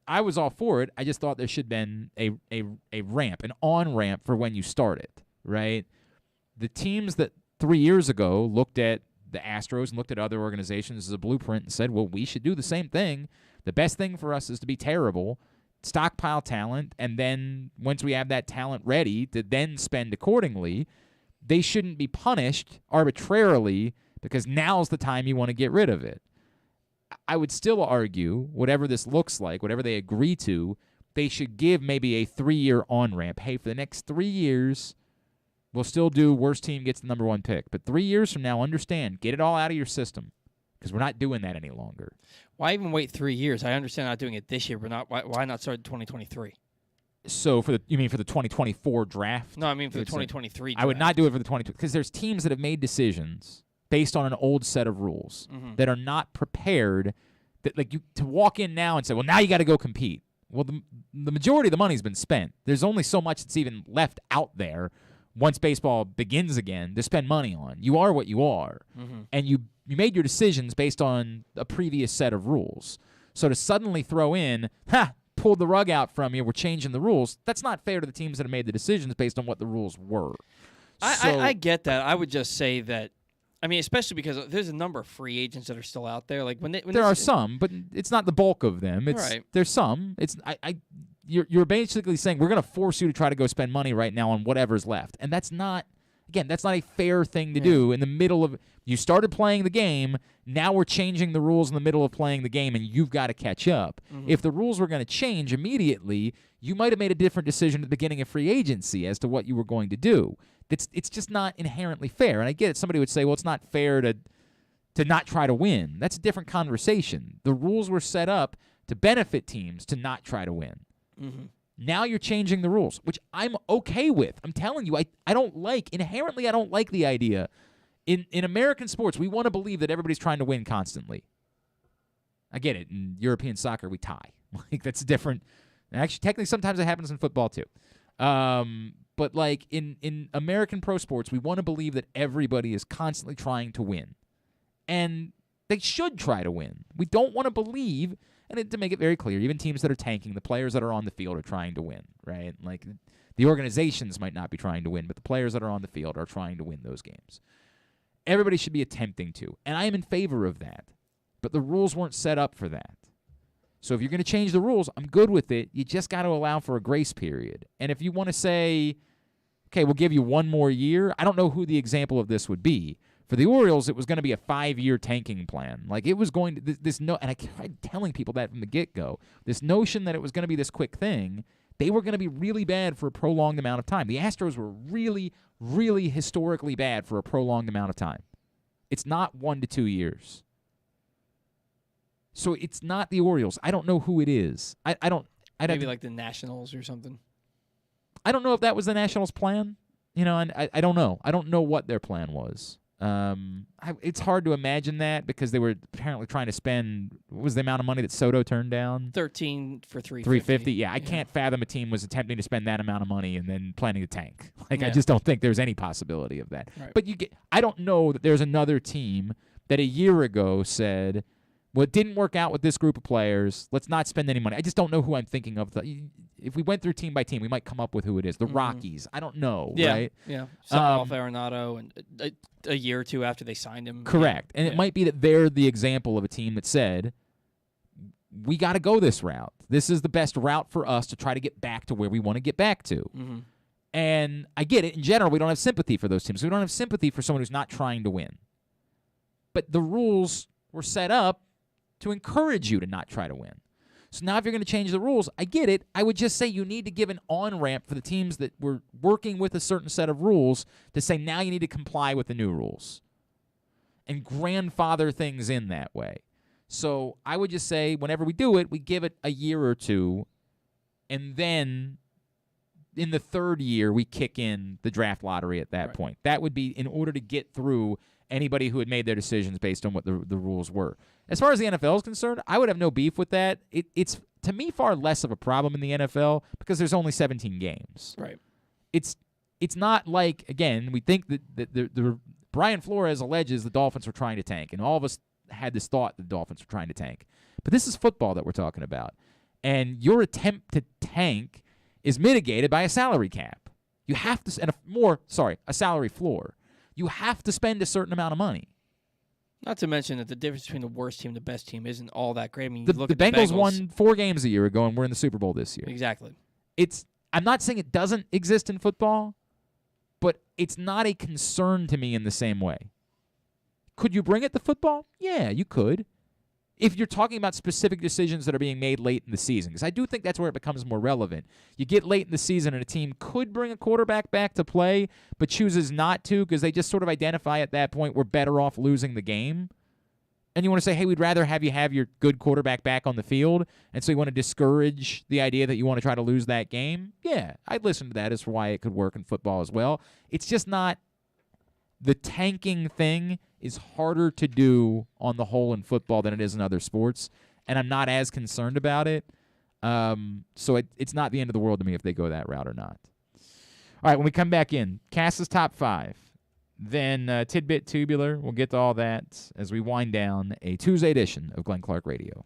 I was all for it. I just thought there should have been a ramp, an on-ramp for when you start it, right? The teams that 3 years ago looked at the Astros and looked at other organizations as a blueprint and said, well, we should do the same thing. The best thing for us is to be terrible, stockpile talent, and then once we have that talent ready to then spend accordingly, they shouldn't be punished arbitrarily because now's the time you want to get rid of it. I would still argue, whatever this looks like, whatever they agree to, they should give maybe a 3-year on-ramp. Hey, for the next 3 years, we'll still do worst team gets the number 1 pick. But 3 years from now, understand, get it all out of your system because we're not doing that any longer. Why even wait 3 years? I understand not doing it this year, but why not start in 2023? So you mean for the 2024 draft? No, I mean for the 2023 draft. I would not do it for the 2023 because there's teams that have made decisions based on an old set of rules that are not prepared to walk in now and say, well, now you got to go compete. Well, the majority of the money's been spent. There's only so much that's even left out there once baseball begins again to spend money on. You are what you are, and you made your decisions based on a previous set of rules. So to suddenly throw in, pulled the rug out from you, we're changing the rules, that's not fair to the teams that have made the decisions based on what the rules were. I get that. I would just say that, I mean, especially because there's a number of free agents that are still out there. Like when there are some, but it's not the bulk of them. There's some. You're basically saying we're going to force you to try to go spend money right now on whatever's left, and that's not a fair thing to do in the middle of. You started playing the game. Now we're changing the rules in the middle of playing the game, and you've got to catch up. If the rules were going to change immediately, you might have made a different decision at the beginning of free agency as to what you were going to do. It's just not inherently fair. And I get it. Somebody would say, well, it's not fair to not try to win. That's a different conversation. The rules were set up to benefit teams to not try to win. Now you're changing the rules, which I'm okay with. I'm telling you, I don't like the idea. In American sports, we want to believe that everybody's trying to win constantly. I get it. In European soccer, we tie. Like, that's different. Actually, technically, sometimes it happens in football, too. But like in American pro sports, we want to believe that everybody is constantly trying to win. And they should try to win. We don't want to believe, and to make it very clear, even teams that are tanking, the players that are on the field are trying to win, right? Like, the organizations might not be trying to win, but the players that are on the field are trying to win those games. Everybody should be attempting to, and I am in favor of that. But the rules weren't set up for that. So if you're going to change the rules, I'm good with it. You just got to allow for a grace period. And if you want to say, okay, we'll give you 1 more year, I don't know who the example of this would be. For the Orioles, it was going to be a 5-year tanking plan. Like, it was going to, and I tried telling people that from the get-go, this notion that it was going to be this quick thing, they were going to be really bad for a prolonged amount of time. The Astros were really, really historically bad for a prolonged amount of time. It's not 1 to 2 years. So it's not the Orioles. I don't know who it is. Maybe like the Nationals or something. I don't know if that was the Nationals' plan. And I don't know. I don't know what their plan was. It's hard to imagine that because they were apparently trying to spend, what was the amount of money that Soto turned down? 13 for $350. $350. Yeah, I can't fathom a team was attempting to spend that amount of money and then planning to tank. I just don't think there's any possibility of that. Right. But I don't know that there's another team that a year ago said, well, it didn't work out with this group of players. Let's not spend any money. I just don't know who I'm thinking of. if we went through team by team, we might come up with who it is. The Rockies. I don't know, Yeah, right? yeah. Off Arenado and a year or two after they signed him. Correct. And it might be that they're the example of a team that said, we got to go this route. This is the best route for us to try to get back to where we want to get back to. Mm-hmm. And I get it. In general, we don't have sympathy for those teams. We don't have sympathy for someone who's not trying to win. But the rules were set up to encourage you to not try to win. So now if you're going to change the rules, I get it. I would just say you need to give an on-ramp for the teams that were working with a certain set of rules to say now you need to comply with the new rules and grandfather things in that way. So I would just say whenever we do it, we give it a year or two, and then in the third year, we kick in the draft lottery at that point. That would be in order to get through anybody who had made their decisions based on what the rules were. As far as the NFL is concerned, I would have no beef with that. It's, to me, far less of a problem in the NFL because there's only 17 games. Right. It's not like, again, we think that the Brian Flores alleges the Dolphins were trying to tank, and all of us had this thought the Dolphins were trying to tank. But this is football that we're talking about. And your attempt to tank is mitigated by a salary cap. You have to, a salary floor. You have to spend a certain amount of money. Not to mention that the difference between the worst team and the best team isn't all that great. I mean, The look at Bengals won 4 games a year ago, and we're in the Super Bowl this year. Exactly. I'm not saying it doesn't exist in football, but it's not a concern to me in the same way. Could you bring it to football? Yeah, you could. If you're talking about specific decisions that are being made late in the season, because I do think that's where it becomes more relevant. You get late in the season and a team could bring a quarterback back to play, but chooses not to because they just sort of identify at that point we're better off losing the game. And you want to say, hey, we'd rather have you have your good quarterback back on the field, and so you want to discourage the idea that you want to try to lose that game? Yeah, I'd listen to that as why it could work in football as well. It's just not the tanking thing is harder to do on the whole in football than it is in other sports, and I'm not as concerned about it. So it's not the end of the world to me if they go that route or not. All right, when we come back in, Cass's top 5. Then Tidbit Tubular. We'll get to all that as we wind down a Tuesday edition of Glenn Clark Radio.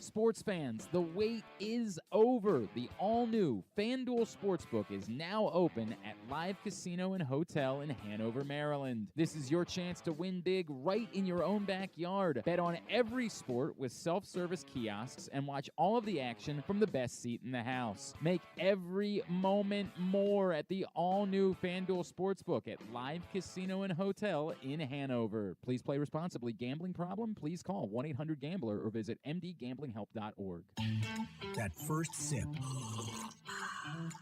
Sports fans, the wait is over. The all-new FanDuel Sportsbook is now open at Live Casino and Hotel in Hanover, Maryland. This is your chance to win big right in your own backyard. Bet on every sport with self-service kiosks and watch all of the action from the best seat in the house. Make every moment more at the all-new FanDuel Sportsbook at Live Casino and Hotel in Hanover. Please play responsibly. Gambling problem? Please call 1-800-GAMBLER or visit mdgamblinghelp.org. That first sip.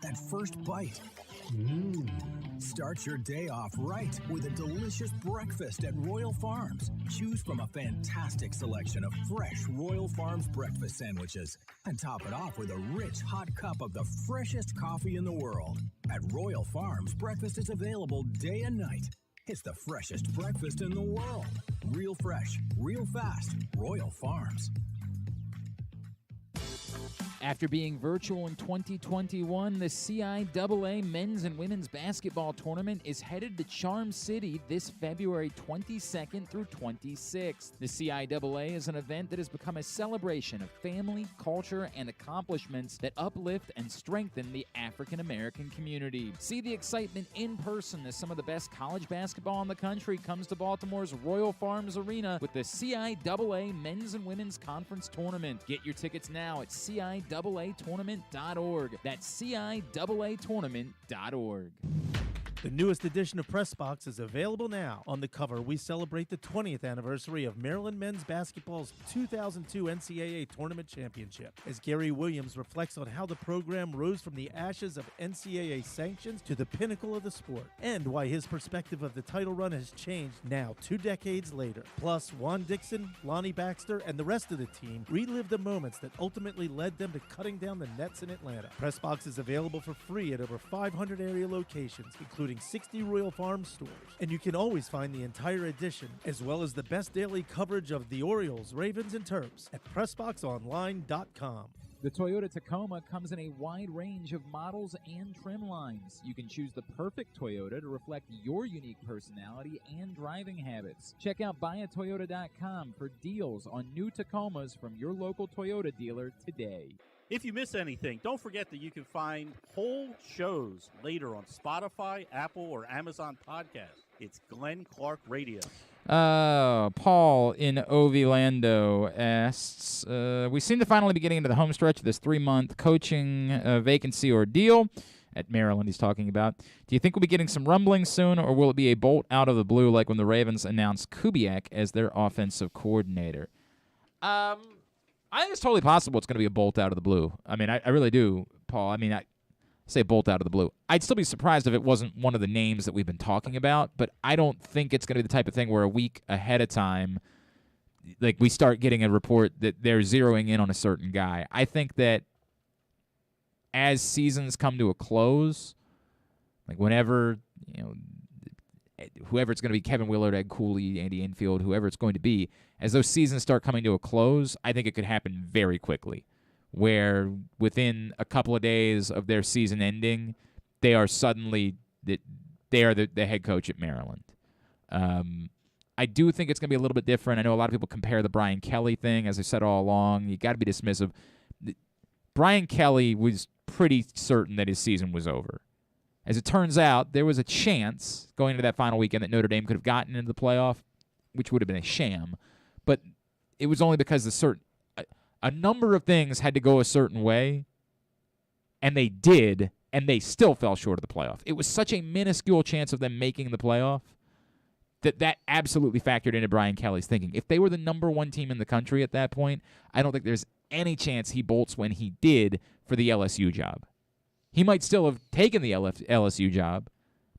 That first bite. Start your day off right with a delicious breakfast at Royal Farms. Choose from a fantastic selection of fresh Royal Farms breakfast sandwiches and top it off with a rich hot cup of the freshest coffee in the world. At Royal Farms, breakfast is available day and night. It's the freshest breakfast in the world. Real fresh, real fast. Royal Farms. After being virtual in 2021, the CIAA Men's and Women's Basketball Tournament is headed to Charm City this February 22nd through 26th. The CIAA is an event that has become a celebration of family, culture, and accomplishments that uplift and strengthen the African American community. See the excitement in person as some of the best college basketball in the country comes to Baltimore's Royal Farms Arena with the CIAA Men's and Women's Conference Tournament. Get your tickets now at CIAAtournament.org. That's CIAAtournament.org. The newest edition of Press Box is available now. On the cover, we celebrate the 20th anniversary of Maryland men's basketball's 2002 NCAA Tournament Championship, as Gary Williams reflects on how the program rose from the ashes of NCAA sanctions to the pinnacle of the sport, and why his perspective of the title run has changed now 2 decades later. Plus, Juan Dixon, Lonnie Baxter, and the rest of the team relive the moments that ultimately led them to cutting down the nets in Atlanta. Press Box is available for free at over 500 area locations, including 60 Royal Farms stores. And you can always find the entire edition, as well as the best daily coverage of the Orioles, Ravens, and Terps at PressBoxOnline.com. The Toyota Tacoma comes in a wide range of models and trim lines. You can choose the perfect Toyota to reflect your unique personality and driving habits. Check out buyatoyota.com for deals on new Tacomas from your local Toyota dealer today. If you miss anything, don't forget that you can find whole shows later on Spotify, Apple, or Amazon Podcasts. It's Glenn Clark Radio. Paul in Ovilando asks, we seem to finally be getting into the home stretch of this 3-month coaching vacancy ordeal at Maryland he's talking about. Do you think we'll be getting some rumblings soon, or will it be a bolt out of the blue like when the Ravens announced Kubiak as their offensive coordinator? I think it's totally possible it's going to be a bolt out of the blue. I mean, I really do, Paul. I mean, I say bolt out of the blue. I'd still be surprised if it wasn't one of the names that we've been talking about, but I don't think it's going to be the type of thing where a week ahead of time, like, we start getting a report that they're zeroing in on a certain guy. I think that as seasons come to a close, like whenever, whoever it's going to be, Kevin Willard, Ed Cooley, Andy Enfield, whoever it's going to be, as those seasons start coming to a close, I think it could happen very quickly, where within a couple of days of their season ending, they are suddenly the head coach at Maryland. I do think it's going to be a little bit different. I know a lot of people compare the Brian Kelly thing. As I said all along, you got to be dismissive. Brian Kelly was pretty certain that his season was over. As it turns out, there was a chance going into that final weekend that Notre Dame could have gotten into the playoff, which would have been a sham. But it was only because a number of things had to go a certain way, and they did, and they still fell short of the playoff. It was such a minuscule chance of them making the playoff that absolutely factored into Brian Kelly's thinking. If they were the number one team in the country at that point, I don't think there's any chance he bolts when he did for the LSU job. He might still have taken the LSU job,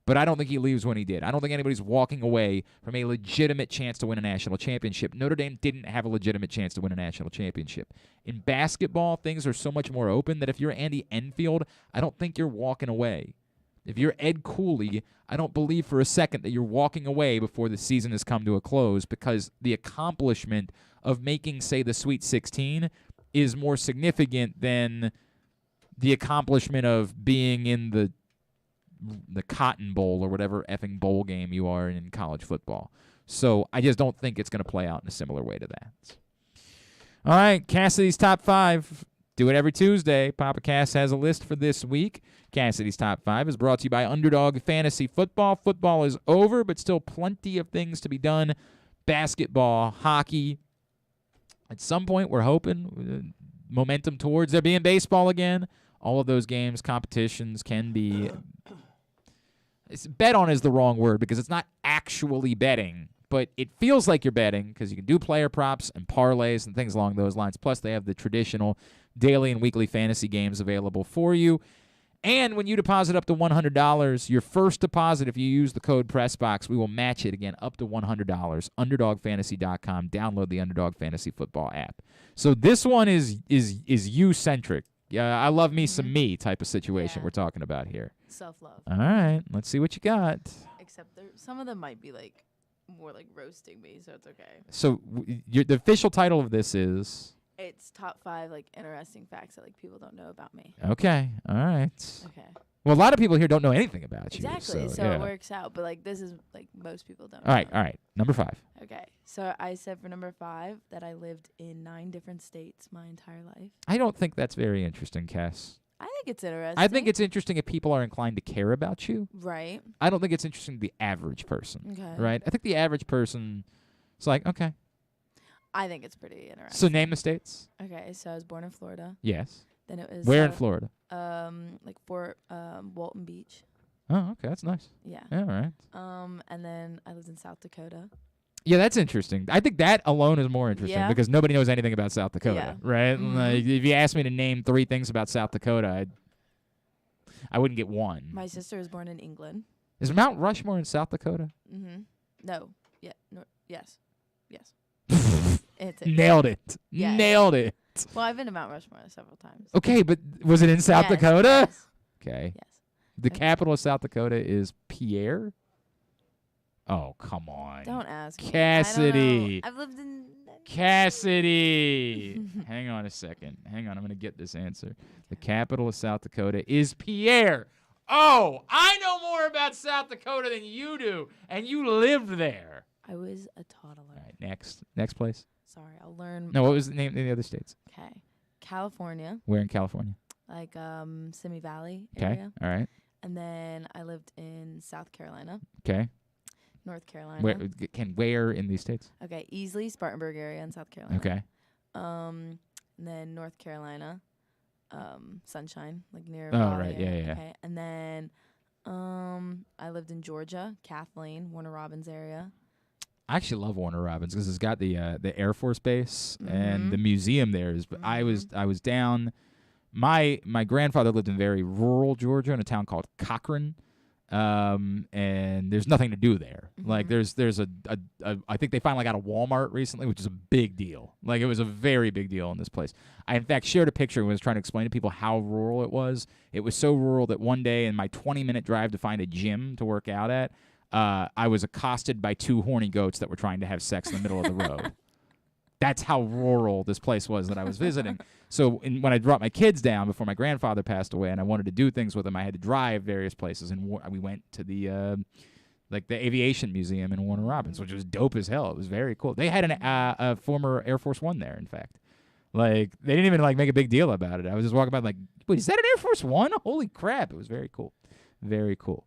but I don't think he leaves when he did. I don't think anybody's walking away from a legitimate chance to win a national championship. Notre Dame didn't have a legitimate chance to win a national championship. In basketball, things are so much more open that if you're Andy Enfield, I don't think you're walking away. If you're Ed Cooley, I don't believe for a second that you're walking away before the season has come to a close, because the accomplishment of making, say, the Sweet 16 is more significant than the accomplishment of being in the Cotton Bowl or whatever effing bowl game you are in college football. So I just don't think it's going to play out in a similar way to that. All right, Cassidy's Top 5. Do it every Tuesday. Papa Cass has a list for this week. Cassidy's Top 5 is brought to you by Underdog Fantasy Football. Football is over, but still plenty of things to be done. Basketball, hockey. At some point, we're hoping momentum towards there being baseball again. All of those games, competitions can be... bet on is the wrong word because it's not actually betting, but it feels like you're betting because you can do player props and parlays and things along those lines. Plus, they have the traditional daily and weekly fantasy games available for you. And when you deposit up to $100, your first deposit, if you use the code PRESSBOX, we will match it again up to $100. UnderdogFantasy.com. Download the Underdog Fantasy Football app. So this one is you-centric. Yeah, I love me some me type of situation we're talking about here. Self-love. All right, let's see what you got. Except some of them might be more like roasting me, so it's okay. So the official title of this is? It's top 5 interesting facts that people don't know about me. Okay, all right. Okay. Well, a lot of people here don't know anything about you. Exactly, so it works out. But this is most people don't. All right. Number 5. Okay, so I said for number 5 that I lived in 9 different states my entire life. I don't think that's very interesting, Cass. I think it's interesting. I think it's interesting if people are inclined to care about you. Right. I don't think it's interesting to the average person. Okay. Right? I think the average person is like, okay. I think it's pretty interesting. So name the states. Okay, so I was born in Florida. Yes. Then it was where in Florida? Fort Walton Beach. Oh, okay, that's nice. Yeah. All right. And then I lived in South Dakota. Yeah, that's interesting. I think that alone is more interesting because nobody knows anything about South Dakota, right? Mm-hmm. If you asked me to name 3 things about South Dakota, I wouldn't get one. My sister was born in England. Is Mount Rushmore in South Dakota? Mm-hmm. No. Yeah. No. Yes. Nailed it. Yes. Nailed it. Well, I've been to Mount Rushmore several times. Okay, but was it in South Dakota? Yes. Okay. Yes. The capital of South Dakota is Pierre? Oh, come on. Don't ask me. Cassidy. I've lived in... Cassidy. Hang on a second. Hang on. I'm going to get this answer. The capital of South Dakota is Pierre. Oh, I know more about South Dakota than you do, and you lived there. I was a toddler. All right, next place. Sorry, I'll learn. No, what was the name of the other states? Okay. California, Where in California? like Simi Valley Okay. area. All right. And then I lived in South Carolina, Okay. North Carolina. Where in these states? Okay, Easley, Spartanburg area in South Carolina. Okay. And then North Carolina, Sunshine, like near. Oh, Raleigh right. Yeah, area. yeah. Okay, and then I lived in Georgia, Kathleen, Warner Robins area. I actually love Warner Robins because it's got the Air Force Base and Mhm. the museum there is. But I was down. My grandfather lived in very rural Georgia in a town called Cochran, and there's nothing to do there. Like there's a I think they finally got a Walmart recently, which is a big deal. Like it was a very big deal in this place. I in fact shared a picture and was trying to explain to people how rural it was. It was so rural that one day in my 20-minute drive to find a gym to work out at, I was accosted by 2 horny goats that were trying to have sex in the middle of the road. That's how rural this place was that I was visiting. So when I brought my kids down before my grandfather passed away and I wanted to do things with them, I had to drive various places. And we went to the aviation museum in Warner Robins, which was dope as hell. It was very cool. They had a former Air Force One there, in fact. Like, they didn't even, like, make a big deal about it. I was just walking by like, wait, is that an Air Force One? Holy crap. It was very cool. Very cool.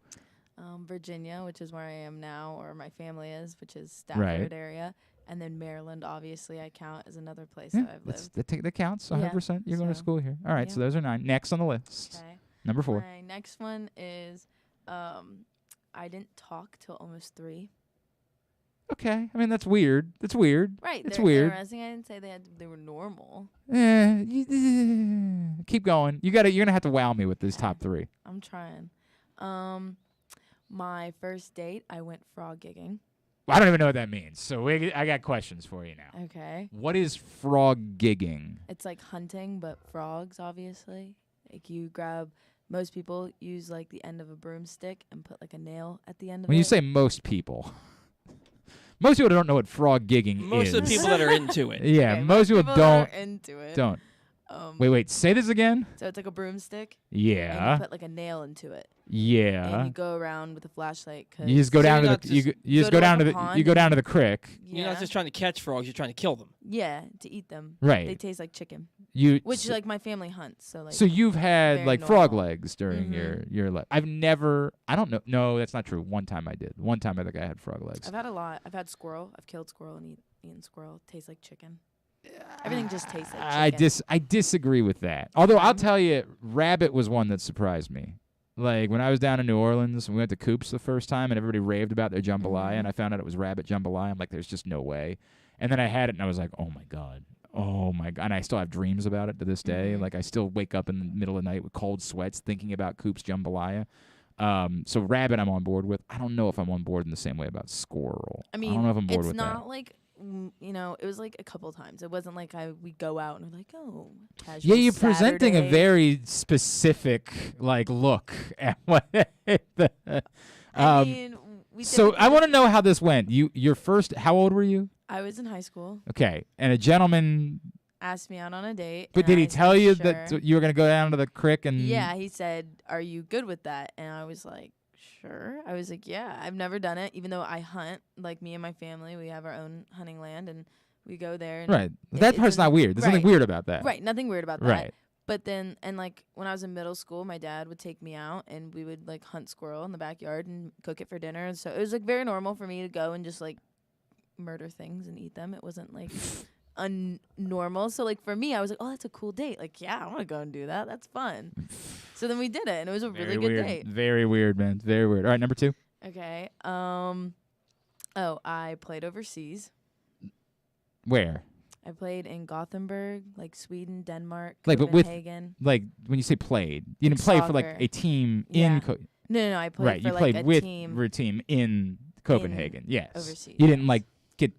Virginia, which is where I am now, or my family is, which is Stafford area. And then Maryland, obviously, I count as another place that I've lived. That counts 100%. Yeah, You're going to school here. All right, so those are 9. Next on the list. Okay. Number 4. My next one is I didn't talk till almost 3. Okay. I mean, that's weird. That's weird. Right. It's they're weird. interesting. I didn't say they were normal. Keep going. You're gonna have to wow me with this top 3. I'm trying. My first date, I went frog gigging. Well, I don't even know what that means. So I got questions for you now. Okay. What is frog gigging? It's like hunting, but frogs, obviously. Like you grab. Most people use like the end of a broomstick and put like a nail at the end of it. When you say most people, most people don't know what frog gigging is. Most of the people that are into it. Yeah, Okay, most people don't. Are into it. Don't. Wait. Say this again. So it's like a broomstick. Yeah. And you put like a nail into it. Yeah. And you go around with a flashlight. You just go down to the you just go down to the you go down to the creek. Yeah. You're not just trying to catch frogs; you're trying to kill them. Yeah, to eat them. Right. They taste like chicken. Which like my family hunts. So like. So you've had like very frog normal. legs during your life. I've never. I don't know. No, that's not true. One time I did. One time I think I had frog legs. I've had a lot. I've had squirrel. I've killed squirrel and eaten squirrel. Tastes like chicken. Everything just tastes like chicken. I disagree with that. Although I'll tell you, rabbit was one that surprised me. Like when I was down in New Orleans and we went to Coops the first time and everybody raved about their jambalaya and I found out it was rabbit jambalaya. I'm like, there's just no way. And then I had it and I was like, oh my god. And I still have dreams about it to this day. Like I still wake up in the middle of the night with cold sweats thinking about Coops jambalaya. So rabbit I'm on board with. I don't know if I'm on board in the same way about squirrel. I mean, don't know if I'm bored with it's not that. like it was like a couple times. It wasn't like we go out and we're like, oh, casual Yeah, you're presenting a Saturday. very specific like look at what. I mean, we so did I want to know how this went. Your first. How old were you? I was in high school. Okay, and a gentleman. Asked me out on a date. But and did he I tell said, you sure. that you were gonna go down to the creek and? Yeah, he said, "Are you good with that?" And I was like, "Sure." I was like, "Yeah, I've never done it, even though I hunt. Like me and my family, we have our own hunting land, and we go there." And Right. That part's not weird. There's nothing weird about that. Right. Nothing weird about that. Right. But then, and like when I was in middle school, my dad would take me out, and we would like hunt squirrel in the backyard and cook it for dinner. And so it was like very normal for me to go and just like murder things and eat them. It wasn't like unnormal. So like for me, I was like, oh, that's a cool date. Like, yeah, I want to go and do that. That's fun. So then we did it, and it was a really good weird. date. Very weird, man. Very weird. All right, number 2. Okay. I played overseas. Where? I played in Gothenburg, like Sweden, Denmark, Like, but with Copenhagen. like when you say played, you didn't play for like Soccer. a team Yeah. in. No, I played right, for you like played a with team a team in Copenhagen. Yes. overseas, You didn't like get.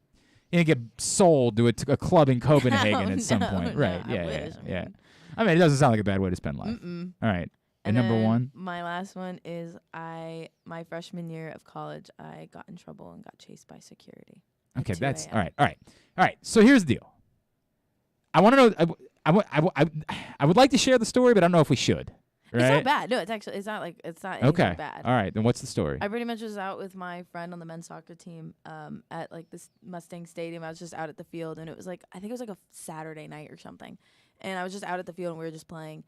You didn't get sold to a club in Copenhagen at some point, right? I Yeah, wish, yeah. I mean, it doesn't sound like a bad way to spend life. Mm-mm. All right. And number then 1. My last one is my freshman year of college, I got in trouble and got chased by security. at Okay, 2 that's a.m. all right. So here's the deal. I want to know. I would like to share the story, but I don't know if we should. Right? It's not bad. No, it's actually it's not anything Okay. bad. All right. Then what's the story? I pretty much was out with my friend on the men's soccer team at like this Mustang Stadium. I was just out at the field, and it was like I think it was like a Saturday night or something. And I was just out at the field, and we were just playing.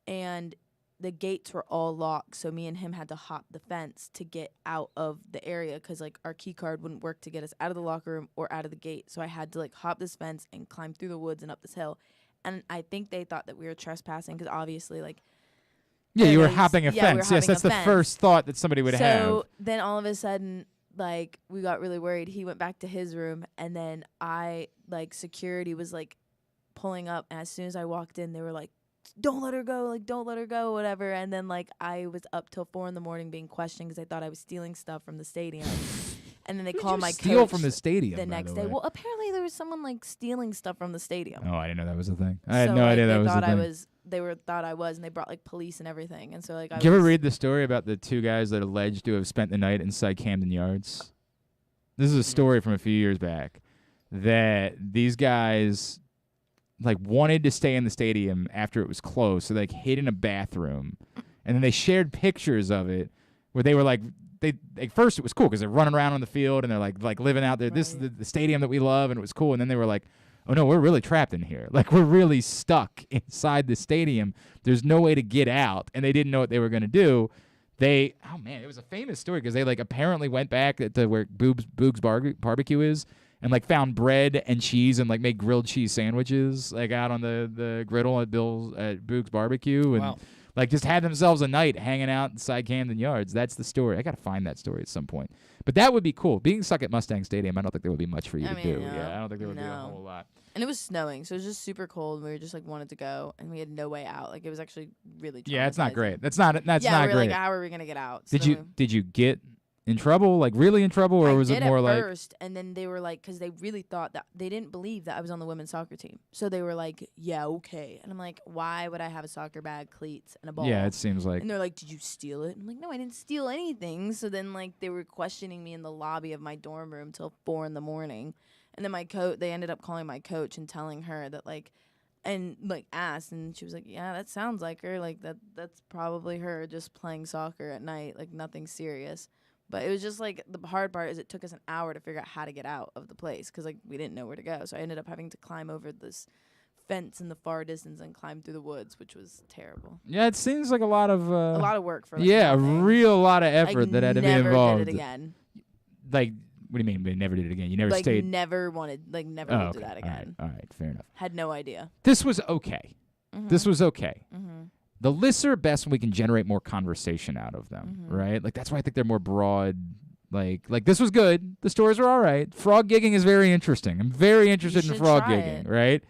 And the gates were all locked, so me and him had to hop the fence to get out of the area because, like, our key card wouldn't work to get us out of the locker room or out of the gate. So I had to, like, hop this fence and climb through the woods and up this hill. And I think they thought that we were trespassing because obviously, like... Yeah, you were hopping a yeah, we were fence. Yes, hopping that's a the fence. first thought that somebody would have. So then all of a sudden, like, we got really worried. He went back to his room, and then security was, like, pulling up. And as soon as I walked in, they were like, don't let her go, like, don't let her go, whatever. And then, like, I was up till 4 a.m. being questioned because they thought I was stealing stuff from the stadium. And then they called my steal coach from the stadium, the by next the day. way? Well, apparently there was someone, like, stealing stuff from the stadium. Oh, I didn't know that was a thing. I had So, no like, idea that they was a thought thing. thought I was, and they brought, like, police and everything. And so, like, Did you ever read the story about the 2 guys that alleged to have spent the night inside Camden Yards? This is a story from a few years back that these guys like wanted to stay in the stadium after it was closed, so they hid in a bathroom, and then they shared pictures of it where they were like, first it was cool because they're running around on the field and they're like living out there. Right. This is the stadium that we love, and it was cool. And then they were like, oh no, we're really trapped in here. Like, we're really stuck inside the stadium. There's no way to get out, and they didn't know what they were going to do. It was a famous story because they, like, apparently went back to where Boog's barbecue is and, like, found bread and cheese and, like, made grilled cheese sandwiches, like, out on the griddle at Boog's barbecue, and Wow. like, just had themselves a night hanging out inside Camden Yards. That's the story. I got to find that story at some point. But that would be cool. Being stuck at Mustang Stadium, I don't think there would be much for you to do. No, Yeah, I don't think there would be a whole lot. And it was snowing, so it was just super cold. And we were just, like, wanted to go, and we had no way out. Like, it was actually really Yeah, it's not traumatizing. great. That's not we not were great. like, how are we going to get out? Did So you get in trouble? Like, really in trouble? Or was it more at like... first, and then they were like, because they really thought that they didn't believe that I was on the women's soccer team. So they were like, yeah, okay. And I'm like, why would I have a soccer bag, cleats, and a ball? Yeah, it seems like... And they're like, did you steal it? I'm like, no, I didn't steal anything. So then, like, they were questioning me in the lobby of my dorm room till 4 a.m. And then they ended up calling my coach and telling her that, like, and, like, asked, and she was like, yeah, that sounds like her. Like, that's probably her just playing soccer at night, like, nothing serious. But it was just, like, the hard part is it took us an hour to figure out how to get out of the place because, like, we didn't know where to go. So I ended up having to climb over this fence in the far distance and climb through the woods, which was terrible. Yeah, it seems like a lot of work for, like, a nothing. real lot of effort that had to be involved. Never did it again. Like, what do you mean? We never did it again? You never Like, stayed? never would do that again. All right, fair enough. Had no idea. This was okay. Mhm. This was okay. Mhm. The lists are best when we can generate more conversation out of them, Mhm. right? Like, that's why I think they're more broad. Like this was good. The stories were all right. Frog gigging is very interesting. I'm very interested in should frog try gigging, it. right?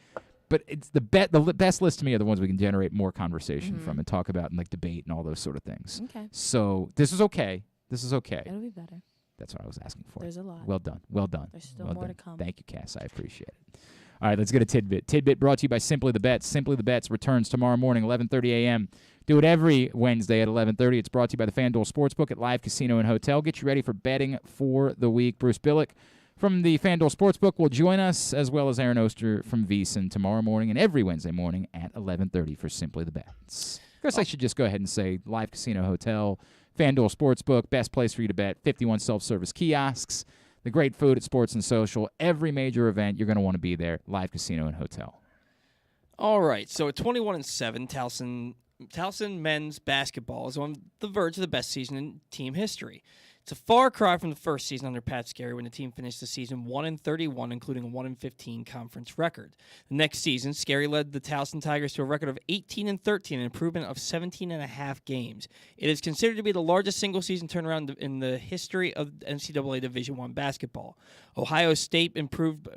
But it's the best list to me are the ones we can generate more conversation from and talk about and, like, debate and all those sort of things. Okay. So this is okay. This is okay. It'll be better. That's what I was asking for. There's a lot. Well done. Well done. There's still well more done. to come. Thank you, Cass. I appreciate it. All right, let's get a tidbit. Tidbit brought to you by Simply the Bets. Simply the Bets returns tomorrow morning, 11:30 a.m. Do it every Wednesday at 11:30. It's brought to you by the FanDuel Sportsbook at Live Casino and Hotel. Get you ready for betting for the week. Bruce Billick from the FanDuel Sportsbook will join us, as well as Aaron Oster from VEASAN tomorrow morning and every Wednesday morning at 11:30 for Simply the Bets. I guess I should just go ahead and say Live Casino Hotel, FanDuel Sportsbook, best place for you to bet, 51 self-service kiosks, the great food at Sports and Social. Every major event, you're going to want to be there. Live Casino and Hotel. All right, so at 21-7, Towson men's basketball is on the verge of the best season in team history. It's a far cry from the first season under Pat Scarry when the team finished the season 1-31, including a 1-15 conference record. The next season, Scarry led the Towson Tigers to a record of 18-13, an improvement of 17.5 games. It is considered to be the largest single-season turnaround in the history of NCAA Division I basketball. Ohio State improved.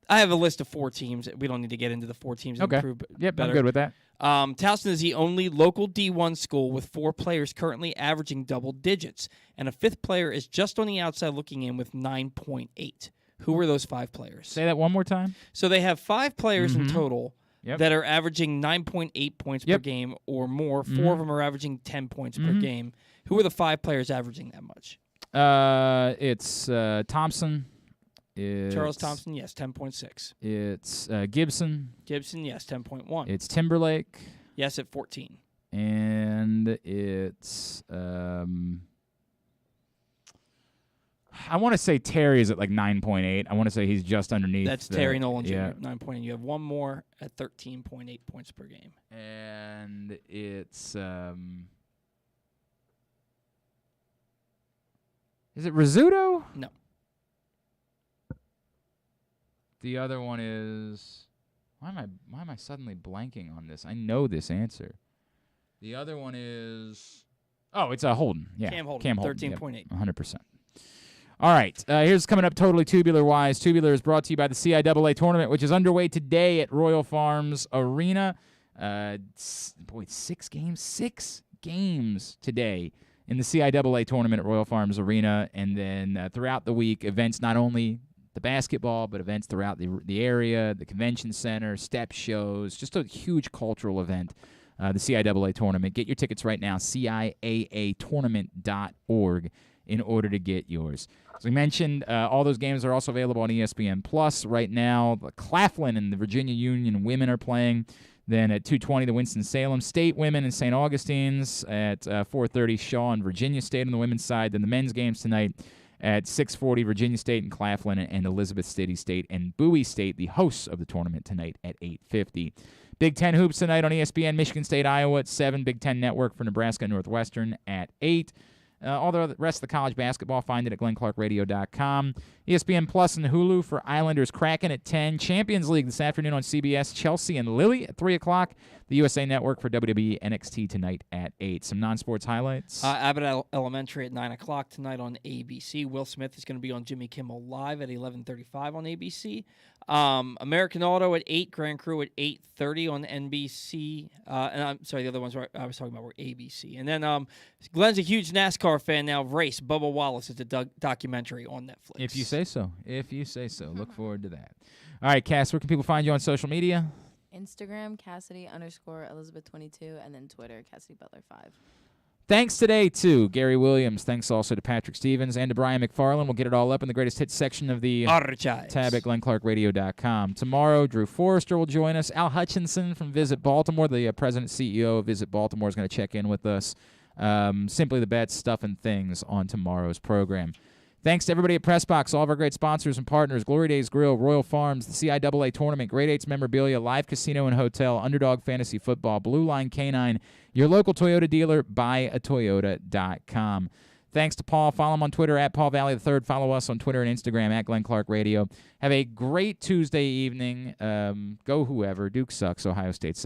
I have a list of 4 teams. We don't need to get into the 4 teams. Okay. Yep, I'm good with that. Towson is the only local D1 school with 4 players currently averaging double digits, and a 5th player is just on the outside looking in with 9.8. Who are those 5 players? Say that one more time. So they have 5 players in total Yep. that are aaveraaging 9.8 points per game or more. 4 of them are averaging 10 points per game. Who are the 5 players averaging that much? It's Thompson. Charles Thompson, yes, 10.6. It's Gibson. Gibson, yes, 10.1. It's Timberlake. Yes, at 14. And it's I want to say Terry is at like 9.8. I want to say he's just underneath. That's Terry Nolan Jr. Yeah. 9 You have one more at 13.8 points per game. And it's is it Rizzuto? No. The other one is why am I suddenly blanking on this? I know this answer. The other one is it's Holden. Yeah. Cam Holden. 13.8. 100%. All right, here's coming up totally tubular-wise. Tubular is brought to you by the CIAA tournament, which is underway today at Royal Farms Arena. 6 games today in the CIAA tournament at Royal Farms Arena. And then throughout the week, events not only the basketball, but events throughout the area, the convention center, step shows, just a huge cultural event. The CIAA tournament. Get your tickets right now, CIAAtournament.org, in order to get yours. As we mentioned, all those games are also available on ESPN Plus right now. The Claflin and the Virginia Union women are playing. Then at 2:20, the Winston-Salem State women and St. Augustine's. At 4:30, Shaw and Virginia State on the women's side. Then the men's games tonight at 6:40, Virginia State and Claflin and Elizabeth City State and Bowie State, the hosts of the tournament tonight at 8:50. Big Ten hoops tonight on ESPN. Michigan State, Iowa at 7. Big Ten Network for Nebraska and Northwestern at 8. All the rest of the college basketball, find it at glennclarkradio.com. ESPN Plus and Hulu for Islanders Kraken at 10. Champions League this afternoon on CBS. Chelsea and Lily at 3 o'clock. The USA Network for WWE NXT tonight at 8. Some non-sports highlights. Abbott Elementary at 9 o'clock tonight on ABC. Will Smith is going to be on Jimmy Kimmel Live at 11:35 on ABC. American Auto at 8. Grand Crew at 8:30 on NBC. And I'm sorry, the other ones I was talking about were ABC. And then Glenn's a huge NASCAR fan now of race. Bubba Wallace is a documentary on Netflix. If you say so. Look forward to that. All right, Cass, where can people find you on social media? Instagram, Cassidy_Elizabeth22, and then Twitter, CassidyButler5. Thanks today to Gary Williams. Thanks also to Patrick Stevens and to Brian McFarland. We'll get it all up in the greatest hits section of the Archives tab at glennclarkradio.com. Tomorrow, Drew Forrester will join us. Al Hutchinson from Visit Baltimore, the president CEO of Visit Baltimore, is going to check in with us. Simply the Bets, Stuff and Things on tomorrow's program. Thanks to everybody at PressBox, all of our great sponsors and partners, Glory Days Grill, Royal Farms, the CIAA Tournament, Grade 8's Memorabilia, Live Casino and Hotel, Underdog Fantasy Football, Blue Line Canine, your local Toyota dealer, buyatoyota.com. Thanks to Paul. Follow him on Twitter at Paul Valley III. Follow us on Twitter and Instagram at Glenn Clark Radio. Have a great Tuesday evening. Go whoever. Duke sucks. Ohio State sucks.